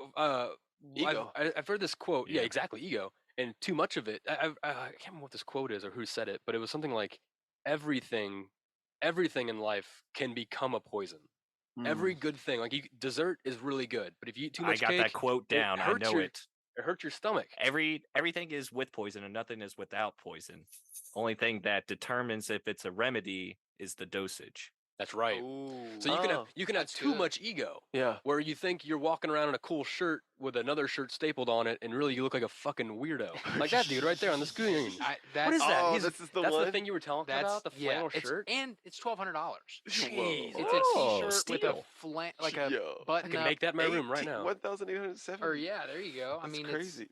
Ego. I've heard this quote. Yeah, exactly. Ego, and too much of it. I can't remember what this quote is or who said it, but it was something like everything in life can become a poison. Every good thing, like dessert is really good, but if you eat too much cake, I got that quote down. I know it. It hurts your stomach. Everything is with poison, and nothing is without poison. Only thing that determines if it's a remedy is the dosage. That's right. Ooh. So you can have too much ego. Yeah. Where you think you're walking around in a cool shirt with another shirt stapled on it, and really you look like a fucking weirdo. Like that dude right there on the screen. What is that? That's the thing you were talking about. The flannel shirt. And it's $1,200. Jeez. It's a t-shirt with a button. I can make that in my room right now. 1,870. Or there you go. That's crazy.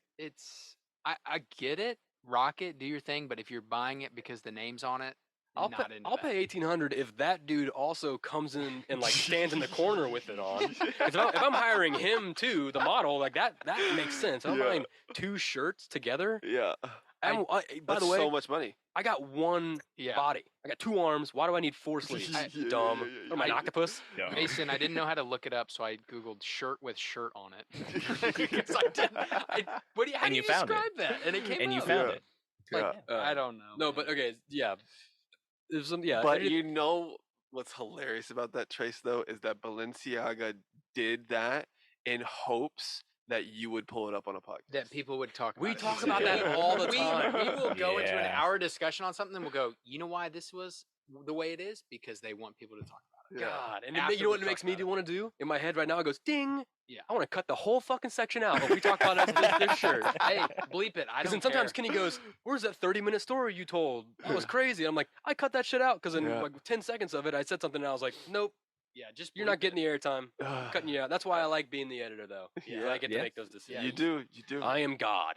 I get it. Rock it. Do your thing. But if you're buying it because the name's on it. I'll pay $1,800 if that dude also comes in and like stands in the corner with it on. If I'm hiring him too, the model, like that makes sense. I'm buying 2 shirts together. Yeah. By the way, so much money. I got one body. I got 2 arms. Why do I need 4 sleeves? Dumb. What am I, an octopus? Yeah. Mason, I didn't know how to look it up, so I Googled shirt with shirt on it. Because I didn't. How do you describe that? And it came out. You found it. I don't know. No, but okay, yeah. There's some, but you know what's hilarious about that, Trace, though, is that Balenciaga did that in hopes that you would pull it up on a podcast. That people would talk about. We talk about that all the time. We will go into an hour discussion on something and we'll go, you know why this was the way it is? Because they want people to talk about it. God. And you know what it makes me want to do? In my head right now, it goes, ding. Yeah. I want to cut the whole fucking section out if we talk about this shirt. Hey, bleep it. I don't Because sometimes Kenny goes, where's that 30-minute story you told? That was crazy. I'm like, I cut that shit out because in like 10 seconds of it, I said something and I was like, nope. Yeah, just you're not getting the airtime. I'm cutting you out. That's why I like being the editor, though. Yeah, I get to make those decisions. You do. I am God.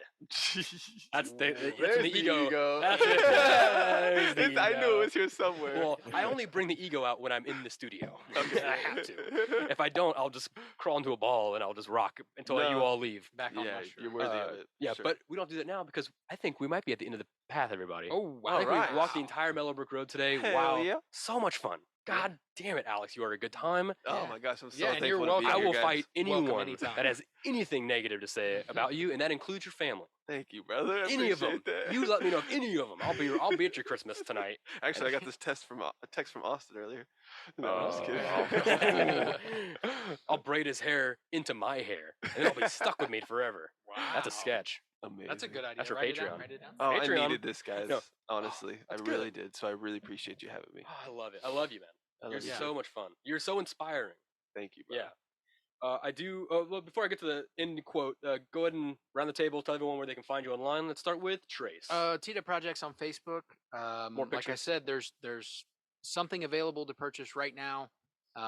That's the ego. That's it. I knew it was here somewhere. Well, I only bring the ego out when I'm in the studio. Okay. I have to. If I don't, I'll just crawl into a ball and I'll just rock until you all leave. Back on my shirt. You're worthy of it. Yeah, but we don't do that now because I think we might be at the end of the path, everybody. Oh, wow. I think we've walked the entire Mellow Brick Road today. Hell wow. Yeah. So much fun. God damn it, Alex. You are a good time. Oh my gosh, I'm so and thankful you're to welcome. be I here, will guys. fight anyone anytime. that has anything negative to say about you, and that includes your family. Thank you, brother. I Any of them. appreciate that. You let me know of any of them. I'll be at your Christmas tonight. Actually, I got this text from Austin earlier. No, I'm just kidding. I'll braid his hair into my hair, and it'll be stuck with me forever. Wow. That's a sketch. Amazing. That's a good idea. That's for Write it down, Patreon. write it down. Oh, Patreon. I needed this, guys. No. Honestly, I that's really good. did. So I really appreciate you having me. Oh, I love it. I love you, man. You're love you. so much fun. You're so inspiring. Thank you, bro. Yeah. I do. Well, before I get to the end quote, go ahead and round the table. Tell everyone where they can find you online. Let's start with Trace. Tita Projects on Facebook. More like I pictures. said, there's something available to purchase right now.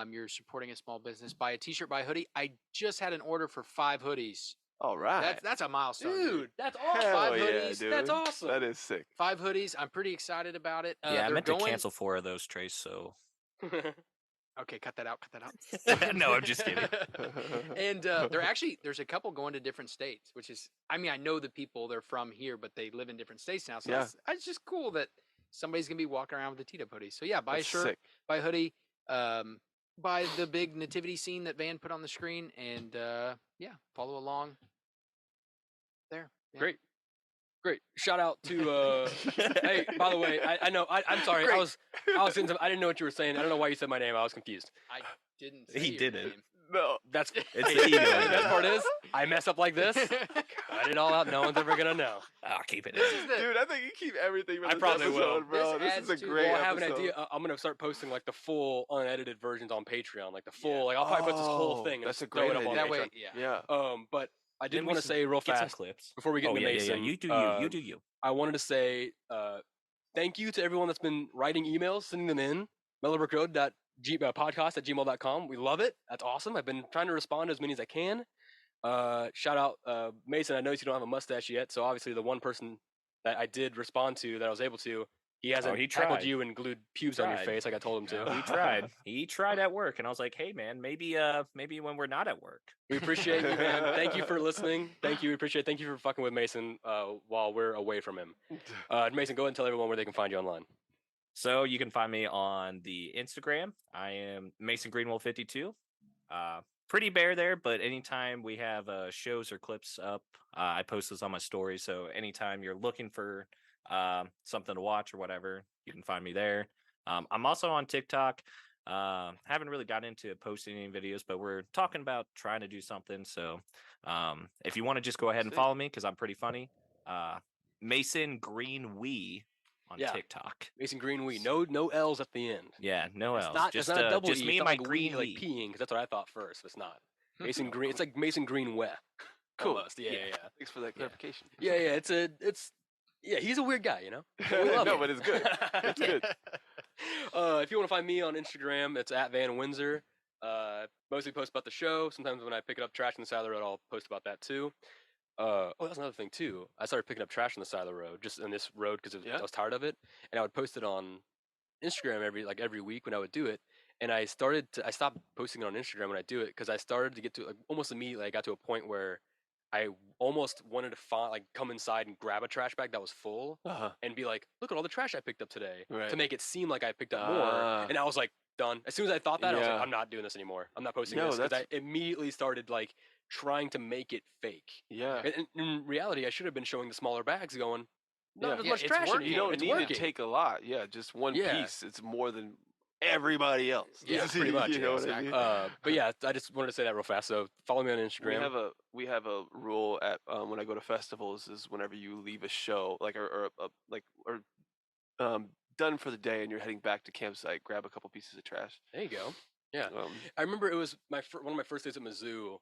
You're supporting a small business. Buy a T-shirt, buy a hoodie. I just had an order for 5 hoodies. All right. That's a milestone, Dude, that's awesome. Hell 5 yeah, hoodies. dude. That's awesome. That is sick. 5 hoodies. I'm pretty excited about it. I they're meant to going- cancel 4 of those, Trace. So Okay, cut that out. Cut that out. no, I'm just kidding. And there's a couple going to different states, which is, I mean, I know the people, they're from here, but they live in different states now. So Yeah. it's just cool that somebody's gonna be walking around with a Tita hoodie. So yeah, buy That's a shirt, sick. buy a hoodie, buy the big nativity scene that Van put on the screen, and follow along. There. Yeah. Great. Shout out to. Hey, by the way, I know. I'm sorry. Great. I was I didn't know what you were saying. I don't know why you said my name. I was confused. I didn't. Say He your didn't. name. No. That's It's hey, the ego. The best part is I mess up like this. Cut it all out. No one's ever gonna know. I'll keep it. This is the- Dude, I think you keep everything from I this probably will. episode, bro. This This is a adds to- great Well, I have an episode. idea. I'm gonna start posting like the full unedited versions on Patreon, like the full. Like I'll probably put this whole Oh, thing. And that's a just throw great it up on that idea. way, Patreon. yeah. Yeah. But I did Then we want to should say real Get some fast clips. before we get Oh into yeah, Mason. You do you. You do you. I wanted to say thank you to everyone that's been writing emails, sending them in. mellowbrickroad.podcast@gmail.com. We love it. That's awesome. I've been trying to respond to as many as I can. Shout out Mason. I noticed you don't have a mustache yet, so obviously the one person that I did respond to that I was able to, he hasn't he tackled tried. you and glued pubes on your Tried. face like I told him to. He tried. He tried at work, and I was like, "Hey, man, maybe when we're not at work." We appreciate you, man. Thank you for listening. Thank you. We appreciate it. Thank you for fucking with Mason while we're away from him. Mason, go ahead and tell everyone where they can find you online. So you can find me on the Instagram. I am Mason Greenwell 52. Pretty bare there, but anytime we have shows or clips up, I post those on my story. So anytime you're looking for something to watch or whatever, you can find me there. I'm also on TikTok. Haven't really got into posting any videos, but we're talking about trying to do something. So if you want to just go ahead and follow me, because I'm pretty funny. Mason Green Wee on TikTok. Mason Green Wee. No L's at the end. Yeah, no L's. It's not a double just E. me It's and not my like green wee, like wee. peeing, because that's what I thought first. But it's not. Mason Green. It's like Mason Green Weh. Cool. Almost. Yeah. Thanks for that clarification. Yeah. Yeah, he's a weird guy, you know? We love No, him. but it's good. It's good. If you want to find me on Instagram, it's at Van Windsor. Mostly post about the show. Sometimes when I pick it up trash on the side of the road, I'll post about that too. That's another thing too. I started picking up trash on the side of the road, just on this road because I was tired of it, and I would post it on Instagram every week when I would do it. And I stopped posting it on Instagram when I do it because I started to get to almost immediately. I got to a point where I almost wanted to come inside and grab a trash bag that was full and be like, look at all the trash I picked up today, to make it seem like I picked up more. And I was like, done. As soon as I thought that, I was like, I'm not doing this anymore. I'm not posting this, because I immediately started like trying to make it fake. Yeah. And in reality, I should have been showing the smaller bags going, not as Yeah, much it's trash working. anymore. You don't It's need working. to take a lot. Yeah, just one piece. It's more than everybody else. Yeah, pretty much. You know what I mean? But yeah, I just wanted to say that real fast. So follow me on Instagram. We have a rule at when I go to festivals is whenever you leave a show done for the day and you're heading back to campsite, grab a couple pieces of trash. There you go. Yeah, I remember it was one of my first days at Mizzou.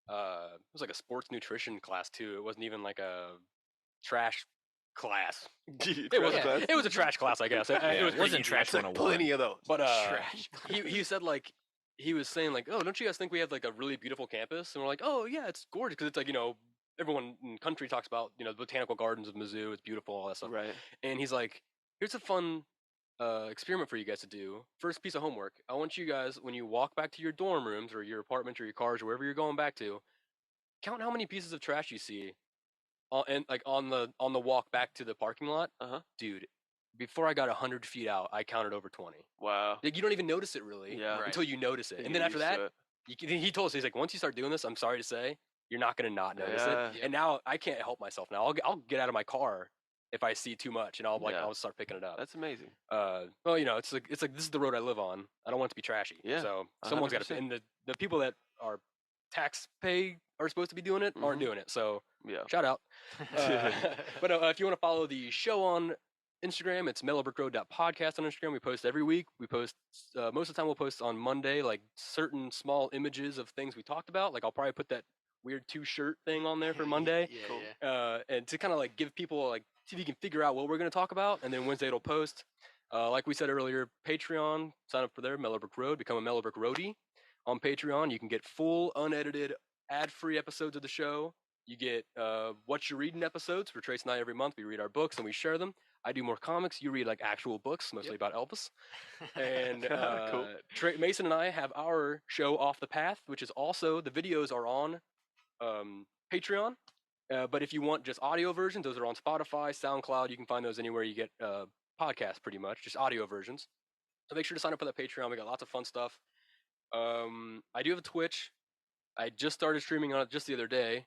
It was like a sports nutrition class too. It wasn't even like a trash class. It was a trash class, I guess. It wasn't trash 101. Plenty of those. But he said like he was saying like, oh, don't you guys think we have like a really beautiful campus? And we're like, oh yeah, it's gorgeous because it's like everyone in the country talks about the botanical gardens of Mizzou. It's beautiful, all that stuff. Right. And he's like, here's a fun experiment for you guys to do. First piece of homework. I want you guys, when you walk back to your dorm rooms or your apartment or your cars or wherever you're going back to, count how many pieces of trash you see on the walk back to the parking lot. Dude, before I got 100 feet out, I counted over 20. Wow. Like, you don't even notice it really until you notice it. And then after that, he told us, he's like, once you start doing this, I'm sorry to say, you're not going to not notice it. Yeah. And now I can't help myself now. I'll get out of my car if I see too much, and I'll start picking it up. That's amazing. Well, it's like this is the road I live on. I don't want it to be trashy. Yeah. So someone's got to. And the people that are tax pay are supposed to be doing it aren't doing it. So shout out. But if you want to follow the show on Instagram, it's mellowbrickroad.podcast on Instagram. We post every week. We post most of the time. We'll post on Monday, like certain small images of things we talked about. Like I'll probably put that weird 2-shirt thing on there for Monday. And to kind of like give people like see if you can figure out what we're going to talk about, and then Wednesday it'll post. Like we said earlier, Patreon, sign up for there, Mellow Brick Road, become a Mellow Brick Roadie on Patreon. You can get full, unedited, ad-free episodes of the show. You get What You Reading episodes for Trace and I every month. We read our books and we share them. I do more comics. You read like actual books, mostly about Elvis. And cool. Mason and I have our show Off the Path, which is also, the videos are on Patreon. But if you want just audio versions, those are on Spotify, SoundCloud. You can find those anywhere you get podcasts, pretty much, just audio versions. So make sure to sign up for that Patreon. We got lots of fun stuff. I do have a Twitch. I just started streaming on it just the other day.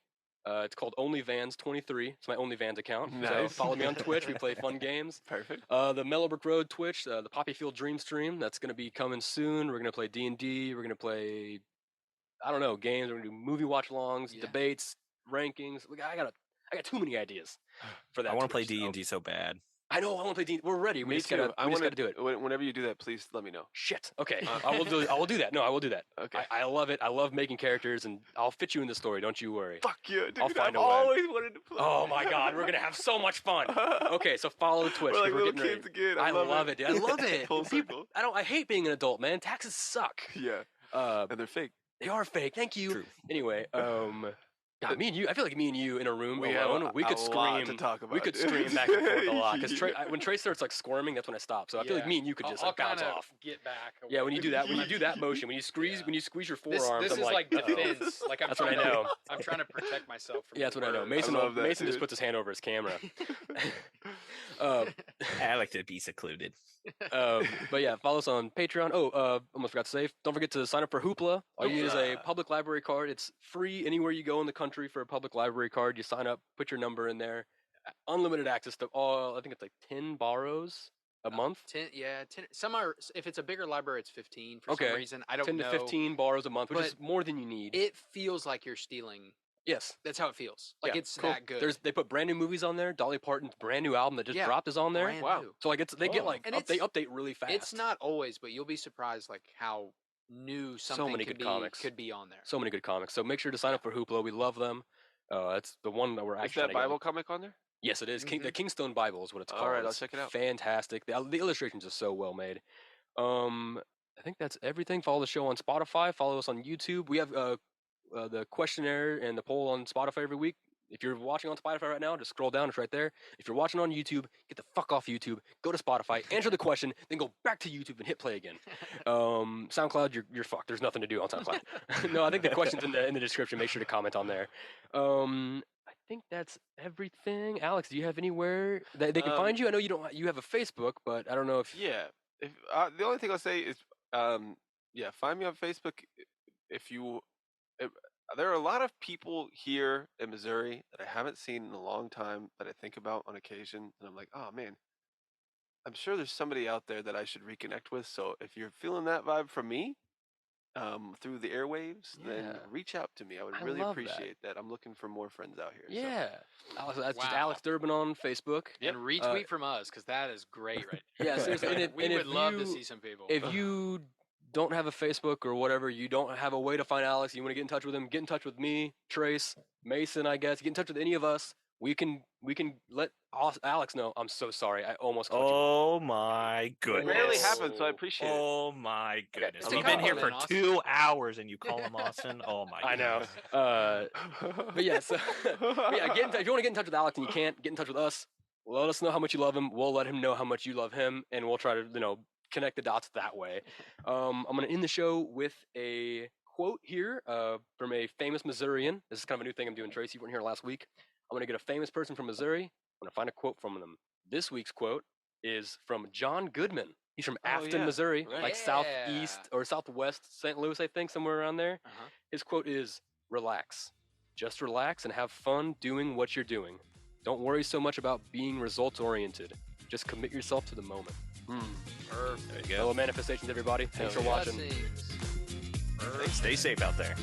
It's called OnlyVans23. It's my OnlyVans account. Nice. So follow me on Twitch. We play fun games. Perfect. The Mellow Brick Road Twitch, the Poppy Field Dream Stream. That's going to be coming soon. We're going to play D&D. We're going to play, I don't know, games. We're going to do movie watch-alongs, debates, rankings. I got too many ideas for that. I want to play D&D so bad. I know. I want to play D&D. We're ready. We just got to do it. Whenever you do that, please let me know. Shit. Okay. I will do that. No, I will do that. Okay. I love it. I love making characters, and I'll fit you in the story. Don't you worry. Fuck you, dude. I'll find a way. I've always wanted to play. Oh my god, we're gonna have so much fun. Okay, so follow the Twitch. We're like little kids again. I love it, dude. I love it. Full circle. I hate being an adult, man. Taxes suck. Yeah. And they're fake. They are fake. Thank you. True. Anyway, God, me and you. I feel like me and you in a room alone. We could scream. To talk about. We could scream back and forth a lot because when Trey starts like squirming, that's when I stop. So I feel like me and you could just like bounce off. Get back. Yeah, when you do that motion, when you squeeze your forearms, this is like defense. Like that's what I know. I'm trying to protect myself from. Yeah, that's what I know. Mason just puts his hand over his camera. I like to be secluded. But yeah, follow us on Patreon. Almost forgot to say, don't forget to sign up for Hoopla. All you need is a public library card. It's free anywhere you go in the country for a public library card. You sign up, put your number in there. Unlimited access to all, I think it's like 10 borrows a month. 10. Some are, if it's a bigger library, it's 15 for some reason. I don't know. 10 to 15 borrows a month, which is more than you need. It feels like you're stealing. Yes. That's how it feels. Like it's that good. They put brand new movies on there. Dolly Parton's brand new album that just dropped is on there. Wow. So like they update really fast. It's not always, but you'll be surprised like how new something could be on there. So many good comics. So make sure to sign up for Hoopla. We love them. It's the one that we're actually. Is that Bible comic on there? Yes, it is. The Kingstone Bible is what it's called. All right, I'll check it out. Fantastic. The illustrations are so well made. I think that's everything. Follow the show on Spotify. Follow us on YouTube. We have the questionnaire and the poll on Spotify every week. If you're watching on Spotify right now, just scroll down. It's right there. If you're watching on YouTube, get the fuck off YouTube. Go to Spotify, answer the question, then go back to YouTube and hit play again. SoundCloud, you're fucked. There's nothing to do on SoundCloud. No, I think the question's in the description. Make sure to comment on there. I think that's everything. Alex, do you have anywhere that they can find you? I know you have a Facebook, but I don't know if the only thing I'll say is find me on Facebook if you. There are a lot of people here in Missouri that I haven't seen in a long time that I think about on occasion, and I'm like, oh man, I'm sure there's somebody out there that I should reconnect with. So if you're feeling that vibe from me, through the airwaves, then reach out to me. I would really appreciate that. I'm looking for more friends out here. Yeah. So. That's just Alex Durbin on Facebook. And retweet from us, because that is great right now. Yeah, seriously. We would love to see some people. If you don't have a Facebook or whatever, you don't have a way to find Alex, you want to get in touch with him, get in touch with me, Trace, Mason, I guess. Get in touch with any of us. We can let Alex know. I'm so sorry. I almost called you. Oh my goodness. It rarely happens, so I appreciate it. Oh my goodness. Okay, We've been here for 2 hours and you call him Austin? Oh my goodness. I know. But yeah, so get in touch. If you want to get in touch with Alex and you can't, get in touch with us. Let us know how much you love him. We'll let him know how much you love him, and we'll try to, connect the dots that way. I'm going to end the show with a quote here from a famous Missourian. This is kind of a new thing I'm doing, Tracy. You weren't here last week. I'm going to get a famous person from Missouri. I'm going to find a quote from them. This week's quote is from John Goodman. He's from Afton, Missouri, like southeast or southwest St. Louis, I think, somewhere around there. His quote is, "Relax. Just relax and have fun doing what you're doing. Don't worry so much about being results-oriented. Just commit yourself to the moment." Perfect. There you go. Hello, manifestations, everybody. Thanks for watching. Stay safe out there.